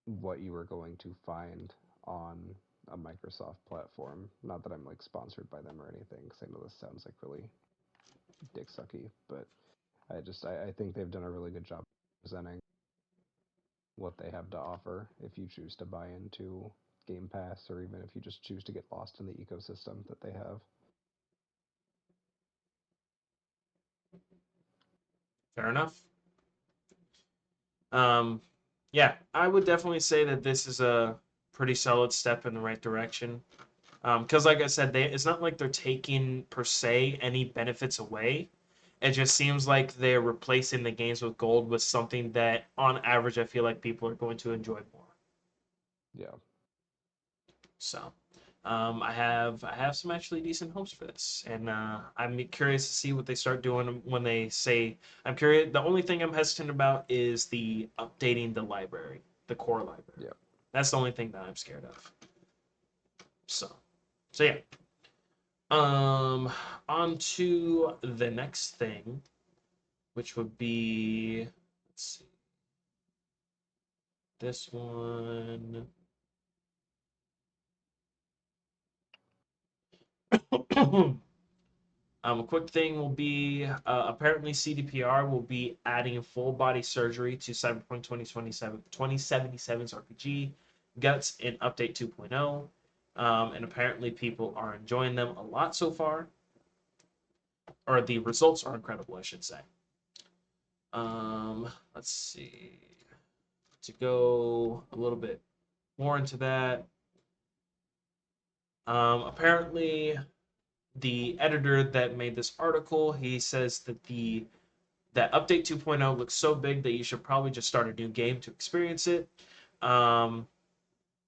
what you were going to find on a Microsoft platform. Not that I'm like sponsored by them or anything, because I know this sounds like really dick sucky, but I think they've done a really good job presenting what they have to offer if you choose to buy into Game Pass or even if you just choose to get lost in the ecosystem that they have. fair enough. Um, yeah, I would definitely say that this is a pretty solid step in the right direction. Because, like I said, it's not like they're taking per se any benefits away. It just seems like they're replacing the games with gold with something that, on average, I feel like people are going to enjoy more. Yeah. So, I have some actually decent hopes for this, and I'm curious to see what they start doing when they say. I'm curious. The only thing I'm hesitant about is the updating the library, the core library. Yeah. That's the only thing that I'm scared of. So yeah. Um, on to the next thing, which would be, let's see, this one. A quick thing will be apparently CDPR will be adding full body surgery to Cyberpunk 2077's RPG Guts in Update 2.0. And apparently people are enjoying them a lot so far, or the results are incredible, I should say. Let's see. To go a little bit more into that, apparently the editor that made this article, he says that the that update 2.0 looks so big that you should probably just start a new game to experience it. Um,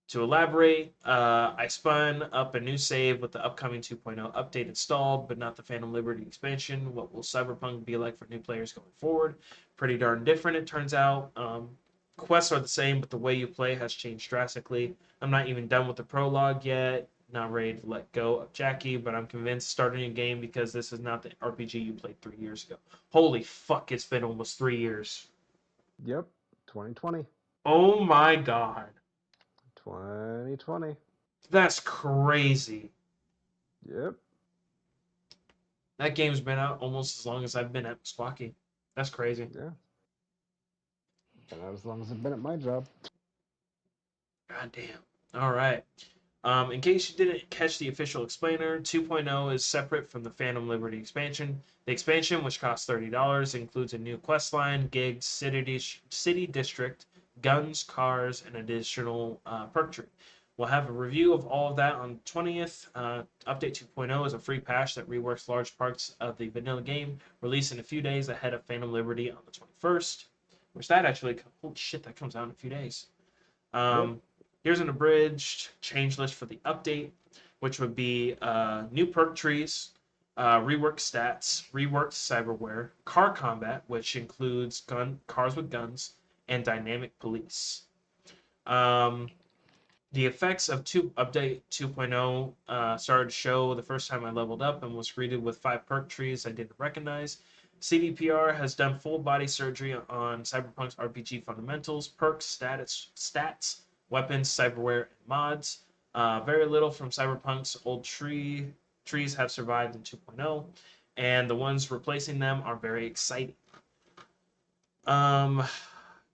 to elaborate, I spun up a new save with the upcoming 2.0 update installed, but not the Phantom Liberty expansion. What will Cyberpunk be like for new players going forward? Pretty darn different, it turns out. Quests are the same, but the way you play has changed drastically. I'm not even done with the prologue yet. Not ready to let go of Jackie, but I'm convinced starting a game because this is not the RPG you played 3 years ago. Holy fuck, it's been almost 3 years. Yep, 2020. Oh my god. 2020. That's crazy. Yep. That game's been out almost as long as I've been at Squawky. That's crazy. Yeah. Been out as long as I've been at my job. God damn. All right. In case you didn't catch the official explainer, 2.0 is separate from the Phantom Liberty expansion. The expansion, which costs $30, includes a new quest line, gigs, city district, guns, cars, and additional perk tree. We'll have a review of all of that on 20th. Update 2.0 is a free patch that reworks large parts of the vanilla game, released in a few days ahead of Phantom Liberty on the 21st. Which that actually, holy shit, that comes out in a few days. Yep. Here's an abridged change list for the update, which would be new perk trees, reworked stats, reworked cyberware, car combat, which includes cars with guns, and dynamic police. Um, the effects of update 2.0 started to show the first time I leveled up and was greeted with 5 perk trees I didn't recognize. CDPR has done full body surgery on Cyberpunk's RPG fundamentals, perks, stats, weapons, cyberware, and mods. Very little from Cyberpunk's old trees have survived in 2.0, and the ones replacing them are very exciting. Um,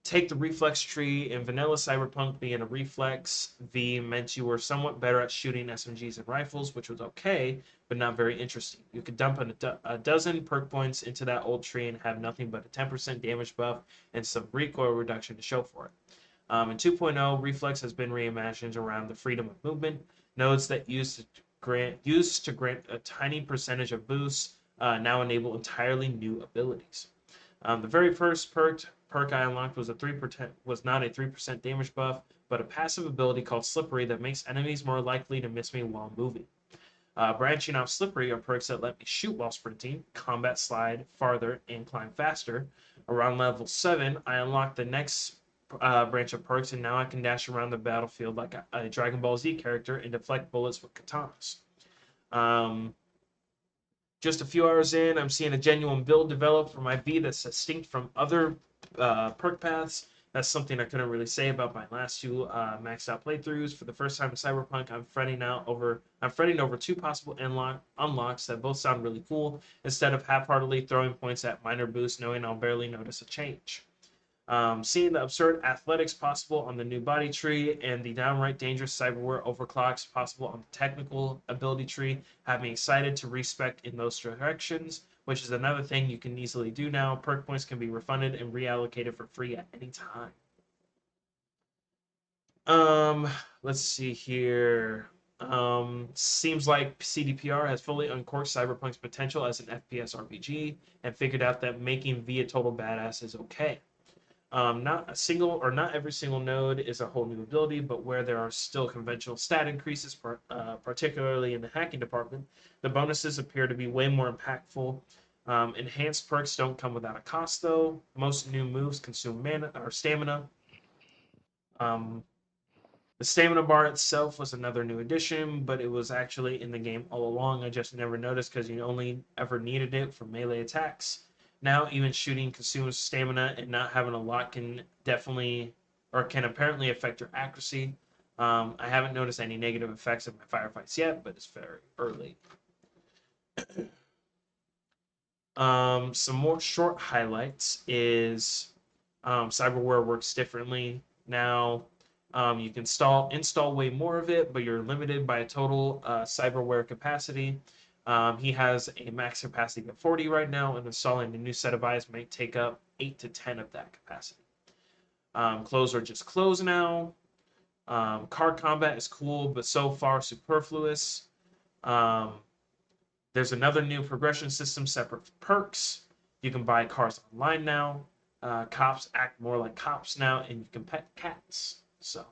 Take the reflex tree in vanilla Cyberpunk being a reflex V meant you were somewhat better at shooting SMGs and rifles, which was okay, but not very interesting. You could dump a dozen perk points into that old tree and have nothing but a 10% damage buff and some recoil reduction to show for it. In 2.0, reflex has been reimagined around the freedom of movement. Nodes that used to grant a tiny percentage of boosts now enable entirely new abilities. The very first perk I unlocked was not a 3% damage buff, but a passive ability called Slippery that makes enemies more likely to miss me while moving. Branching off Slippery are perks that let me shoot while sprinting, combat slide farther, and climb faster. Around level 7, I unlocked the next branch of perks, and now I can dash around the battlefield like a Dragon Ball Z character and deflect bullets with katanas. Um, just a few hours in, I'm seeing a genuine build develop for my V that's distinct from other perk paths. That's something I couldn't really say about my last two maxed out playthroughs. For the first time in Cyberpunk, I'm fretting over 2 possible unlocks that both sound really cool, instead of half-heartedly throwing points at minor boosts, knowing I'll barely notice a change. Seeing the absurd athletics possible on the new body tree and the downright dangerous cyberware overclocks possible on the technical ability tree have me excited to respec in those directions, which is another thing you can easily do now. Perk points can be refunded and reallocated for free at any time. Um, let's see here. Seems like CDPR has fully uncorked Cyberpunk's potential as an FPS RPG and figured out that making V a total badass is okay. Not every single node is a whole new ability, but where there are still conventional stat increases, particularly in the hacking department, the bonuses appear to be way more impactful. Enhanced perks don't come without a cost, though. Most new moves consume mana or stamina. Um, the stamina bar itself was another new addition, but it was actually in the game all along. I just never noticed because you only ever needed it for melee attacks. Now, even shooting consumes stamina, and not having a lot can apparently affect your accuracy. I haven't noticed any negative effects of my firefights yet, but it's very early. Some more short highlights is cyberware works differently now. You can install way more of it, but you're limited by a total cyberware capacity. He has a max capacity of 40 right now, and installing a new set of eyes might take up 8 to 10 of that capacity. Clothes are just clothes now. Car combat is cool, but so far superfluous. Um, there's another new progression system separate from perks. You can buy cars online now. Cops act more like cops now, and you can pet cats. So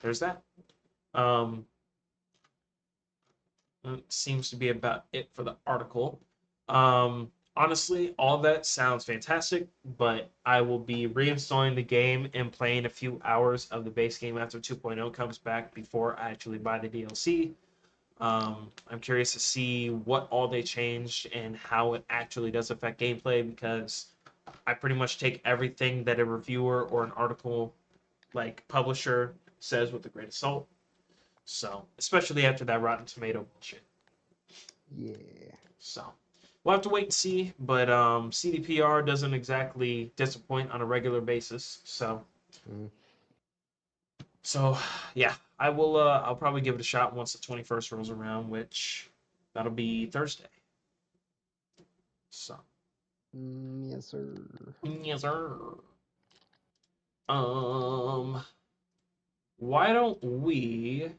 there's that. Um, it seems to be about it for the article. Honestly, all that sounds fantastic, but I will be reinstalling the game and playing a few hours of the base game after 2.0 comes back before I actually buy the DLC. I'm curious to see what all they changed and how it actually does affect gameplay, because I pretty much take everything that a reviewer or an article like publisher says with a grain of salt. So, especially after that Rotten Tomato bullshit. Yeah. So, we'll have to wait and see. But CDPR doesn't exactly disappoint on a regular basis. Mm. So yeah, I will. I'll probably give it a shot once the 21st rolls around, which that'll be Thursday. So Yes, sir. yes, sir. Um, why don't we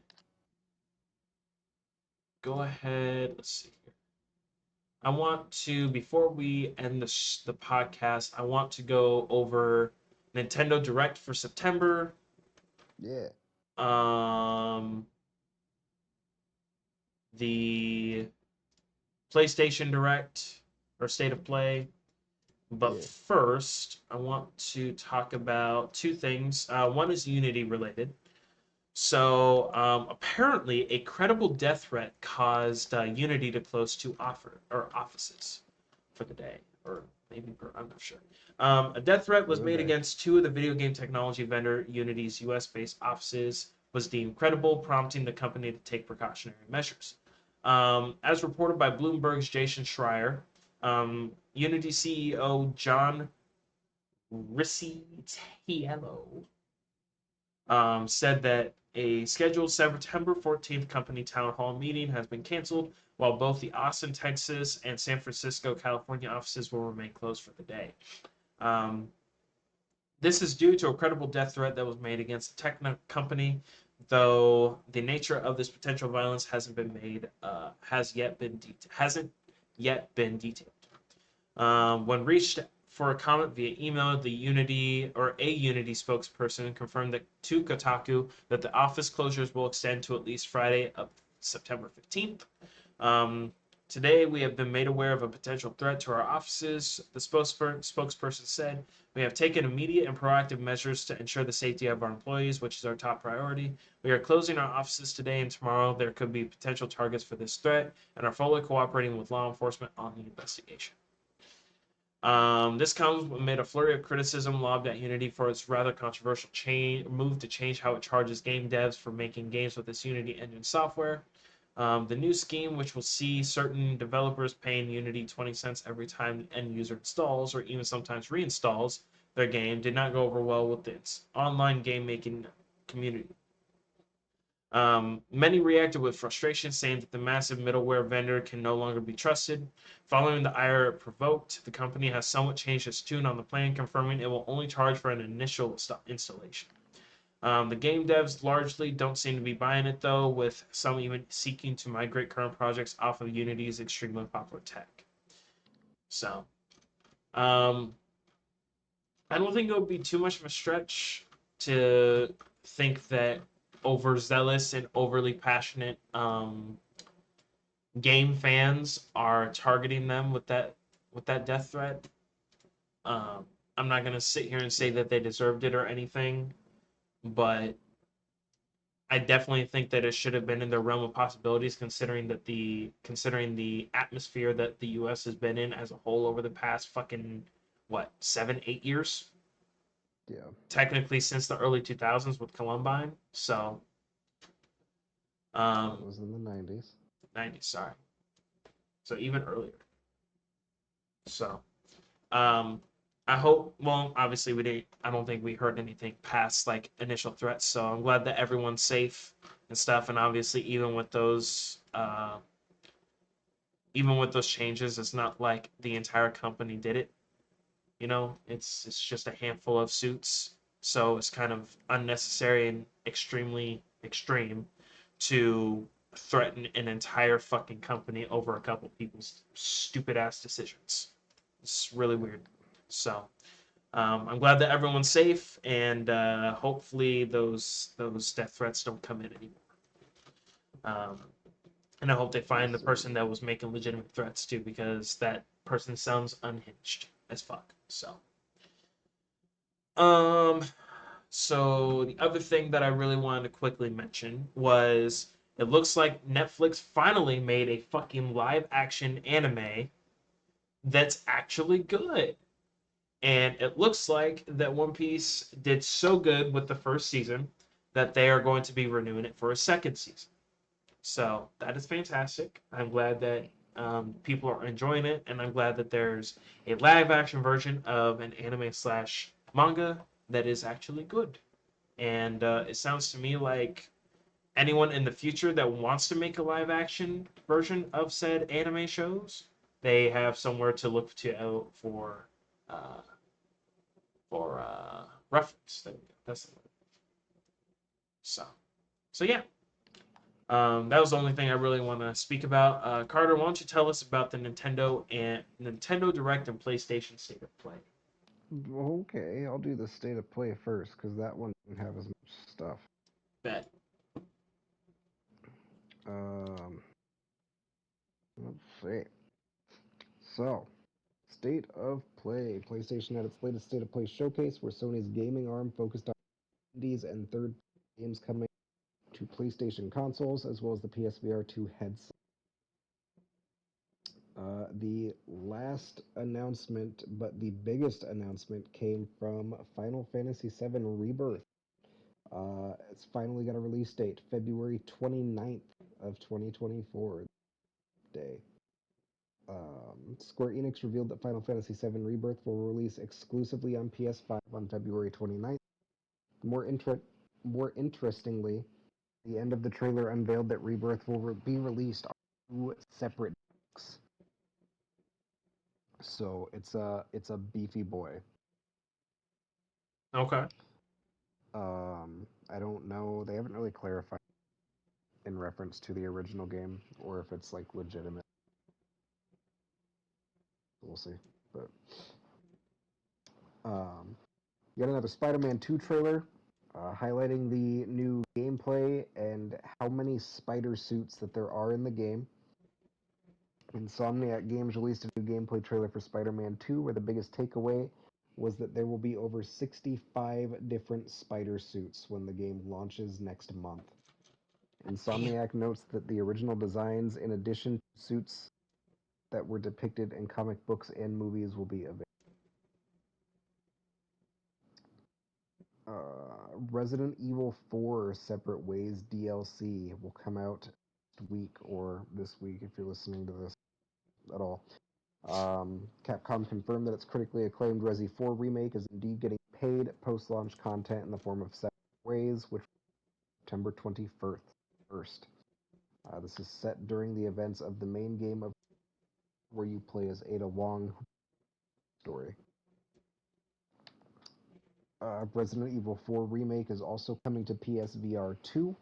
go ahead? Let's see here. I want to, before we end the podcast, I want to go over Nintendo Direct for September. Yeah. Um, the PlayStation Direct or State of Play. But Yeah. first, I want to talk about two things. One is Unity related. So apparently, a credible death threat caused Unity to close two offices for the day, or maybe I'm not sure. A death threat was made Okay. against two of the video game technology vendor Unity's U.S.-based offices. Was deemed credible, prompting the company to take precautionary measures. As reported by Bloomberg's Jason Schreier, Unity CEO John Riccitiello said that a scheduled September 14th company town hall meeting has been canceled, while both the Austin, Texas, and San Francisco, California offices will remain closed for the day. Um, this is due to a credible death threat that was made against the tech company, though the nature of this potential violence hasn't yet been detailed. When reached for a comment via email, a Unity spokesperson confirmed that to Kotaku that the office closures will extend to at least Friday of September 15th. Um, Today, we have been made aware of a potential threat to our offices, the spokesperson said. We have taken immediate and proactive measures to ensure the safety of our employees, which is our top priority. We are closing our offices today and tomorrow. There could be potential targets for this threat and are fully cooperating with law enforcement on the investigation. This comes amid a flurry of criticism lobbed at Unity for its rather controversial move to change how it charges game devs for making games with its Unity engine software. The new scheme, which will see certain developers paying Unity 20 cents every time the end user installs or even sometimes reinstalls their game, did not go over well with its online game making community. Many reacted with frustration, saying that the massive middleware vendor can no longer be trusted. Following the ire it provoked, the company has somewhat changed its tune on the plan, confirming it will only charge for an initial installation. The game devs largely don't seem to be buying it, though, with some even seeking to migrate current projects off of Unity's extremely popular tech. So, um, I don't think it would be too much of a stretch to think that overzealous and overly passionate game fans are targeting them with that death threat. Um, I'm not gonna sit here and say that they deserved it or anything, but I definitely think that it should have been in the realm of possibilities, considering the atmosphere that the U.S. has been in as a whole over the past fucking what 7-8 years. Yeah, technically since the early 2000s with Columbine. So, that um, was in the 90s. 90s, sorry. So even earlier. So, um, I hope. Well, obviously we didn't. I don't think we heard anything past like initial threats. So I'm glad that everyone's safe and stuff. And obviously, even with those changes, it's not like the entire company did it. You know, it's just a handful of suits. So it's kind of unnecessary and extremely extreme to threaten an entire fucking company over a couple people's stupid ass decisions. It's really Yeah. weird. So I'm glad that everyone's safe, and hopefully those death threats don't come in anymore. Um, and I hope they Yes, find the sir. person that was making legitimate threats too, because that person sounds unhinged as fuck. Um, so the other thing that I really wanted to quickly mention was it looks like Netflix finally made a fucking live action anime that's actually good. And it looks like that One Piece did so good with the first season that they are going to be renewing it for a second season. So that is fantastic. I'm glad that people are enjoying it, and I'm glad that there's a live action version of an anime slash manga that is actually good. And it sounds to me like anyone in the future that wants to make a live action version of said anime shows, they have somewhere to look to uh, for reference. There we go. That's the word. So so yeah. That was the only thing I really want to speak about. Carter, why don't you tell us about the Nintendo Direct and PlayStation State of Play? Okay, I'll do the state of play first because that one didn't have as much stuff. Bet. Um, let's see. So, state of play. PlayStation had its latest state of play showcase where Sony's gaming arm focused on indies and third games coming to PlayStation consoles as well as the PSVR 2 headset. The last announcement, but the biggest announcement, came from Final Fantasy VII Rebirth. It's finally got a release date, February 29th of 2024 day. Square Enix revealed that Final Fantasy VII Rebirth will release exclusively on PS5 on February 29th. More, inter- More interestingly, the end of the trailer unveiled that Rebirth will be released on two separate discs. So it's a beefy boy. Okay. I don't know. They haven't really clarified in reference to the original game or if it's like legitimate. We'll see. But um, yet another Spider-Man 2 trailer highlighting the new gameplay and how many spider suits that there are in the game. Insomniac Games released a new gameplay trailer for Spider-Man 2, where the biggest takeaway was that there will be over 65 different spider suits when the game launches next month. Damn. Insomniac notes that the original designs, in addition to suits that were depicted in comic books and movies, will be available. Resident Evil 4 Separate Ways DLC will come out next week or this week if you're listening to this at all. Capcom confirmed that its critically acclaimed Resi 4 remake is indeed getting paid post-launch content in the form of Separate Ways, which September 21st. This is set during the events of the main game of where you play as Ada Wong story. Resident Evil 4 remake is also coming to PSVR 2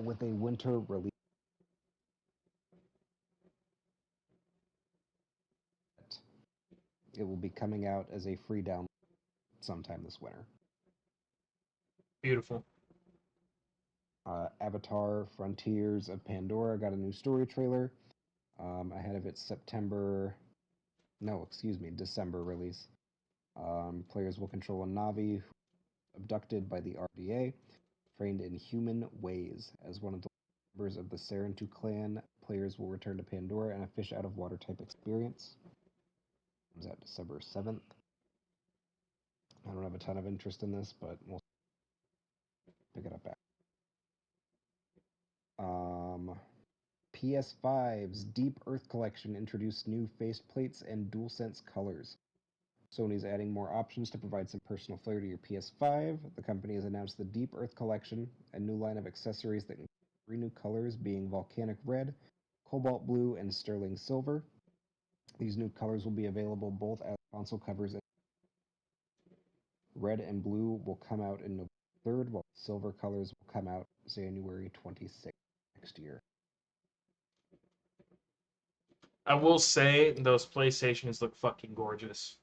with a winter release. It will be coming out as a free download sometime this winter. Beautiful. Avatar Frontiers of Pandora got a new story trailer ahead of its December release. Players will control a Navi abducted by the RDA, trained in human ways. As one of the members of the Sarentu clan, players will return to Pandora and a fish out of water type experience. Comes out December 7th. I don't have a ton of interest in this, but we'll pick it up back. PS5's Deep Earth Collection introduced new faceplates and DualSense colors. Sony's adding more options to provide some personal flair to your PS5. The company has announced the Deep Earth Collection, a new line of accessories that include 3 new colors being Volcanic Red, Cobalt Blue, and Sterling Silver. These new colors will be available both as console covers. Red and blue will come out in November 3rd, while silver colors will come out January 26th next year. I will say those PlayStations look fucking gorgeous.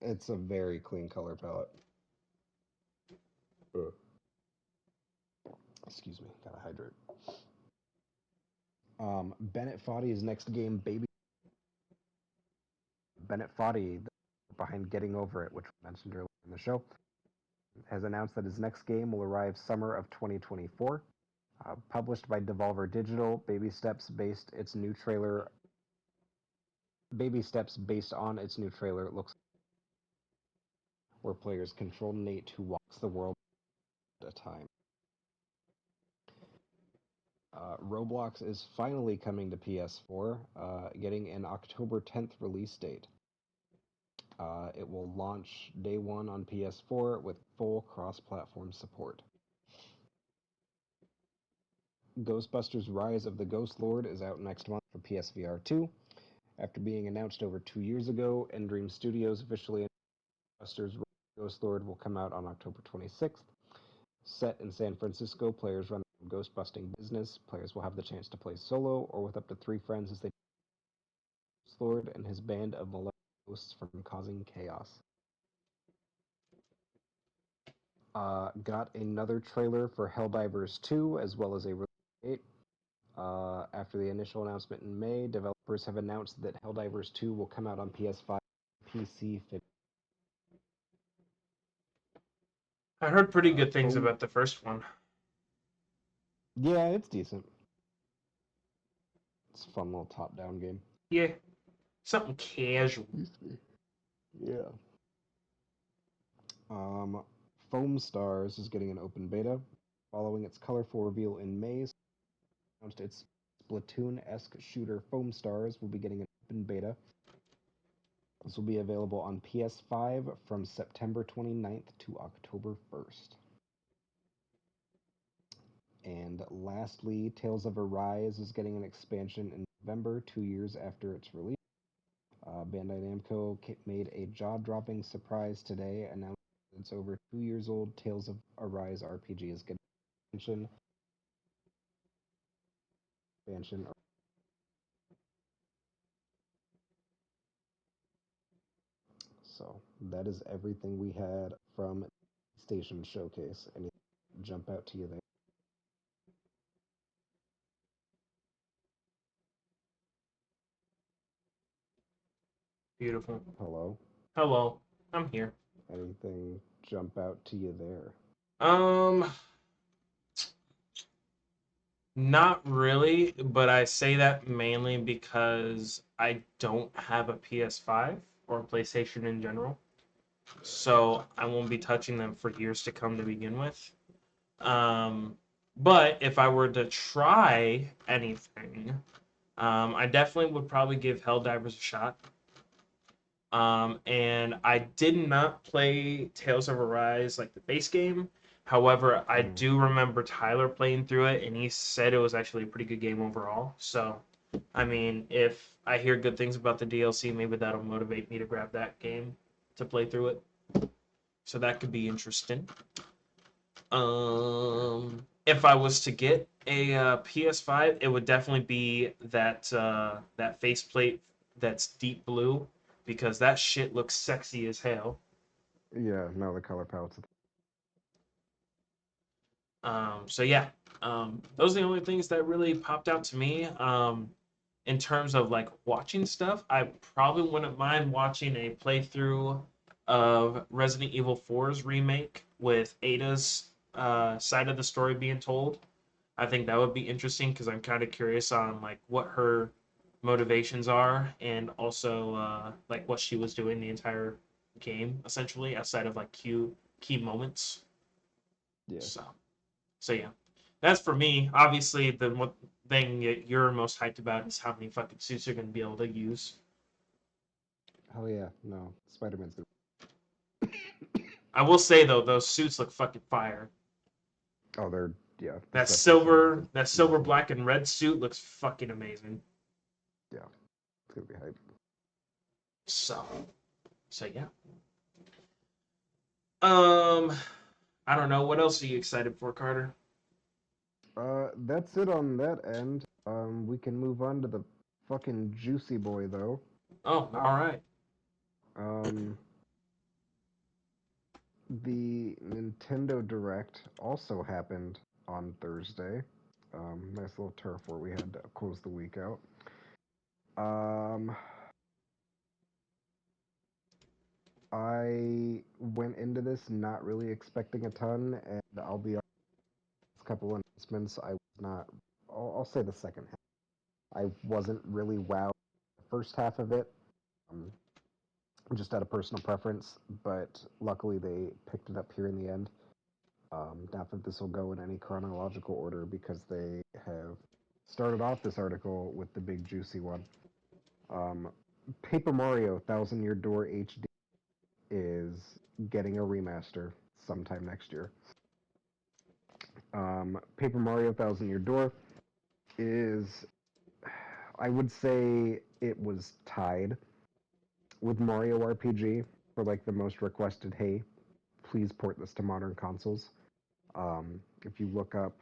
It's a very clean color palette. Ugh. Excuse me, gotta hydrate. Bennett Foddy's next game, Baby. Bennett Foddy, behind Getting Over It, which we mentioned earlier in the show, has announced that his next game will arrive summer of 2024. Published by Devolver Digital, Baby Steps based on its new trailer looks where players control Nate, who walks the world at a time. Roblox is finally coming to PS4, getting an October 10th release date. It will launch day one on PS4 with full cross-platform support. Ghostbusters Rise of the Ghost Lord is out next month for PSVR 2. After being announced over 2 years ago, Endream Studios officially announced Ghostbusters Rise of the Ghost Lord will come out on October 26th. Set in San Francisco, players run a ghost-busting business. Players will have the chance to play solo or with up to 3 friends as they Ghost Lord and his band of malevolent ghosts from causing chaos. Got another trailer for Helldivers 2 as well as a release date. After the initial announcement in May, developers have announced that Helldivers 2 will come out on PS5 and PC. I heard pretty good things Foam. about the first one. Yeah, it's decent. It's a fun little top-down game. Yeah, something casual. Yeah. Foam Stars is getting an open beta. Following its colorful reveal in May, announced its Splatoon-esque shooter Foam Stars will be getting an open beta. This will be available on PS5 from September 29th to October 1st. And lastly, Tales of Arise is getting an expansion in November, 2 years after its release. Bandai Namco made a jaw-dropping surprise today, announcing its over 2 years old Tales of Arise RPG is getting an expansion. So that is everything we had from Station Showcase. Any jump out to you there? Beautiful. Hello? Hello, I'm here. Anything jump out to you there? Um, Not really, but I say that mainly because I don't have a PS5 or a PlayStation in general. So I won't be touching them for years to come to begin with. Um, but if I were to try anything, I definitely would probably give Helldivers a shot. And I did not play Tales of Arise like the base game. However, I Mm-hmm. do remember Tyler playing through it, and he said it was actually a pretty good game overall. So, I mean, if I hear good things about the DLC, maybe that'll motivate me to grab that game to play through it. So that could be interesting. If I was to get a PS5, it would definitely be that faceplate that's deep blue because that shit looks sexy as hell. Yeah, no, the color palettes. So yeah, those are the only things that really popped out to me. In terms of like watching stuff, I probably wouldn't mind watching a playthrough of Resident Evil 4's remake with Ada's side of the story being told. I think that would be interesting because I'm kind of curious on like what her motivations are and also like what she was doing the entire game essentially, outside of like key moments. Yeah. So so yeah, that's for me. Obviously, the one thing that you're most hyped about is how many fucking suits you're gonna be able to use. Hell yeah. No, Spider-Man's gonna. I will say though, those suits look fucking fire. Oh, they're yeah. The That stuff they're showing off silver, is that silver, beautiful. black, and red suit looks fucking amazing. Yeah, it's gonna be hype. So, so yeah. Um, I don't know. What else are you excited for, Carter? That's it on that end. We can move on to the fucking juicy boy though. Oh, all right. Um, the Nintendo Direct also happened on Thursday. Nice little turf where we had to close the week out. Um, I went into this not really expecting a ton, and I'll be honest, a couple announcements. I was not. I'll say the second half. I wasn't really wowed the first half of it. Um, just out of personal preference, but luckily they picked it up here in the end. Not that this will go in any chronological order because they have started off this article with the big juicy one. Um, Paper Mario Thousand Year Door HD is getting a remaster sometime next year. Paper Mario Thousand Year Door is, I would say, it was tied with Mario RPG for like the most requested. Hey, please port this to modern consoles. If you look up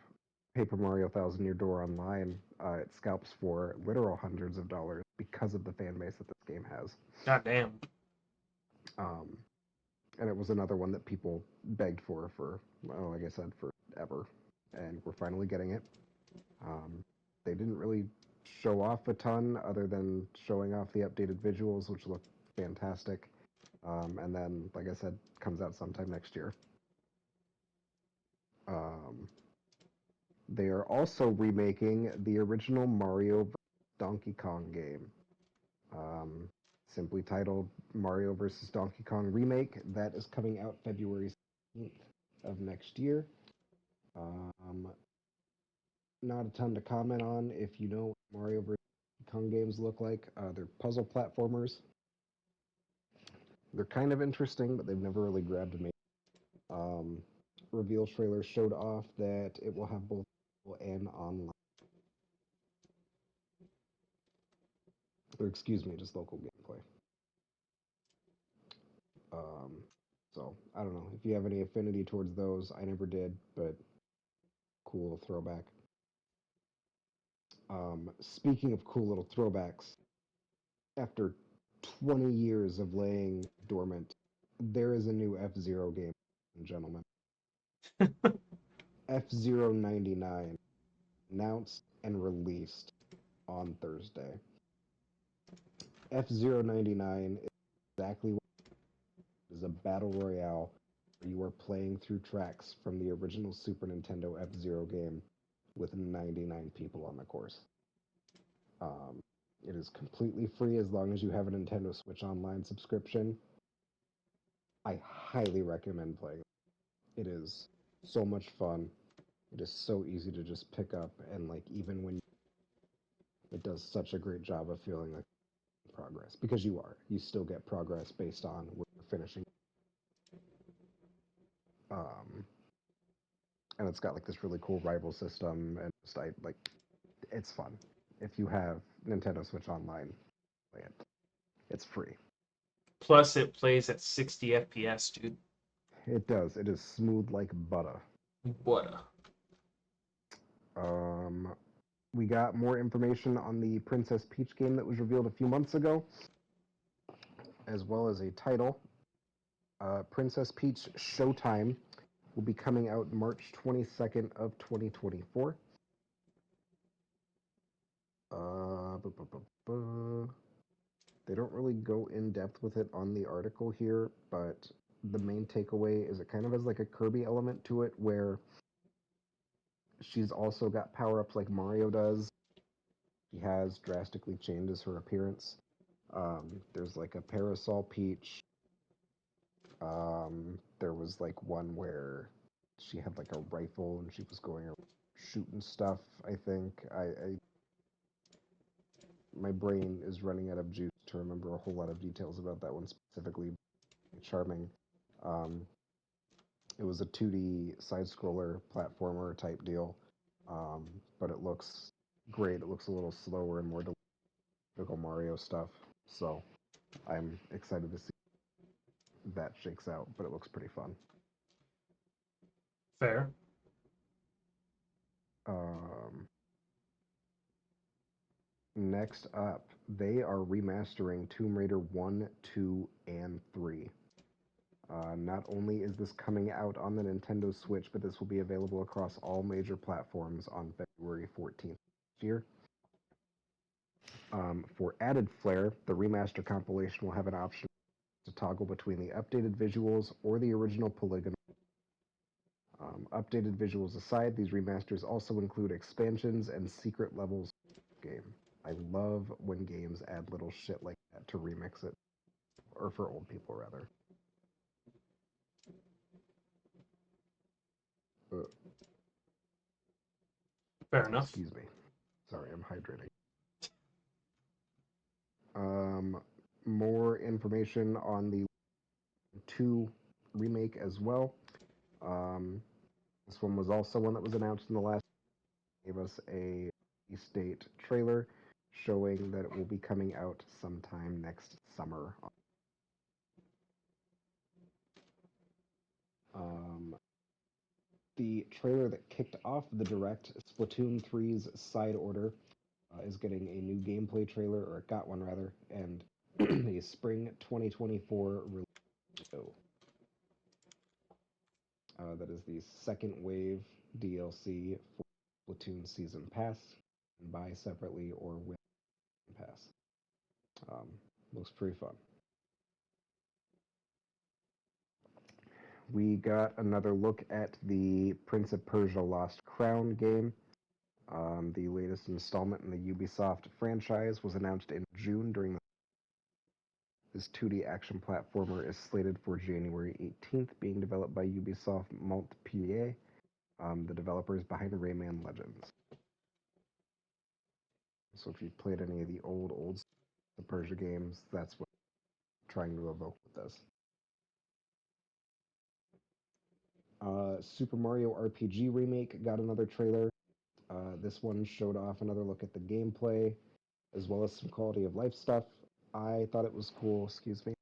Paper Mario Thousand Year Door online, it scalps for literal hundreds of dollars because of the fan base that this game has. God damn. Um, and it was another one that people begged for, well, like I said, forever, and we're finally getting it. Um, they didn't really show off a ton other than showing off the updated visuals, which look fantastic. And then, like I said, comes out sometime next year. Um, they are also remaking the original Mario vs. Donkey Kong game, um, simply titled Mario vs. Donkey Kong Remake. That is coming out February 16th of next year. Um, not a ton to comment on. If you know what Mario vs. Kong games look like, they're puzzle platformers. They're kind of interesting, but they've never really grabbed me. Um, Reveal trailer showed off that it will have both local and online, or excuse me, just local gameplay. Um, so I don't know if you have any affinity towards those. I never did, but cool throwback. Speaking of cool little throwbacks, after 20 years of laying dormant, there is a new F Zero game, gentlemen. F Zero 99 announced and released on Thursday. F Zero 99 is exactly what it is, a battle royale where you are playing through tracks from the original Super Nintendo F Zero game with 99 people on the course. Um, it is completely free as long as you have a Nintendo Switch Online subscription. I highly recommend playing it. It is so much fun. It is so easy to just pick up, and like even when it does such a great job of feeling like progress because you still get progress based on where you're finishing. Um, and it's got like this really cool rival system, and just I like it's fun. If you have Nintendo Switch Online, play it. It's free. Plus, it plays at 60 FPS, dude. It does. It is smooth like butter. What a Um, we got more information on the Princess Peach game that was revealed a few months ago, as well as a title. Princess Peach Showtime will be coming out March 22nd of 2024. Bu- bu- bu- bu- They don't really go in depth with it on the article here, but the main takeaway is it kind of has like a Kirby element to it where she's also got power ups like Mario does. She has drastically changes her appearance. There's like a Parasol Peach, There was like one where she had like a rifle and she was going around shooting stuff. I think my brain is running out of juice to remember a whole lot of details about that one specifically. Charming. Um, it was a 2D side scroller platformer type deal, but it looks great. It looks a little slower and more typical Mario stuff. So I'm excited to see that shakes out, but it looks pretty fun. Fair. Um, Next up, they are remastering Tomb Raider 1, 2, and 3. Not only is this coming out on the Nintendo Switch, but this will be available across all major platforms on February 14th this year. For added flair, the remaster compilation will have an option to toggle between the updated visuals or the original polygon. Updated visuals aside, these remasters also include expansions and secret levels of the game. I love when games add little shit like that to remix it, or for old people rather. Uh, Fair enough. Excuse me. Sorry, I'm hydrating. Um, More information on the 2 remake as well. Um, this one was also one that was announced in the last. Gave us a release date trailer showing that it will be coming out sometime next summer. Um, the trailer that kicked off the direct, Splatoon 3's Side Order, is getting a new gameplay trailer, or it got one rather, and a spring 2024 release. That is the second wave DLC for Splatoon Season Pass, and buy separately or with Pass. Um, Looks pretty fun. We got another look at the Prince of Persia Lost Crown game. The latest installment in the Ubisoft franchise was announced in June during this 2D action platformer is slated for January 18th, being developed by Ubisoft Montpellier, the developers behind Rayman Legends. So if you've played any of the old the Persia games, that's what I'm trying to evoke with this. Super Mario RPG Remake got another trailer. This one showed off another look at the gameplay, as well as some quality of life stuff. I thought it was cool. Excuse me.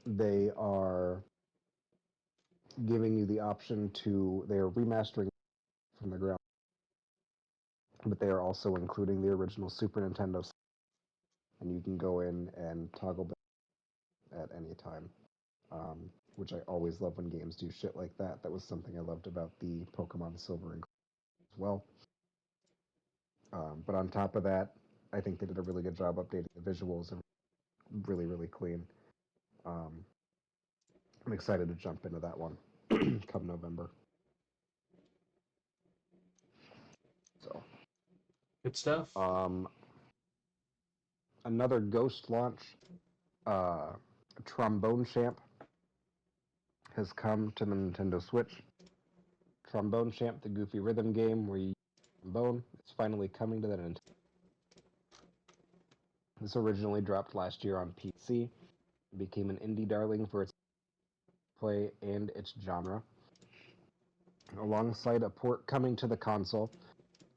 They are giving you the option to. They are remastering from the ground, but they are also including the original Super Nintendo, and you can go in and toggle back at any time. Which I always love when games do shit like that. That was something I loved about the Pokemon Silver and Gold as well. But on top of that, I think they did a really good job updating the visuals and really, really clean. Um, I'm excited to jump into that one come November. So, Good stuff. um, another Ghost launch, uh, Trombone Champ, has come to the Nintendo Switch. Trombone Champ, the goofy rhythm game where you use trombone, is finally coming to the Nintendo. This originally dropped last year on PC. It became an indie darling for its play and its genre. Alongside a port coming to the console,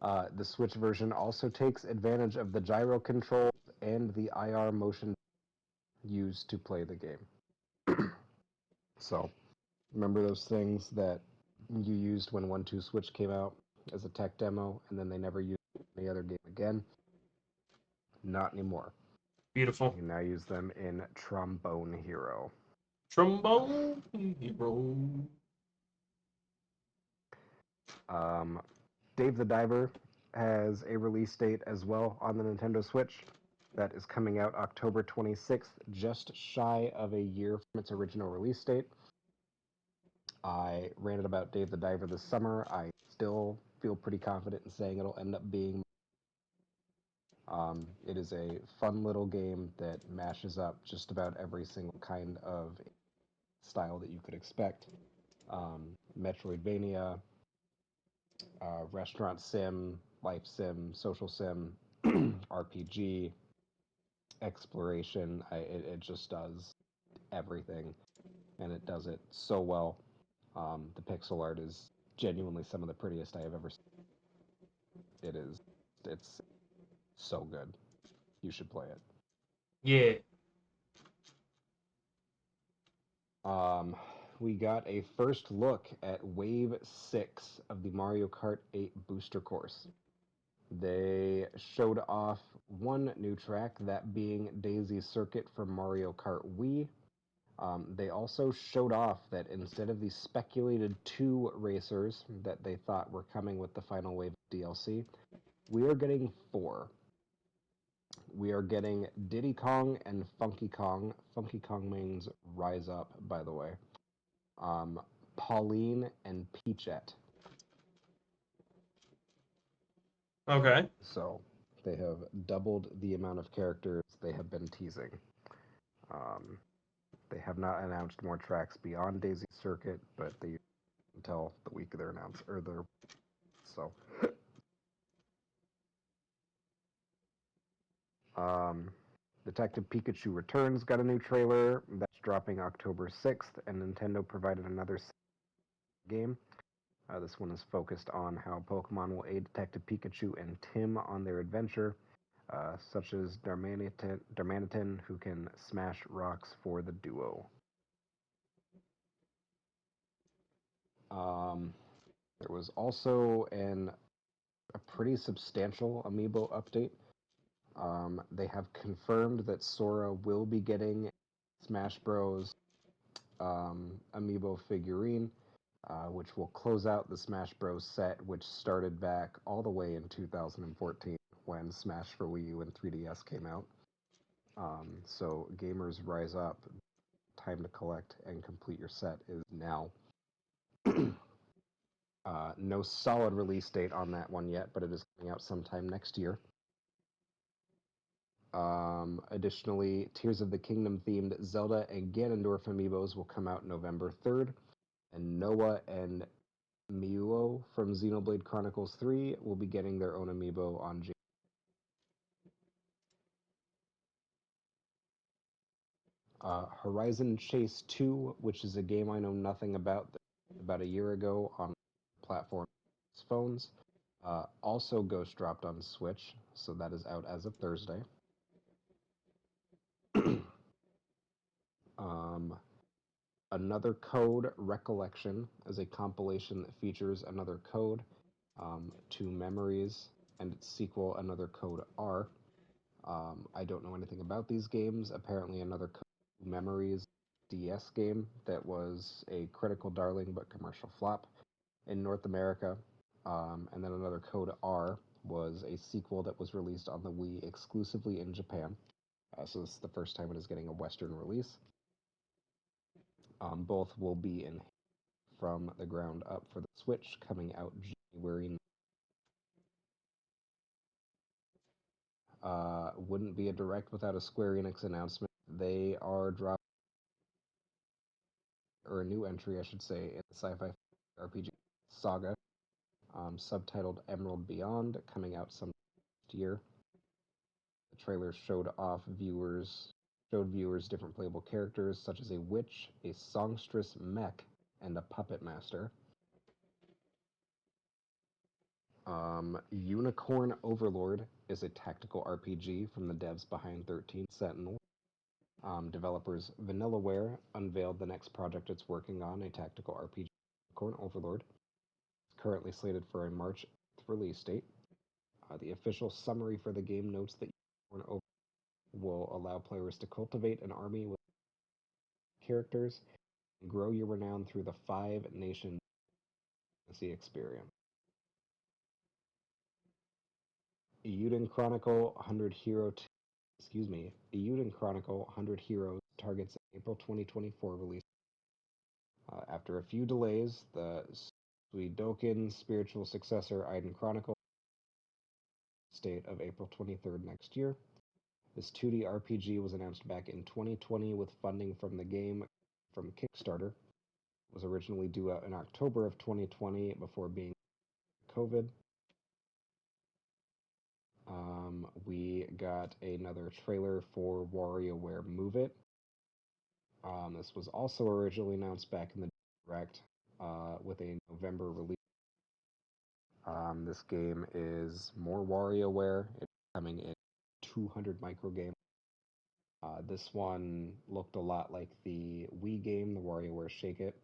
the Switch version also takes advantage of the gyro controls and the IR motion used to play the game. So, remember those things that you used when 1-2 Switch came out as a tech demo, and then they never used any other game again? Not anymore. You Beautiful. can now use them in Trombone Hero. Trombone hero. Um, Dave the Diver has a release date as well on the Nintendo Switch that is coming out October 26th, just shy of a year from its original release date. I ranted about Dave the Diver this summer. I still feel pretty confident in saying it'll end up being It is a fun little game that mashes up just about every single kind of style that you could expect. Metroidvania, restaurant sim, life sim, social sim, RPG, exploration. It just does everything, and it does it so well. The pixel art is genuinely some of the prettiest I have ever seen. It is, it's so good. You should play it. Yeah. Um, we got a first look at Wave 6 of the Mario Kart 8 booster course. They showed off one new track, that being Daisy's Circuit for Mario Kart Wii. They also showed off that instead of the speculated two racers that they thought were coming with the final wave of DLC, we are getting four. We are getting Diddy Kong and Funky Kong. Funky Kong means Rise Up, by the way. Um, Pauline and Peachette. Okay. So they have doubled the amount of characters they have been teasing. Um, they have not announced more tracks beyond Daisy Circuit, but they until the week of their announce or their so. Um, Detective Pikachu Returns got a new trailer that's dropping October 6th, and Nintendo provided another game. This one is focused on how Pokemon will aid Detective Pikachu and Tim on their adventure, such as Darmanitan, who can smash rocks for the duo. Um, there was also a pretty substantial amiibo update. They have confirmed that Sora will be getting Smash Bros. Amiibo figurine, which will close out the Smash Bros. Set, which started back all the way in 2014 when Smash for Wii U and 3DS came out. So gamers rise up. Time to collect and complete your set is now. No solid release date on that one yet, but it is coming out sometime next year. Additionally, Tears of the Kingdom themed Zelda and Ganondorf amiibos will come out November 3rd, and Noah and Miuo from Xenoblade Chronicles 3 will be getting their own amiibo on January. Horizon Chase 2, which is a game I know nothing about a year ago on platform phones, also ghost dropped on Switch, so that is out as of Thursday. um, Another Code Recollection is a compilation that features Another Code, Two Memories, and its sequel, Another Code R. I don't know anything about these games. Apparently, Another Code Memories DS game that was a critical darling but commercial flop in North America. And then Another Code R was a sequel that was released on the Wii exclusively in Japan. So this is the first time it is getting a Western release. Both will be in from the ground up for the Switch, coming out January. Wouldn't be a direct without a Square Enix announcement. They are dropping, or a new entry, I should say, in the sci-fi RPG saga, subtitled Emerald Beyond, coming out some next year. The trailer showed viewers different playable characters such as a witch, a songstress mech, and a puppet master. Unicorn Overlord is a tactical RPG from the devs behind 13 Sentinel. Developers Vanillaware unveiled the next project it's working on, a tactical RPG, Unicorn Overlord. It's currently slated for a March 8th release date. The official summary for the game notes that Unicorn Overlord will allow players to cultivate an army with characters and grow your renown through the five-nation fantasy experience. Euden Chronicle 100 Hero Euden Chronicle 100 Heroes targets an April 2024 release. After a few delays, the Suidoken spiritual successor Eiden Chronicle date of April 23rd next year. This 2D RPG was announced back in 2020 with funding from the game from Kickstarter. It was originally due out in October of 2020 before being COVID. We got another trailer for WarioWare Move It. This was also originally announced back in the Direct with a November release. This game is more WarioWare. It's coming in 200 micro games. This one looked a lot like the Wii game, the WarioWare Shake It.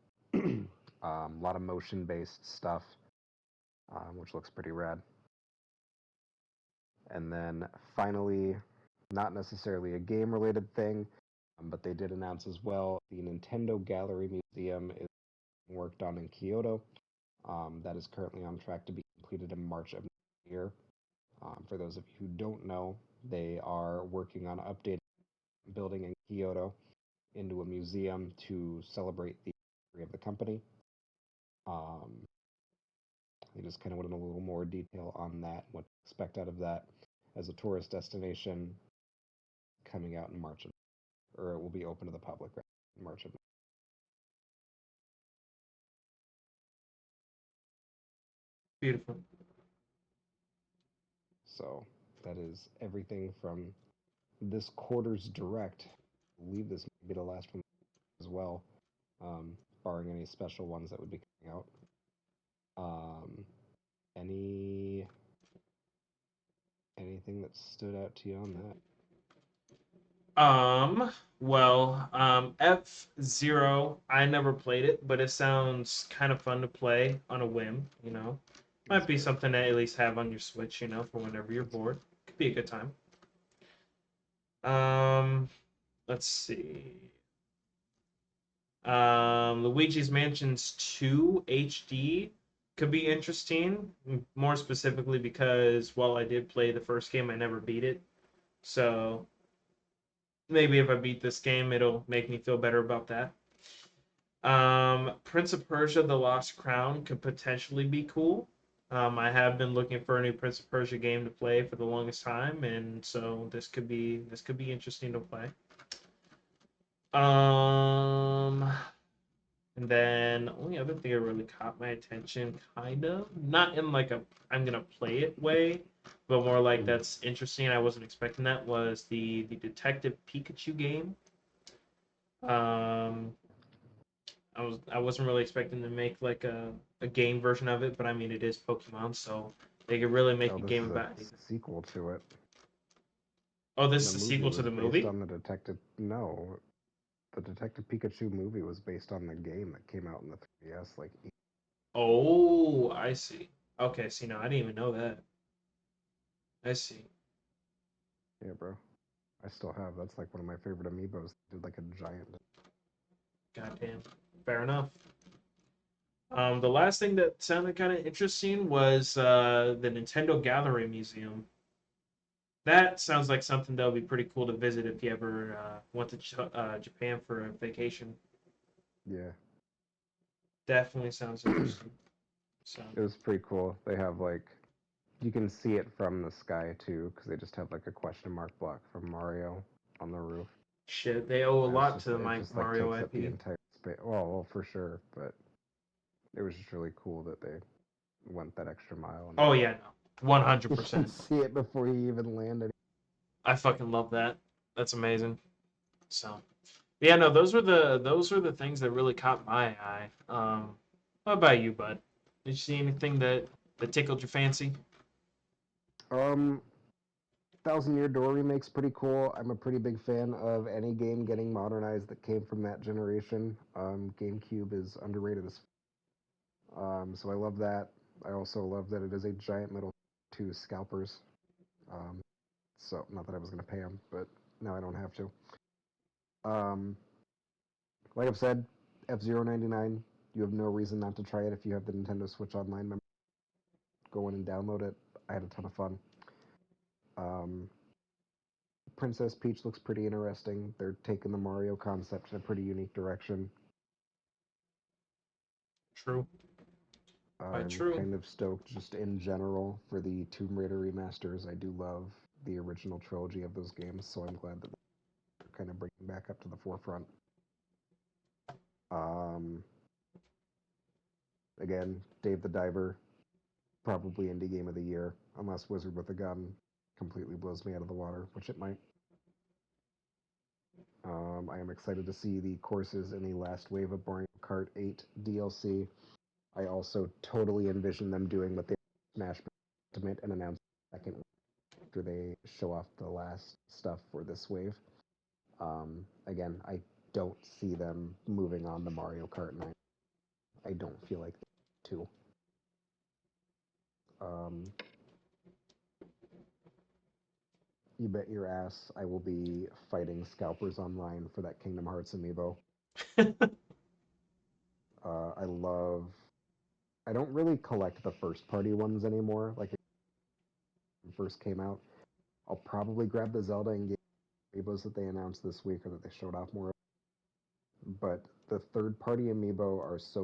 A lot of motion-based stuff, which looks pretty rad. And then finally, not necessarily a game-related thing, but they did announce as well the Nintendo Gallery Museum is being worked on in Kyoto. That is currently on track to be completed in March of next year. For those of you who don't know, they are working on updating the building in Kyoto into a museum to celebrate the history of the company. They just kind of went in a little more detail on that, what to expect out of that as a tourist destination coming out in March, or it will be open to the public in March of. Beautiful. So that is everything from this quarter's direct. I believe this may be the last one as well, barring any special ones that would be coming out. Any anything that stood out to you on that? F-Zero, I never played it, but it sounds kind of fun to play on a whim, you know. Might It's be good. something to at least have on your Switch, you know, for whenever you're It's bored. Could be a good time. Um, let's see. Luigi's Mansions 2 HD could be interesting, more specifically because while I did play the first game, I never beat it. So maybe if I beat this game, it'll make me feel better about that. Prince of Persia: The Lost Crown could potentially be cool. I have been looking for a new Prince of Persia game to play for the longest time, and so this could be interesting to play. Um, and then the only other thing that really caught my attention, kind of, not in like a I'm gonna play it way, but more like mm, that's interesting. I wasn't expecting that was the Detective Pikachu game. Um, I wasn't really expecting to make like a game version of it, but I mean it is Pokemon, so they could really make oh, a this game is a about anything. sequel to it. Oh, this The is a movie sequel to was the based movie? on the Detective. No, the Detective Pikachu movie was based on the game that came out in the 3DS. Like, Oh, I see. Okay, see, no, I didn't even know that. I see. yeah, bro. I still have. That's like one of my favorite amiibos. Did like a giant. Goddamn. Fair enough. The last thing that sounded kind of interesting was the Nintendo Gallery Museum. That sounds like something that would be pretty cool to visit if you ever went to Japan for a vacation. Yeah, Definitely sounds interesting. So, it was pretty cool. They have like you can see it from the sky too, because they just have like a question mark block from Mario on the roof. shit, they owe a And it's lot just to the it just like Mario takes up the IP. entire space. Well, for sure, but it was just really cool that they went that extra mile and Oh yeah, no, one hundred you can percent. see it before you even landed. I fucking love that. That's amazing. So, yeah, no, those were the things that really caught my eye. What about you, bud? Did you see anything that tickled your fancy? Um, Thousand Year Door remake's pretty cool. I'm a pretty big fan of any game getting modernized that came from that generation. GameCube is underrated as so I love that. I also love that it is a giant metal to scalpers. Um, so not that I was gonna pay them, but now I don't have to. Um, like I've said, F-Zero 99. You have no reason not to try it if you have the Nintendo Switch Online. Go in and download it. I had a ton of fun. Um, Princess Peach looks pretty interesting. They're taking the Mario concept in a pretty unique direction. True. Quite I'm true. kind of stoked just in general for the Tomb Raider remasters. I do love the original trilogy of those games, so I'm glad that they're kind of bringing back up to the forefront. Um, Again, Dave the Diver, probably indie game of the year, unless Wizard with a Gun completely blows me out of the water, which it might. I am excited to see the courses in the last wave of Mario Kart 8 DLC. I also totally envision them doing what they Smash Ultimate and announce the second after they show off the last stuff for this wave. Again, I don't see them moving on to Mario Kart 9. I don't feel like they to. Um, you bet your ass I will be fighting scalpers online for that Kingdom Hearts amiibo. I love. I don't really collect the first party ones anymore. Like it first came out, I'll probably grab the Zelda and game amiibos that they announced this week or that they showed off more. But the third party amiibo are so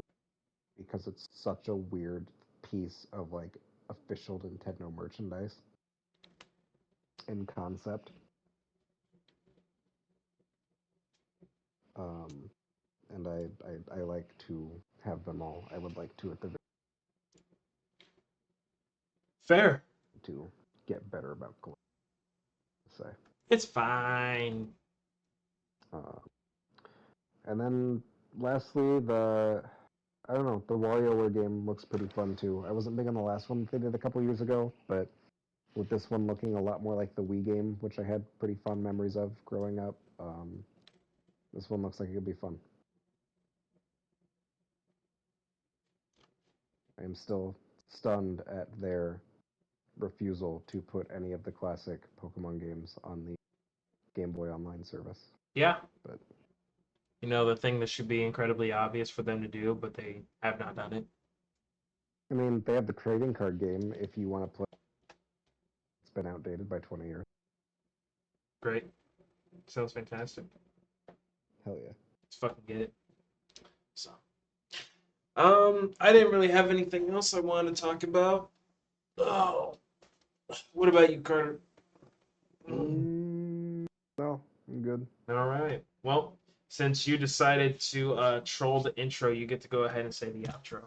because it's such a weird piece of like official Nintendo merchandise in concept. Um, and I like to have them all. I would like to at the Fair. to get better about collecting. Say, It's fine. uh, and then lastly, the I don't know, the WarioWare game looks pretty fun too. I wasn't big on the last one they did a couple years ago, but with this one looking a lot more like the Wii game, which I had pretty fond memories of growing up, this one looks like it could be fun. I am still stunned at their refusal to put any of the classic Pokemon games on the Game Boy Online service. Yeah. But The thing that should be incredibly obvious for them to do, but they have not done it. I mean, they have the trading card game if you want to play. It's been outdated by 20 years. Great. Sounds fantastic. Hell yeah. Let's fucking get it. So, I didn't really have anything else I wanted to talk about. Oh, what about you, Carter? No, I'm good. All right. Well, since you decided to troll the intro, you get to go ahead and say the outro.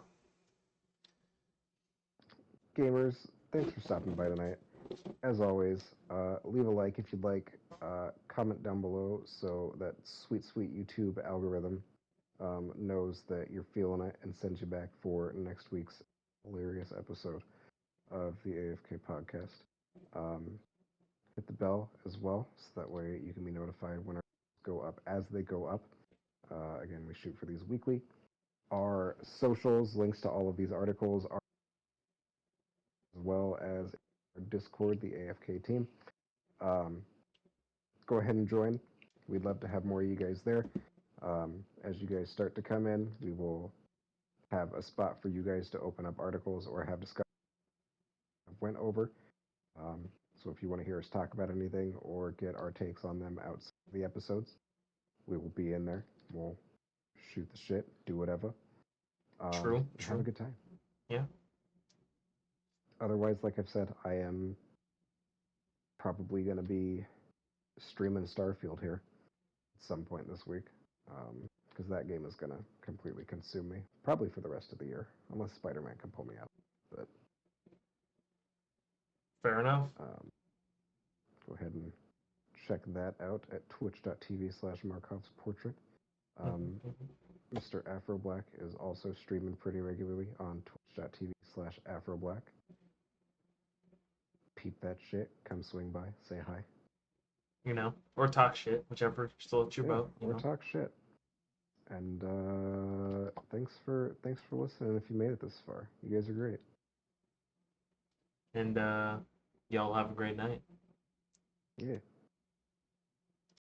Gamers, thanks for stopping by tonight. As always, leave a like if you'd like. Comment down below so that sweet, sweet YouTube algorithm knows that you're feeling it and sends you back for next week's hilarious episode of the AFK podcast. Hit the bell as well, so that way you can be notified when our go up as they go up. Again, we shoot for these weekly. Our socials, links to all of these articles, are as well as our Discord, the AFK team. Um, go ahead and join. We'd love to have more of you guys there. As you guys start to come in, we will have a spot for you guys to open up articles or have discussion went over. So if you want to hear us talk about anything or get our takes on them outside of the episodes, we will be in there. We'll shoot the shit, do whatever, True. and have a True. good time. Yeah. Otherwise, like I've said, I am probably going to be streaming Starfield here at some point this week because that game is going to completely consume me, probably for the rest of the year, unless Spider-Man can pull me out. But Fair enough. go ahead and check that out at twitch.tv/Markov's Portrait. Mr. Afroblack is also streaming pretty regularly on twitch.tv/Afroblack. Peep that shit. Come swing by. Say hi. Or talk shit, whichever floats your Yeah, boat. or talk shit. And thanks for listening. If you made it this far, you guys are great. And y'all have a great night. Yeah.